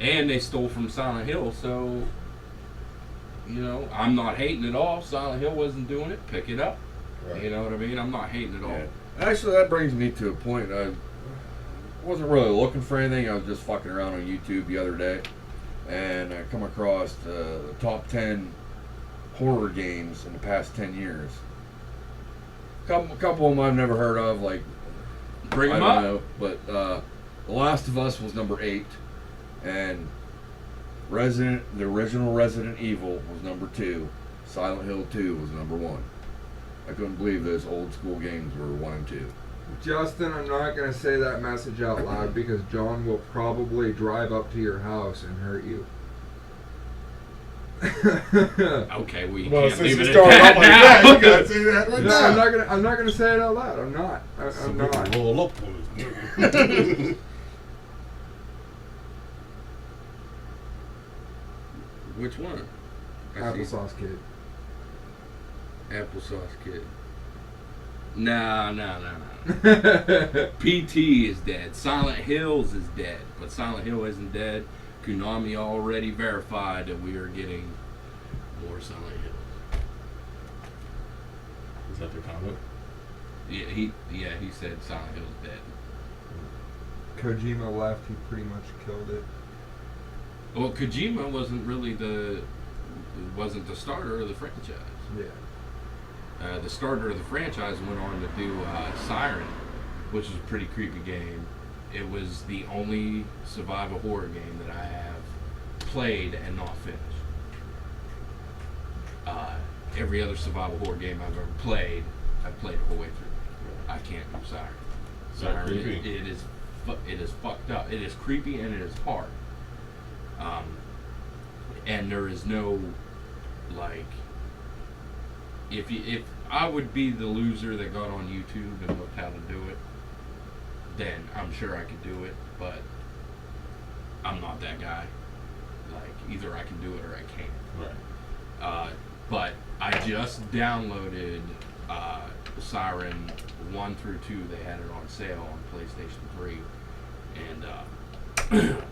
And they stole from Silent Hill, so you know I'm not hating at all. Silent Hill wasn't doing it. Pick it up. Right. You know what I mean? I'm not hating at all. Yeah. Actually, that brings me to a point. I wasn't really looking for anything. I was just fucking around on YouTube the other day, and I come across the top 10 horror games in the past 10 years. Couple of them I've never heard of, like Bring I them don't up. know, but The Last of Us was number 8, and The original Resident Evil was number 2. Silent Hill 2 was number 1. I couldn't believe those old school games were 1 and 2. Justin, I'm not going to say that message out loud because John will probably drive up to your house and hurt you. Okay, well, you Well, can't since leave you it at started that off like now. that, you gotta say that right No, now. I'm not gonna say it out loud. I'm not. I'm not. Roll up on this nigga. Which one? I see. Applesauce kid. Applesauce kid. No. PT is dead. Silent Hills is dead. But Silent Hill isn't dead. Konami already verified that we are getting more Silent Hills. Is that the comment? Yeah, he said Silent Hill's dead. Kojima left. He pretty much killed it. Well, Kojima wasn't the starter of the franchise. Yeah. The starter of the franchise went on to do Siren, which is a pretty creepy game. It was the only survival horror game that I have played and not finished. Every other survival horror game I've ever played, I've played the whole way through. I can't do Siren. that Siren, creepy? it is fucked up. It is creepy and it is hard. And there is no, like, if I would be the loser that got on YouTube and looked how to do it, then I'm sure I could do it, but I'm not that guy. Like, either I can do it or I can't. Right. But I just downloaded Siren 1 through 2. They had it on sale on PlayStation 3, and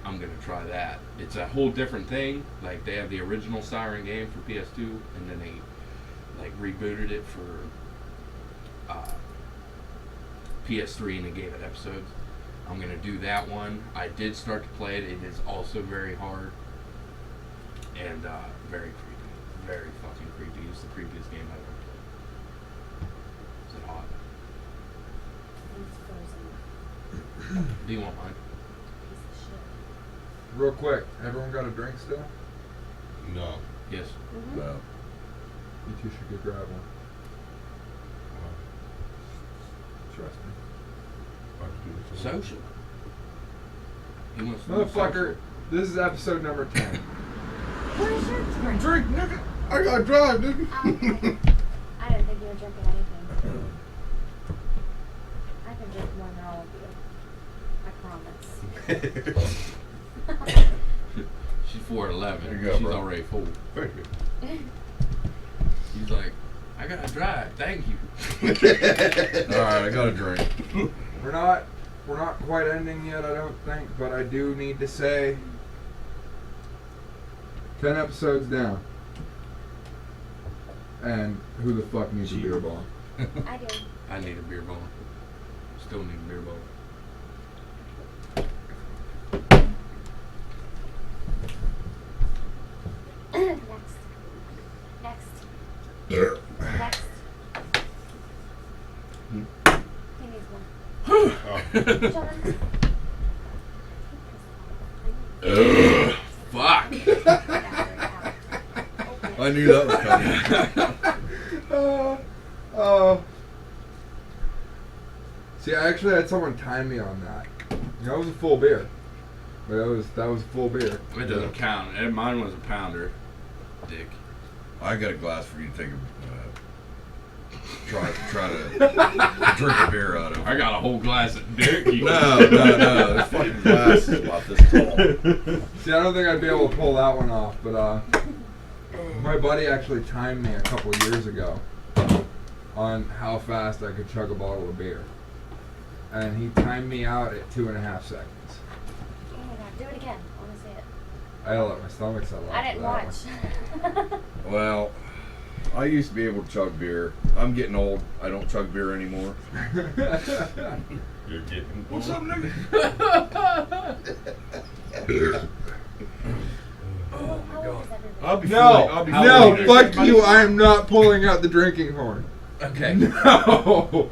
I'm gonna try that. It's a whole different thing. Like, they have the original Siren game for PS2, and then they like rebooted it for PS3, and they gave it episodes. I'm gonna do that one. I did start to play it. It is also very hard and very creepy. Very fucking creepy. It's the creepiest game I've ever played. Is it hot? It's frozen. Do you want mine? Piece of shit. Real quick, everyone got a drink still? No. Yes. Mm-hmm. Well, You two should go grab one. Trust me. Social. He wants to do Motherfucker, social. this is episode number 10. Where's your drink? Drink, nigga. I gotta drive, nigga. I didn't think you were drinking anything. I can drink more than all of you. I promise. She's 4'11". There you go, She's bro. already full. Thank you. He's like, I gotta drive. Thank you. alright, I got a drink. We're not quite ending yet, I don't think, but I do need to say 10 episodes down. And who the fuck needs a beer bong? I do. I need a beer bong. Still need a beer bong. Next. Next. Next. He needs one. Oh. John. Fuck. I knew that was coming. See, I actually had someone time me on that. That was a full beer. But that was a full beer. It doesn't count. And mine was a pounder. Dick. I got a glass for you to take try to drink a beer out of. I got a whole glass of dick. No. This fucking glass is about this tall. See, I don't think I'd be able to pull that one off, but my buddy actually timed me a couple years ago on how fast I could chug a bottle of beer. And he timed me out at 2.5 seconds. Oh my god, do it again. I want to see it. I yelled at my stomach so loud. I didn't watch. Well, I used to be able to chug beer. I'm getting old. I don't chug beer anymore. You're getting. What's up, nigga? Oh my god. I'll be No, fully no, there. fuck you. I am not pulling out the drinking horn. Okay. No.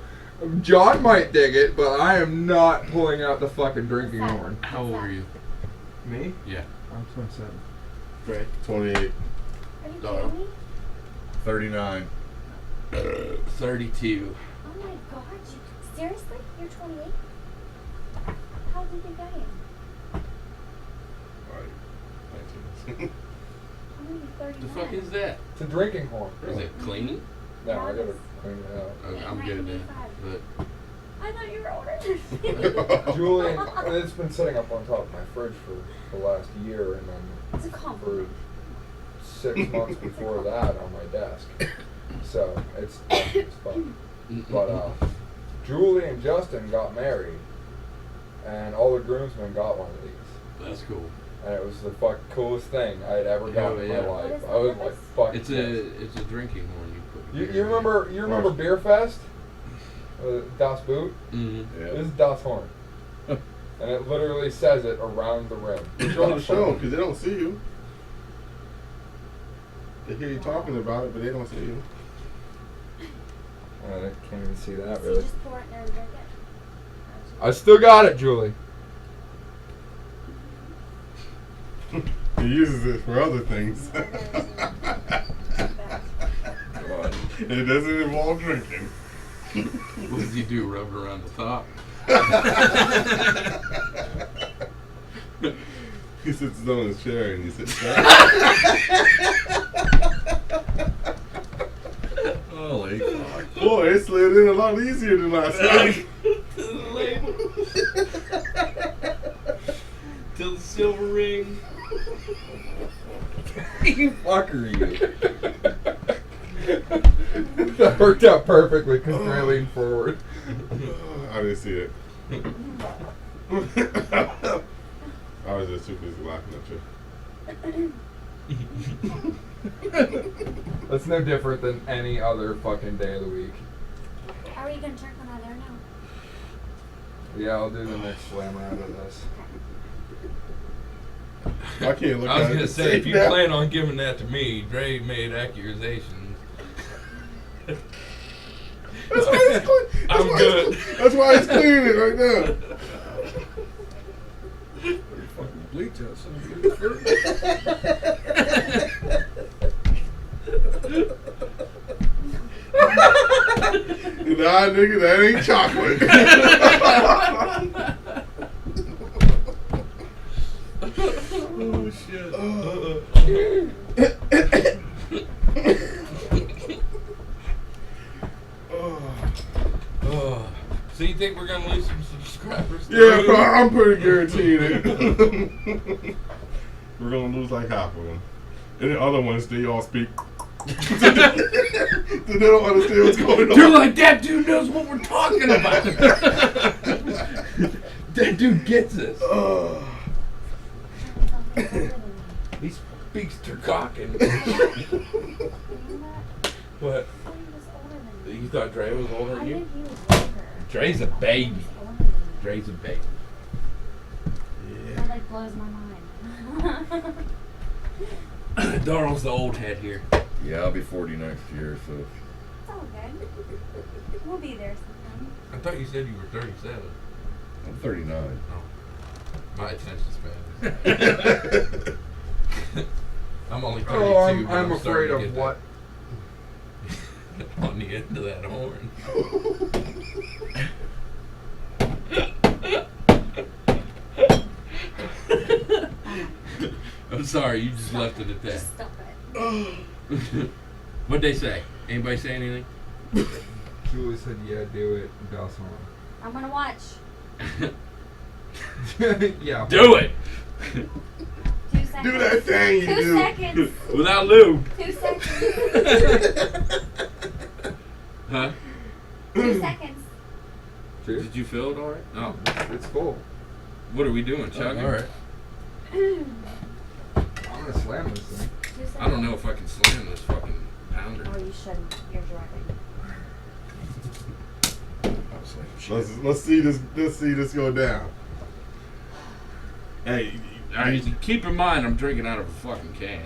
John might dig it, but I am not pulling out the fucking drinking horn. How old are you? Me? Yeah. I'm 27. Dre? 28. Are you Darl. kidding me? 39. 32. Oh my god, seriously? You're 28? How did you get in? Right. 19. I'm gonna be 39. The fuck is that? It's a drinking horn. Is it clean? No, I gotta clean it out. Okay, I'm good then. But I thought you were older than me. Julian, it's been sitting up on top of my fridge for the last year, and then It's a for compliment. 6 months before that on my desk. So it's fun. But Julie and Justin got married, and all the groomsmen got one of these, that's cool. and it was the coolest thing I had ever Hell gotten in yeah. my What life. is I was this? like, "Fuck!" It's yes. a drinking horn you put. You, beer you in. remember Beer Fest? Das Boot. Mhm. This is Das Horn, and it literally says it around the rim. Show the show because they don't see you. They hear you talking about it, but they don't see you. I can't even see that So you really. just pour it in there and drink it? I still got it, Julie. He uses it for other things. It doesn't involve drinking. What does he do? Rub it around the top? He sits on his chair and he sits down. Holy fuck. Boy, it slid in a lot easier than last night. Till the silver ring. You fucker, you. That worked out perfectly because I leaned forward. I didn't see it. I was just too busy laughing at you. That's no different than any other fucking day of the week. How are you gonna drink when I'm there now? Yeah, I'll do the next slammer out of this. I can't look I was at it. gonna and say, if you that. plan on giving that to me, Dre made accusations. That's why it's clean. I'm good. That's why it's cleaning right now. Fucking bleach that son of a Nah, nigga, that ain't chocolate. Oh shit. Oh. So you think we're gonna lose some subscribers? Yeah, bro, I'm pretty guaranteed it. We're gonna lose like half of them. And the other ones, they all speak. They don't understand what's going on. You're like, that dude knows what we're talking about. That dude gets us. He speaks Turcocan. What? You thought Dre was older I than you? think he was younger. Dre's a baby. He was older than me. Dre's a baby. That like blows my mind. Darrell's the old head here. Yeah, I'll be 40 next year, so. It's all good. We'll be there sometime. I thought you said you were 37. I'm 39. My attention span. I'm only 32. Oh, I'm but afraid starting to of get what? that on the end of that horn. I'm sorry, you just left it at that. Just stop it. What'd they say? Anybody say anything? Julie said, "Yeah, do it." Das I'm gonna watch. Horn. Yeah. Do it! 2 seconds. Do that thing you 2 do. seconds. Without lube. 2 seconds. Huh? 2 seconds. Two? Did you feel it all right? Oh. It's full. What are we doing, Chuck? All right. I'm gonna slam this thing. 2 seconds. I don't know if I can slam this fucking pounder. Oh, you shouldn't. You're driving. Let's see this go down. Hey, All right, keep in mind I'm drinking out of a fucking can.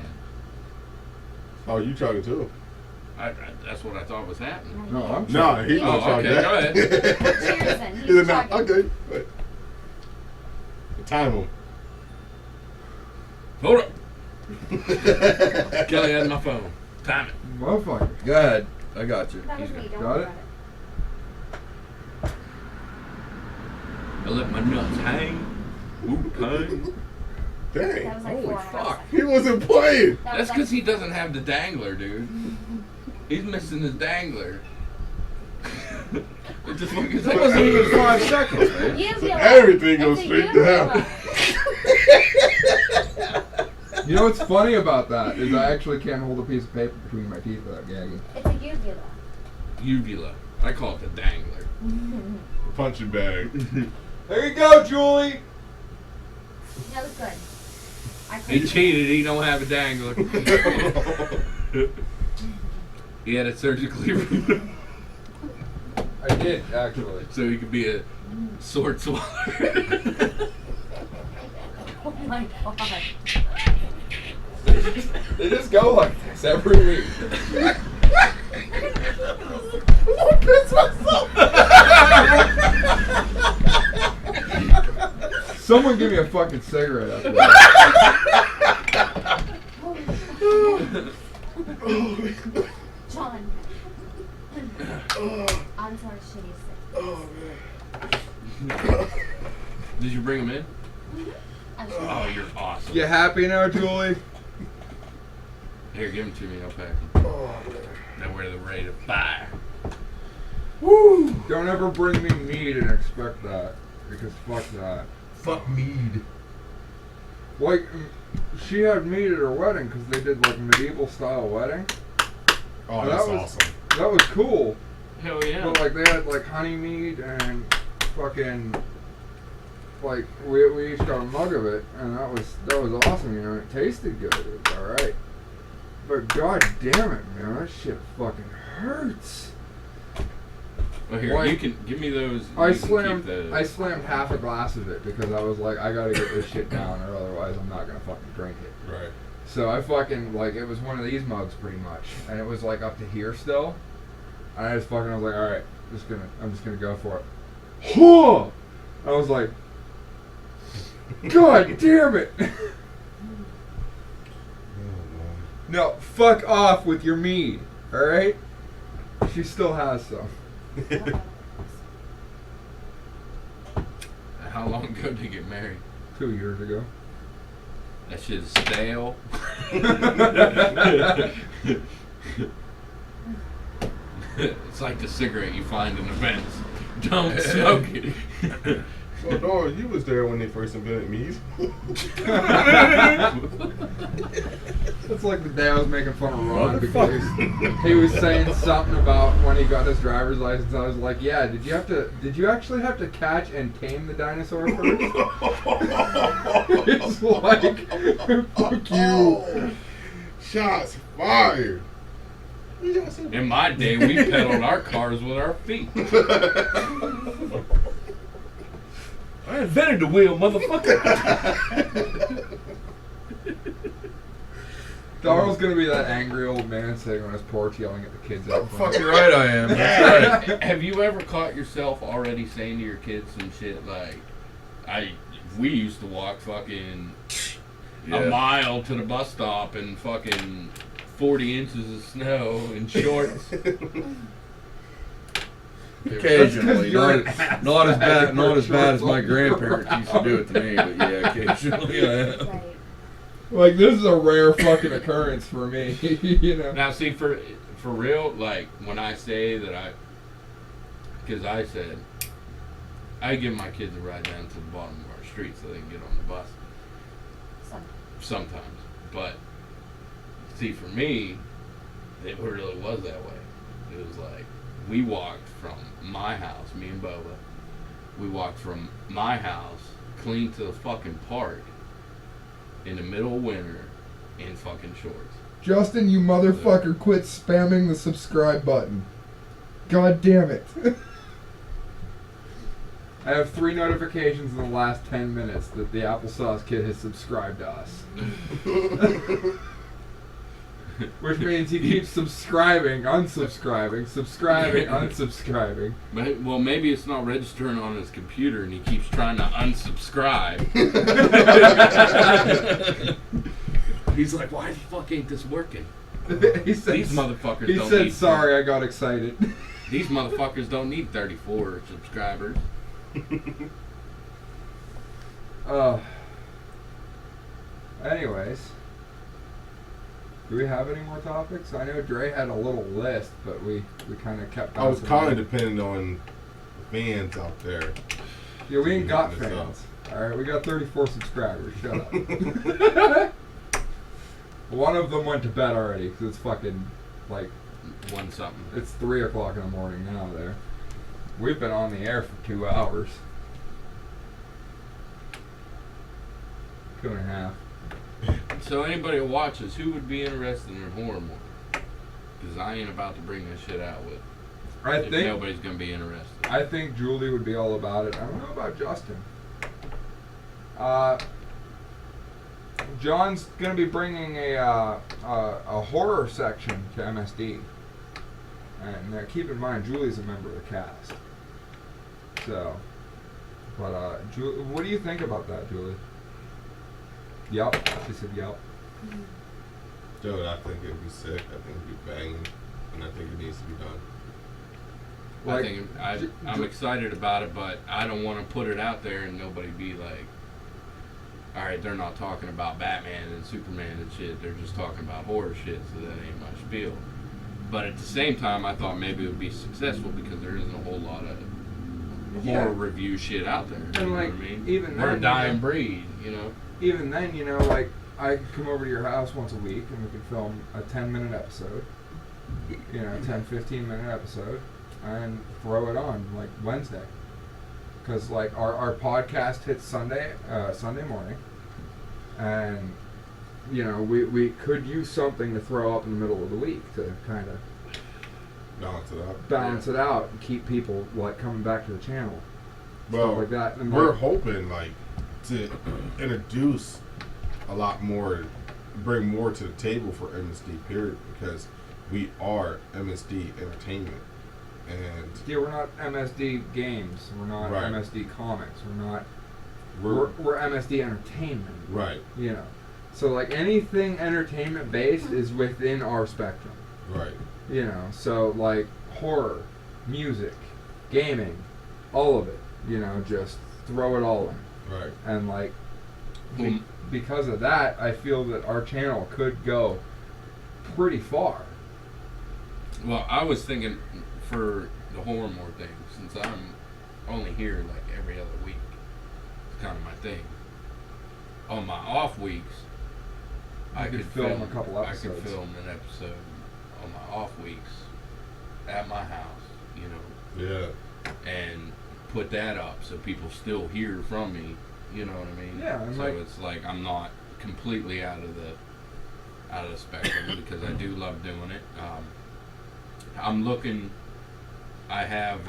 oh, you chugging too? That's what I thought was happening. No, I'm No, he Oh, gonna chug okay, that. go ahead. Cheers then. He's He's not chugging. okay. Wait. Time him. Hold up. Kelly has my phone. Time it. Motherfucker. Go ahead. I got you. That was me. Don't Got worry it? about I let my nuts hang. Wu-Tang. it. That Dang. was like Holy 4 fuck. seconds. He wasn't playing. That That's was because he doesn't have the dangler, dude. He's missing his dangler. It just fucking That wasn't even 5 seconds, man. Uvula. Everything goes It's a straight uvula. down. You know what's funny about that is I actually can't hold a piece of paper between my teeth without gagging. It's a uvula. uvula. I call it the dangler. Punching bag. There you go, Julie. That was good. I He couldn't- cheated. He don't have a dangler. He had it surgically removed I did, actually. so he could be a sword swallower. Oh my god. They just go like this every week. I'll piss myself. Someone give me a fucking cigarette after that. John. On to our shitty sick. Did you bring him in? I'm Oh, sure. you're awesome. You happy now, Julie? Here, give him to me. I'll pack him. Now we're ready to fire. Woo! Don't ever bring me mead and expect that. Because fuck that. Fuck mead. Like, she had mead at her wedding because they did like medieval style wedding. Oh, That that's was- awesome. That was cool. Hell yeah. But like they had like honey mead and fucking like we each got a mug of it and that was awesome, you know, it tasted good. It was alright. But god damn it, man, that shit fucking hurts. Well, here, Like, you can give me those. I you can slammed keep the- I slammed half a glass of it because I was like, I gotta get this shit down or otherwise I'm not gonna fucking drink it. Right. So I fucking, like, it was one of these mugs pretty much. And it was like up to here still. And I just fucking, I was like, alright, I'm just gonna go for it. Huh! I was like, god damn it! No, fuck off with your mead, alright? She still has some. How long ago did you get married? 2 years ago. That shit is stale. It's like the cigarette you find in events. Don't smoke it. So, Dora, you was there when they first invented mead. That's like the day I was making fun of Ron because he was saying something about when he got his driver's license. I was like, "Yeah, did you actually have to catch and tame the dinosaur first?" It's like, fuck you. Shots fired. In my day, we pedaled our cars with our feet. I invented the wheel, motherfucker. Darrell's gonna be that angry old man sitting on his porch yelling at the kids out front. Fucking right I am. That's right. Have you ever caught yourself already saying to your kids some shit like, we used to walk fucking a mile to the bus stop and fucking 40 inches of snow in shorts. Occasionally, you're not, an ass not as bag. bad, not as bad as my Shorts on grandparents the used to do it to me. But yeah, occasionally I am. Right. Like, this is a rare fucking occurrence for me, you know. Now, see, for real, like, when I say that because I said, I give my kids a ride down to the bottom of our street so they can get on the bus. Sometimes. But, see, for me, it really was that way. It was like, we walked from my house, me and Boba, we walked from my house clean to the fucking park in the middle of winter in fucking shorts. Justin, you motherfucker, quit spamming the subscribe button. God damn it. I have 3 notifications in the last 10 minutes that the Applesauce Kid has subscribed to us. Which means he keeps subscribing, unsubscribing, subscribing, unsubscribing. Well, maybe it's not registering on his computer and he keeps trying to unsubscribe. He's like, why the fuck ain't this working? he said, These motherfuckers he don't said, need sorry, I got excited. These motherfuckers don't need 34 subscribers. Anyways, do we have any more topics? I know Dre had a little list, but we kind of kept. I was bouncing kind around. of depending on the fans out there. Yeah, we ain't got Hitting us fans. All right, we got 34 subscribers. Shut up. One of them went to bed already because it's fucking like One something. it's 3 o'clock in the morning now. There, we've been on the air for 2 hours, 2.5. So anybody who watches, who would be interested in horror more? Because I ain't about to bring this shit out with. I if think nobody's gonna be interested. I think Julie would be all about it. I don't know about Justin. John's gonna be bringing a horror section to MSD, and keep in mind Julie's a member of the cast. So, but what do you think about that, Julie? Yep, she said yep. Dude, I think it'd be sick. I think it'd be banging, and I think it needs to be done. Like, I'm excited about it, but I don't want to put it out there and nobody be like, all right, they're not talking about Batman and Superman and shit. They're just talking about horror shit, so that ain't my spiel. But at the same time, I thought maybe it would be successful because there isn't a whole lot of horror review shit out there. And You know like, what I mean? even We're a then, dying breed, you know? Even then, you know, like I could come over to your house once a week and we could film a 10-minute episode, you know, 10-15-minute episode, and throw it on like Wednesday, because like our podcast hits Sunday morning, and you know we could use something to throw up in the middle of the week to kind of balance it out and keep people like coming back to the channel, Well, stuff like that. And we're like, hoping like to introduce a lot more, bring more to the table for MSD period, because we are MSD Entertainment, and yeah, we're not MSD Games, we're not Right. MSD Comics, we're we're MSD Entertainment, right, you know. So like anything entertainment based is within our spectrum, right, you know. So like horror, music, gaming, all of it, you know, just throw it all in. right. And like because of that, I feel that our channel could go pretty far. Well, I was thinking for the horror more thing, since I'm only here like every other week, it's kind of my thing. On my off weeks, I could film a couple I episodes. could film an episode on my off weeks at my house, you know, Yeah, and put that up so people still hear from me. You know what I mean? Yeah, and so like- it's like I'm not completely out of the spectrum because I do love doing it. I'm looking. I have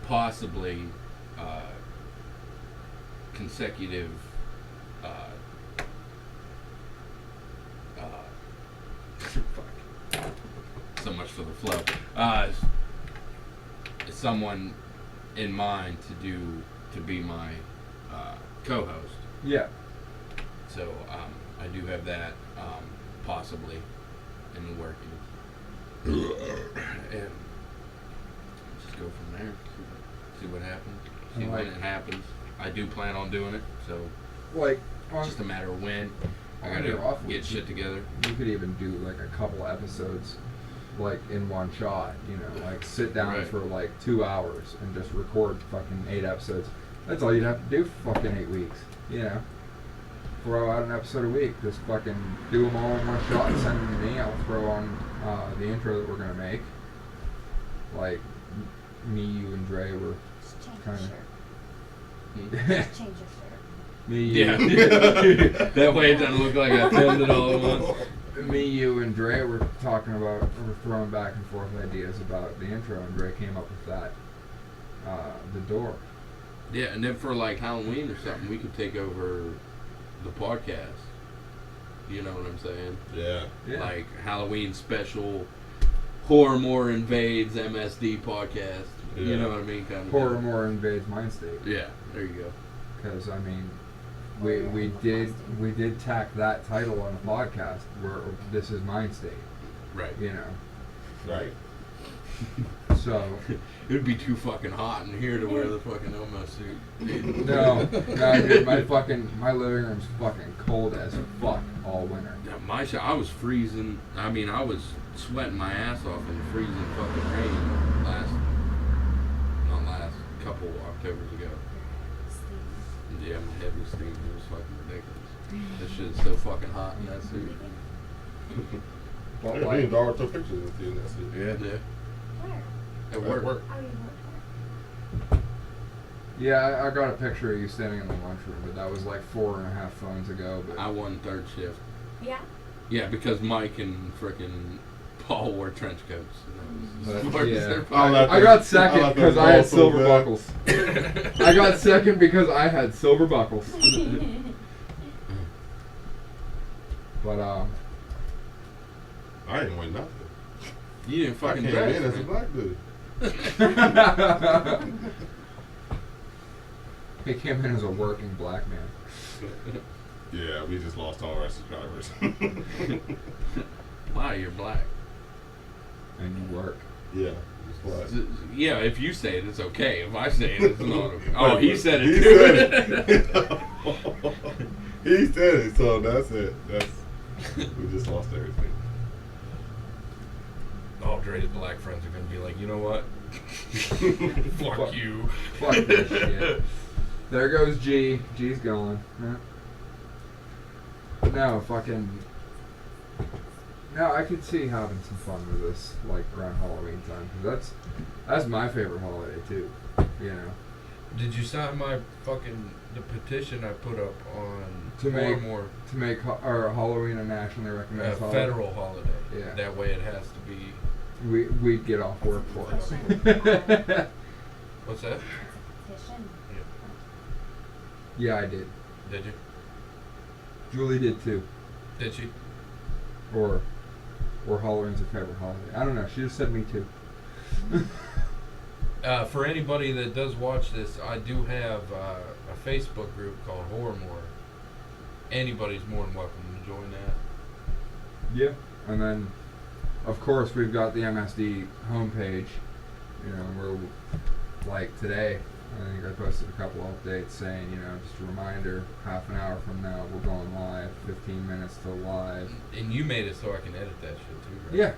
possibly consecutive. Fuck. So much for the flow. Someone in mind to be my co-host. Yeah. So I do have that possibly in the working. And just go from there. See what happens. See And when like- it happens. I do plan on doing it, so Like it's on, just a matter of when. I on gotta your off get weeks, shit together. you could even do like a couple episodes like in one shot, you know, like sit down Right. for like 2 hours and just record fucking 8 episodes. That's all you'd have to do for fucking 8 weeks, you know. Throw out an episode a week, just fucking do them all in one shot and send them to me. I'll throw on the intro that we're gonna make. Like me, you, and Dre were Just change kind your of. shirt. Just change your shirt. Me, you, Yeah. That way it doesn't look like I filmed it all at once. me, you, and Dre were talking about, we're throwing back and forth ideas about the intro, and Dre came up with that, the door. Yeah, and then for like Halloween or something, we could take over the podcast. You know what I'm saying? yeah. Yeah. Like Halloween special, Horror More Invades MSD podcast. You Yeah. know what I mean? Kind of Horror thing. more invades MindState. Yeah, there you go. Because, I mean, we did tack that title on the podcast where this is MindState, Right. you know. Right. So It would be too fucking hot in here to wear the fucking Elmo suit. no, dude, my living room's fucking cold as fuck all winter. Yeah, I was freezing. I mean, I was sweating my ass off in freezing fucking rain not last couple Octobers ago. Yeah, my head was steaming. It was fucking ridiculous. This shit's so fucking hot in that suit. But Me like, and Dara took pictures with you in that suit. Yeah. Yeah. Where? At At work. work. Oh, you work yeah, I got a picture of you standing in the lunchroom, but that was like 4.5 phones ago. But I won third shift. there? Yeah. Yeah, because Mike and frickin' Paul wore trench coats. And that was But, as yeah. their I like I got second like because that I had ball so silver bad. buckles. I got second because I had silver buckles. But I didn't win nothing. You didn't I fucking came dress. in as a man. black dude. he came in as a working black man. Yeah, we just lost all our subscribers. Wow, you're black. And you work. Yeah, just black. Yeah, if you say it, it's okay. If I say it, it's not okay. Oh, But- he said it he too. said it. He said it, so that's it. We just lost everything. All Dre's black friends are gonna be like, you know what? Fuck you. Fuck this shit. There goes G. G's gone. Huh? No, fucking. No, I could see having some fun with this, like around Halloween time, because that's my favorite holiday too. You know, Did you sign my the petition I put up on To make- more to make our Halloween a nationally recognized holiday. federal holiday? Yeah. That way it has to be. We'd get off work for it. What's that? It's a petition. Yeah, I did. Did you? Julie did too. Did she? Or Halloween's her favorite holiday. I don't know. She just said me too. For anybody that does watch this, I do have a Facebook group called Horrormore. Anybody's more than welcome to join that. Yeah. And then, of course, we've got the MSD homepage. You know, we're like today. I think I posted a couple updates saying, you know, just a reminder, half an hour from now we're going live, 15 minutes till live. And you made it so I can edit that shit too, right? Yeah.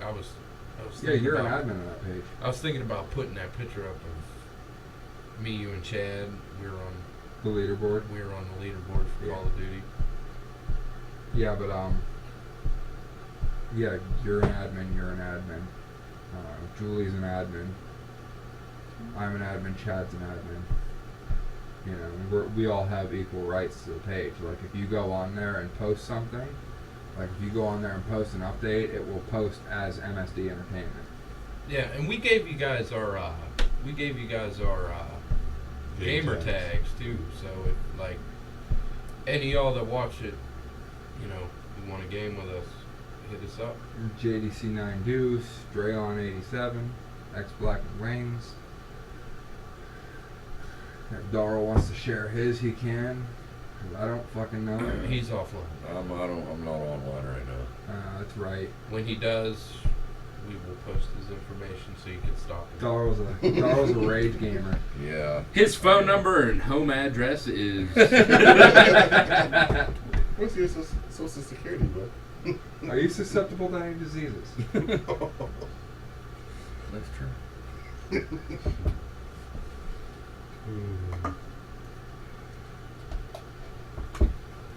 I was Yeah, thinking you're an about, admin on that page. I was thinking about putting that picture up of me, you, and Chad. We were on The leaderboard. the leaderboard for Yeah. Call of Duty. Yeah, but yeah, you're an admin. You're an admin. Julie's an admin. I'm an admin. Chad's an admin. You know, we all have equal rights to the page. Like if you go on there and post something, like if you go on there and post an update, it will post as MSD Entertainment. Yeah, and we gave you guys our gamer tags too. So if like any of y'all that watch it, you know, you want a game with us, hit us up. JDC9 Deuce, Drayon87, X Black and Wings. If Darrell wants to share his, he can. 'Cause I don't fucking know. He's offline. I'm not online right now. That's right. When he does, we will post his information so you can stalk him. Darrell's a rage gamer. Yeah. His phone number and home address is. What's your social security, bro? Are you susceptible to any diseases? That's true.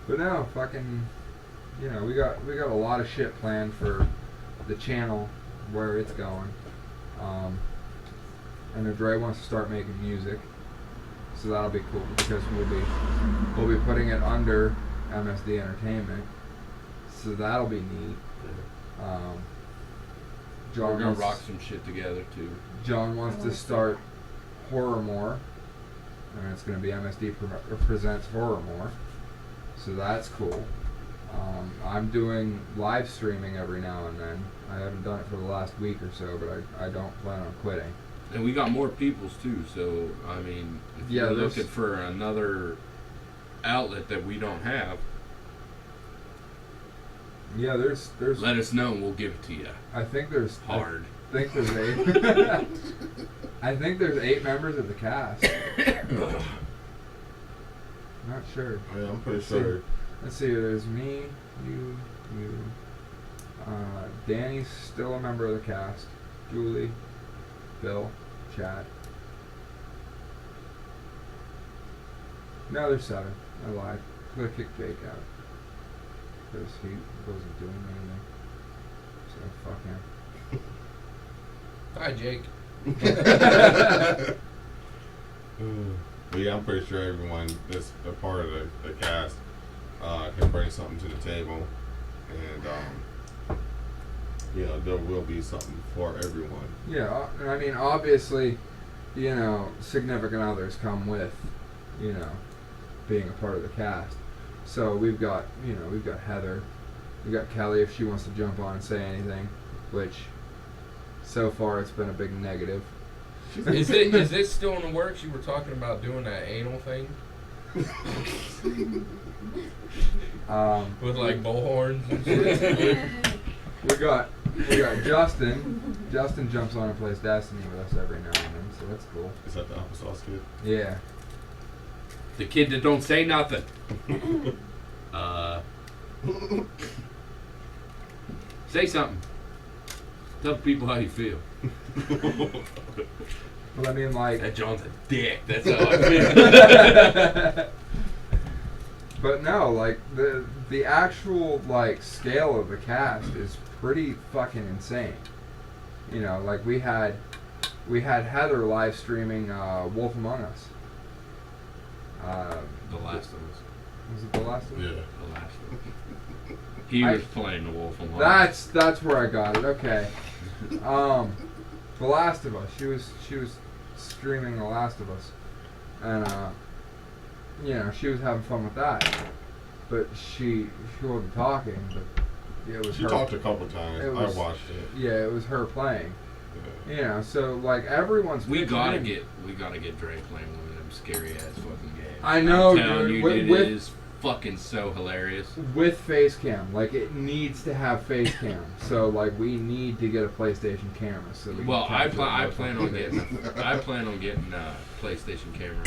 But no, fucking, you know, we got a lot of shit planned for the channel, where it's going. And if Dre wants to start making music, so that'll be cool because we'll be putting it under MSD Entertainment, so that'll be neat. We're John gonna wants, rock some shit together too. John wants to start Horrormore, and it's gonna be MSD presents Horrormore. So that's cool. I'm doing live streaming every now and then. I haven't done it for the last week or so, but I don't plan on quitting. And we got more peoples too, so I mean, if Yeah, you're there's- looking for another outlet that we don't have, Yeah, there's. let us know and we'll give it to you. I think there's. Hard. I think there's 8. I think there's 8 members of the cast. Not sure. Yeah, I'm pretty Let's sure. See. Let's see. There's me, you. Danny's still a member of the cast. Julie, Bill, Chad. No, there's 7. I lied. Could have kicked Jake out because he wasn't doing anything. So fuck him. Hi, Jake. But yeah, I'm pretty sure everyone that's a part of the cast can bring something to the table, and you know, there will be something for everyone. Yeah, I mean, obviously, you know, significant others come with, you know, being a part of the cast. So we've got Heather, we've got Kelly if she wants to jump on and say anything, which so far it's been a big negative. Is it still in the works? You were talking about doing that anal thing with like bullhorns and shit. we got Justin. Justin jumps on and plays Destiny with us every now and then, so that's cool. Is that the applesauce kid? Yeah. The kid that don't say nothing. Say something. Tell people how you feel. Well, I mean, like. That John's a dick. That's how I feel. But no, like the actual like scale of the cast is pretty fucking insane. You know, like we had Heather live streaming Wolf Among Us. The Last of Us. Was it The Last of Us? Yeah. The Last of Us. He was playing the Wolf Among Us. That's where I got it. Okay. The Last of Us. She was streaming The Last of Us, and you know, she was having fun with that. But she wasn't talking. But it was She her. talked a couple times. It was- I watched it. Yeah, it was her playing. Yeah. You know, so like everyone's. We pitching gotta in. get Dre playing one of them scary ass fucking games. I know, I'm telling dude. you, With- it with- is fucking so hilarious. With face cam, like it needs to have face cam. So like we need to get a PlayStation camera. So we can Well, I capture plan the on fucking getting PlayStation camera.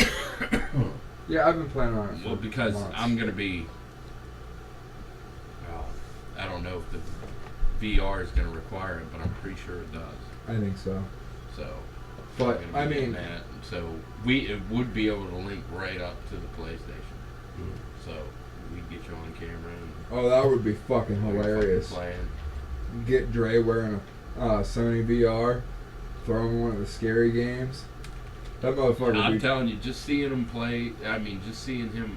Yeah, I've been planning on it. Well, for because months. I'm gonna be. I don't know if the VR is gonna require it, but I'm pretty sure it does. I think so. So. But I'm gonna I be getting mean, that. So it would be able to link right up to the PlayStation. So we get you on camera and oh, that would be fucking while you're fucking hilarious. playing. Get Dre wearing a Sony VR, throw him one of the scary games. That motherfucker would I'm be. telling you, just seeing him play. I mean, just seeing him.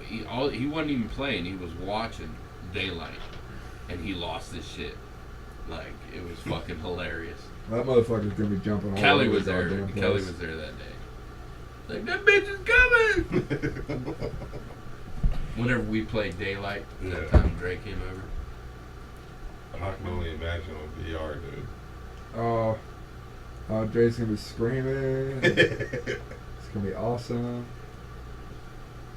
He wasn't even playing. He was watching Daylight, and he lost his shit. Like it was fucking hilarious. That motherfucker's gonna be jumping all Kelly over was the there. goddamn Kelly place. was there that day. Like that bitch is coming. Whenever we played Daylight, that Yeah. time Dre came over. I can only imagine on VR, dude. Oh, Dre's gonna be screaming. It's gonna be awesome.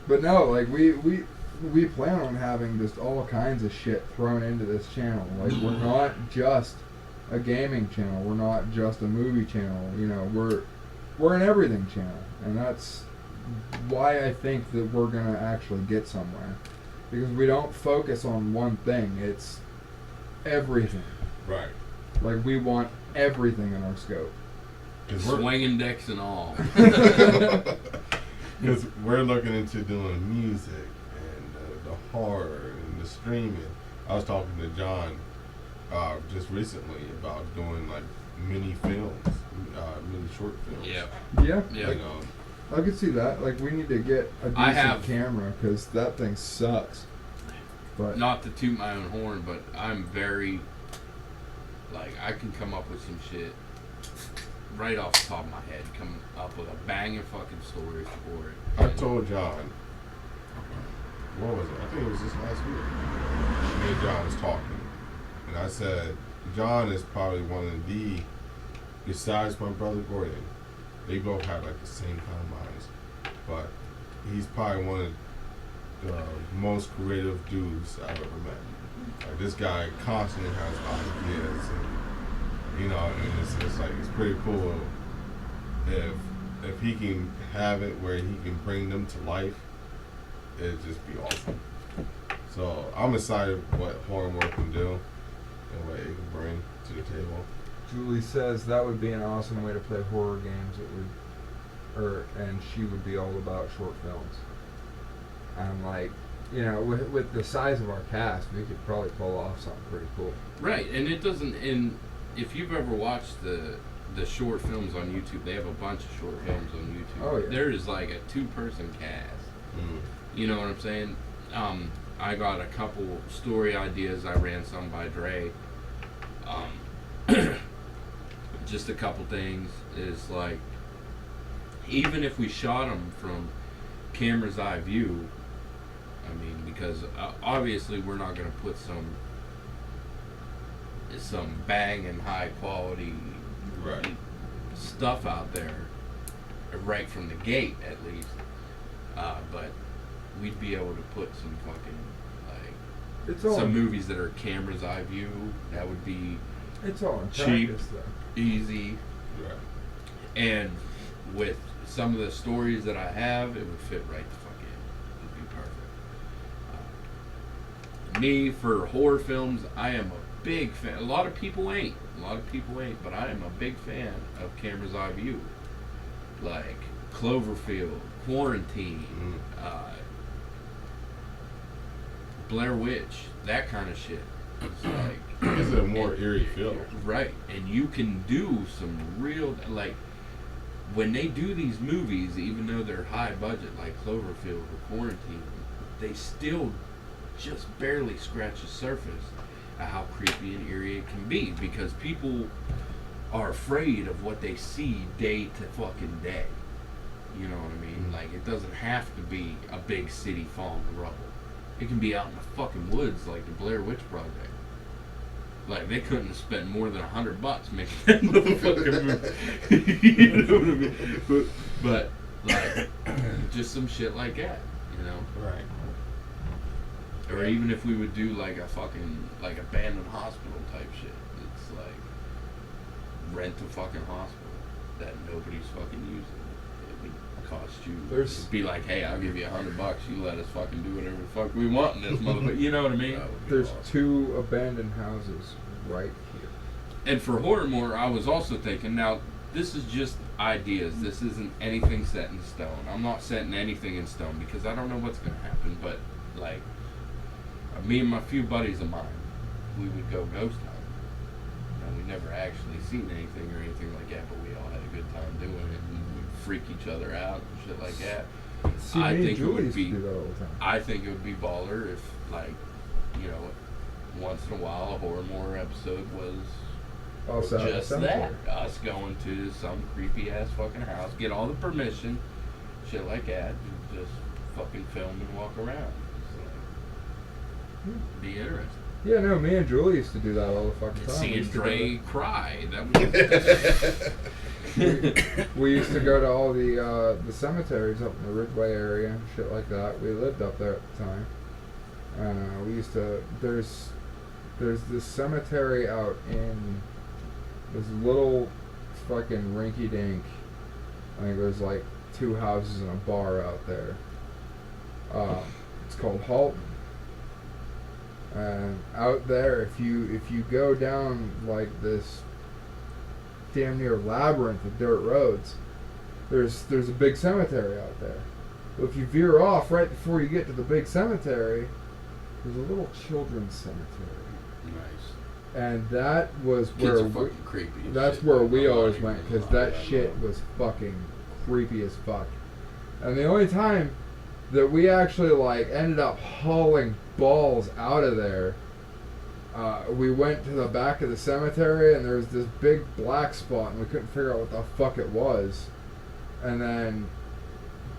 But no, like we plan on having just all kinds of shit thrown into this channel. Like we're not just a gaming channel. We're not just a movie channel. You know, we're an everything channel, and that's why I think that we're gonna actually get somewhere, because we don't focus on one thing. It's everything. Right. Like we want everything in our scope. Because Swinging decks and all. we're looking into doing music and the horror and the streaming. I was talking to John just recently about doing like mini films, mini short films. Yeah. Yeah, Yeah. You know, I could see that. Like we need to get a I decent have- camera because that thing sucks. But Not to toot my own horn, but I'm very, like, I can come up with some shit right off the top of my head, come up with a banging fucking story for it. I told John, what was it? I think it was just last week. Me and John was talking, and I said, John is probably one of the, besides my brother Gordon, they both have like the same kind of minds, but he's probably one of the most creative dudes I've ever met. Like this guy constantly has ideas, and you know, and it's like it's pretty cool if he can have it where he can bring them to life. It'd just be awesome. So I'm excited what Horrormore can do and what it can bring to the table. Julie says that would be an awesome way to play horror games. It would, and she would be all about short films. I'm like, you know, with the size of our cast, we could probably pull off something pretty cool. Right, and it doesn't. And if you've ever watched the short films on YouTube, they have a bunch of short films on YouTube. Oh, yeah. There is like a 2-person cast. Mm. You know what I'm saying? I got a couple story ideas. I ran some by Dre. Just a couple things is like, even if we shot them from camera's eye view, I mean, because obviously we're not going to put some banging high quality Right. stuff out there right from the gate, at least. But we'd be able to put some fucking It's all some movies that are camera's eye view. That would be It's all in cheap. practice, though. easy, Right. and with some of the stories that I have, it would fit right the fuck in. It'd be perfect. Me, for horror films, I am a big fan. A lot of people ain't, but I am a big fan of camera's eye view, like Cloverfield, Quarantine, Blair Witch, that kind of shit. It's like It's a more eerie feel. right, and you can do some real, like, when they do these movies, even though they're high budget, like Cloverfield or Quarantine, they still just barely scratch the surface of how creepy and eerie it can be, because people are afraid of what they see day to fucking day. You know what I mean? Like, it doesn't have to be a big city falling to rubble. It can be out in the fucking woods, like the Blair Witch Project. Like, they couldn't have spent more than $100 making that motherfucking movie. You know what I mean? But like, just some shit like that, you know? Right. Or even if we would do like a fucking, like, abandoned hospital type shit. It's like, rent a fucking hospital that nobody's fucking using. It would cost you, There's- it'd be like, hey, I'll give you $100, you let us fucking do whatever the fuck we want in this motherfucker. You know what I mean? That would be There's awesome. 2 abandoned houses right here. And for Horrormore, I was also thinking, now, this is just ideas. This isn't anything set in stone. I'm not setting anything in stone because I don't know what's going to happen. But, like, me and my few buddies of mine, we would go ghost hunting. And we never actually seen anything or anything like that, but we all had a good time doing it. And we'd freak each other out and shit like that. See, I me and think it would Julie used to be- do that all the time. I think it would be baller if, like, you know, once in a while a Horrormore episode was Also, out in the just cemetery. that. Us going to some creepy ass fucking house, get all the permission, shit like that, and just fucking film and walk around. It's like, be interesting. Yeah, no, me and Julie used to do that all the fucking time. We Seeing used to go Dre cry, that was we used to go to all the cemeteries up in the Ridgeway area and shit like that. We lived up there at the time. We used to. There's this cemetery out in this little fucking rinky dink. I think there's like 2 houses and a bar out there. It's called Halton. And out there, if you go down like this damn near labyrinth of dirt roads, there's a big cemetery out there. But if you veer off right before you get to the big cemetery, there's a little children's cemetery. nice. And that was Kids where are fucking creepy. as that's shit. where we I'm not always even went, gonna because lie, that I shit love it. was fucking creepy as fuck. And the only time that we actually like ended up hauling balls out of there, we went to the back of the cemetery and there was this big black spot and we couldn't figure out what the fuck it was. And then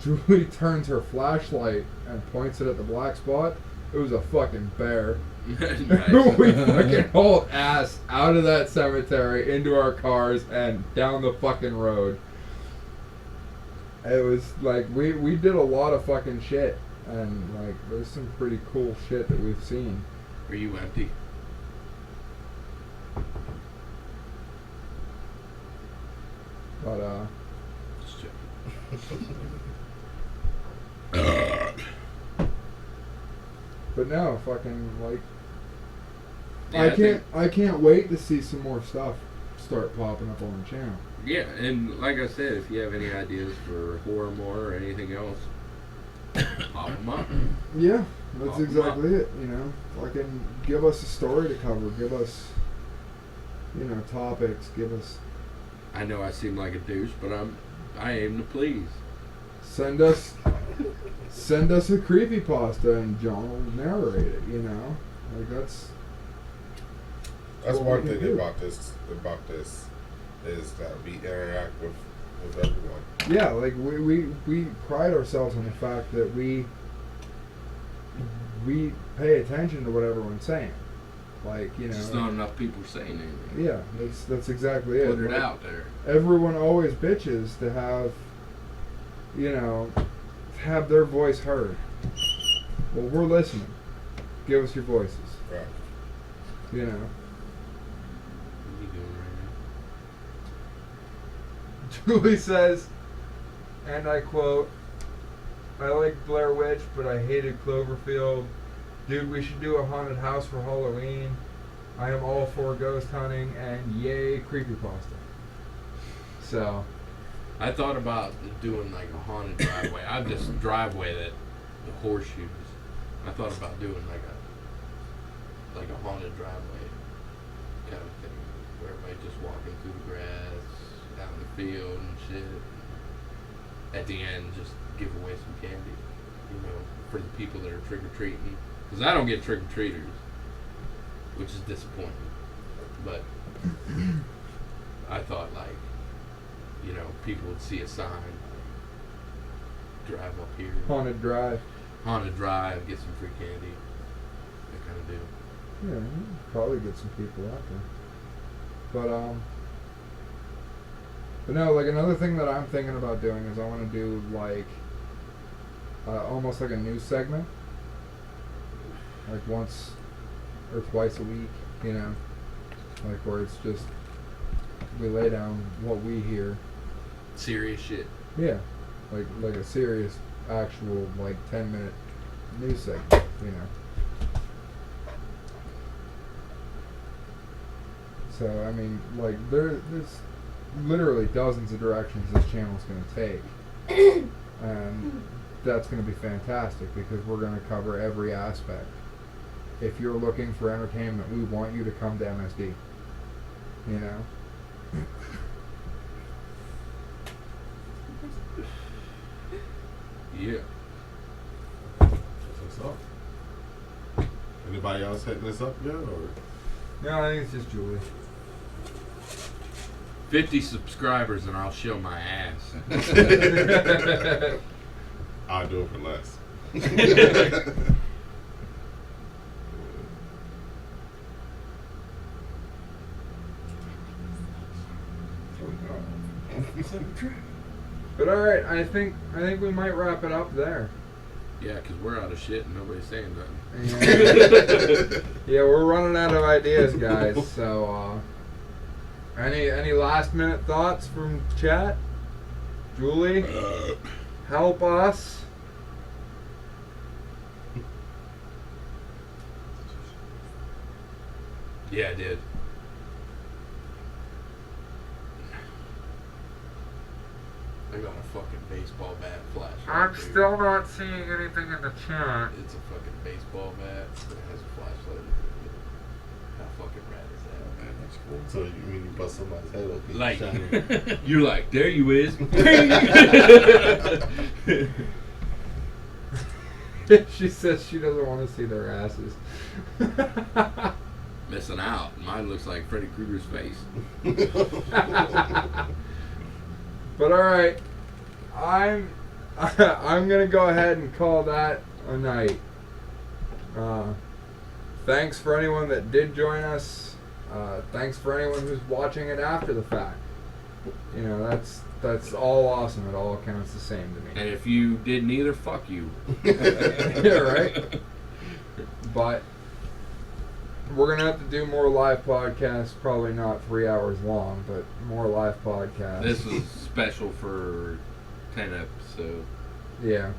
Julie turns her flashlight and points it at the black spot. It was a fucking bear. Nice. We fucking hauled ass out of that cemetery into our cars and down the fucking road. It was like we did a lot of fucking shit. and like there's some pretty cool shit that we've seen. Are you empty? But Just checking. but no, fucking like Yeah, I can't wait to see some more stuff start popping up on the channel. Yeah, and like I said, if you have any ideas for horror more or anything else, pop 'em up. Yeah, that's Pop 'em exactly it. You know, fucking give us a story to cover. Give us, you know, topics. Give us. I know I seem like a douche, but I aim to please. Send us a creepypasta and John will narrate it. You know, like that's That's what one we can thing do. about this is that we interact with everyone. Yeah, like we pride ourselves on the fact that we pay attention to what everyone's saying. Like, you know, Just not enough people saying anything. yeah, that's exactly it. Put it Like, out there. everyone always bitches to have, you know, have their voice heard. Well, we're listening. Give us your voices. Right. You know. What are you doing right Julie says, and I quote, "I like Blair Witch, but I hated Cloverfield. Dude, we should do a haunted house for Halloween. I am all for ghost hunting and yay creepypasta." So, now? I thought about doing like a haunted driveway. I have this driveway that the horseshoes. I thought about doing like a haunted driveway kind of thing, where everybody just walking through the grass, out in the field and shit. At the end, just give away some candy, you know, for the people that are trick or treating. Because I don't get trick or treaters, which is disappointing. But I thought, like, you know, people would see a sign, like, drive up here, haunted drive. haunted drive, get some free candy, that kind of deal. Yeah, you probably get some people out there. But no, like another thing that I'm thinking about doing is I want to do like almost like a news segment, like once or twice a week, you know, like where it's just we lay down what we hear. Serious shit. Yeah, like a serious, actual like 10-minute news segment, you know. So I mean, like there's literally dozens of directions this channel's going to take, and that's going to be fantastic because we're going to cover every aspect. If you're looking for entertainment, we want you to come to MSD. You know. Yeah. What's up? Anybody else hitting this up yet, or? No, I think it's just Julie. 50 subscribers and I'll show my ass. I'll do it for less. But all right, I think we might wrap it up there. Yeah, because we're out of shit and nobody's saying nothing. And, yeah, we're running out of ideas, guys. So, any last minute thoughts from chat? Julie, help us. Yeah, I did. I got a fucking baseball bat flashlight. I'm dude. still not seeing anything in the chat. It's a fucking baseball bat that has a flashlight. How fucking rad is that? Man, that's cool. So you mean you bust somebody's head open? Like, shine you're like, there you is. She says she doesn't want to see their asses. Missing out. Mine looks like Freddy Krueger's face. But all right, I'm gonna go ahead and call that a night. Thanks for anyone that did join us. Thanks for anyone who's watching it after the fact. You know, that's all awesome. It all counts the same to me. And if you did neither, fuck you. Yeah, right. But we're gonna have to do more live podcasts. Probably not 3 hours long, but more live podcasts. This was special for 10 episodes. Yeah.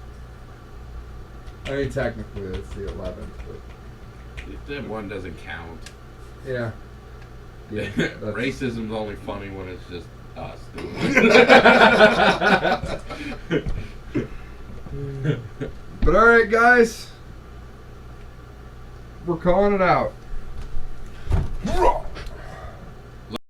I mean, technically it's the 11th, but That one doesn't count. yeah. Yeah. that's- Racism's only funny when it's just us doing it. But all right, guys, we're calling it out.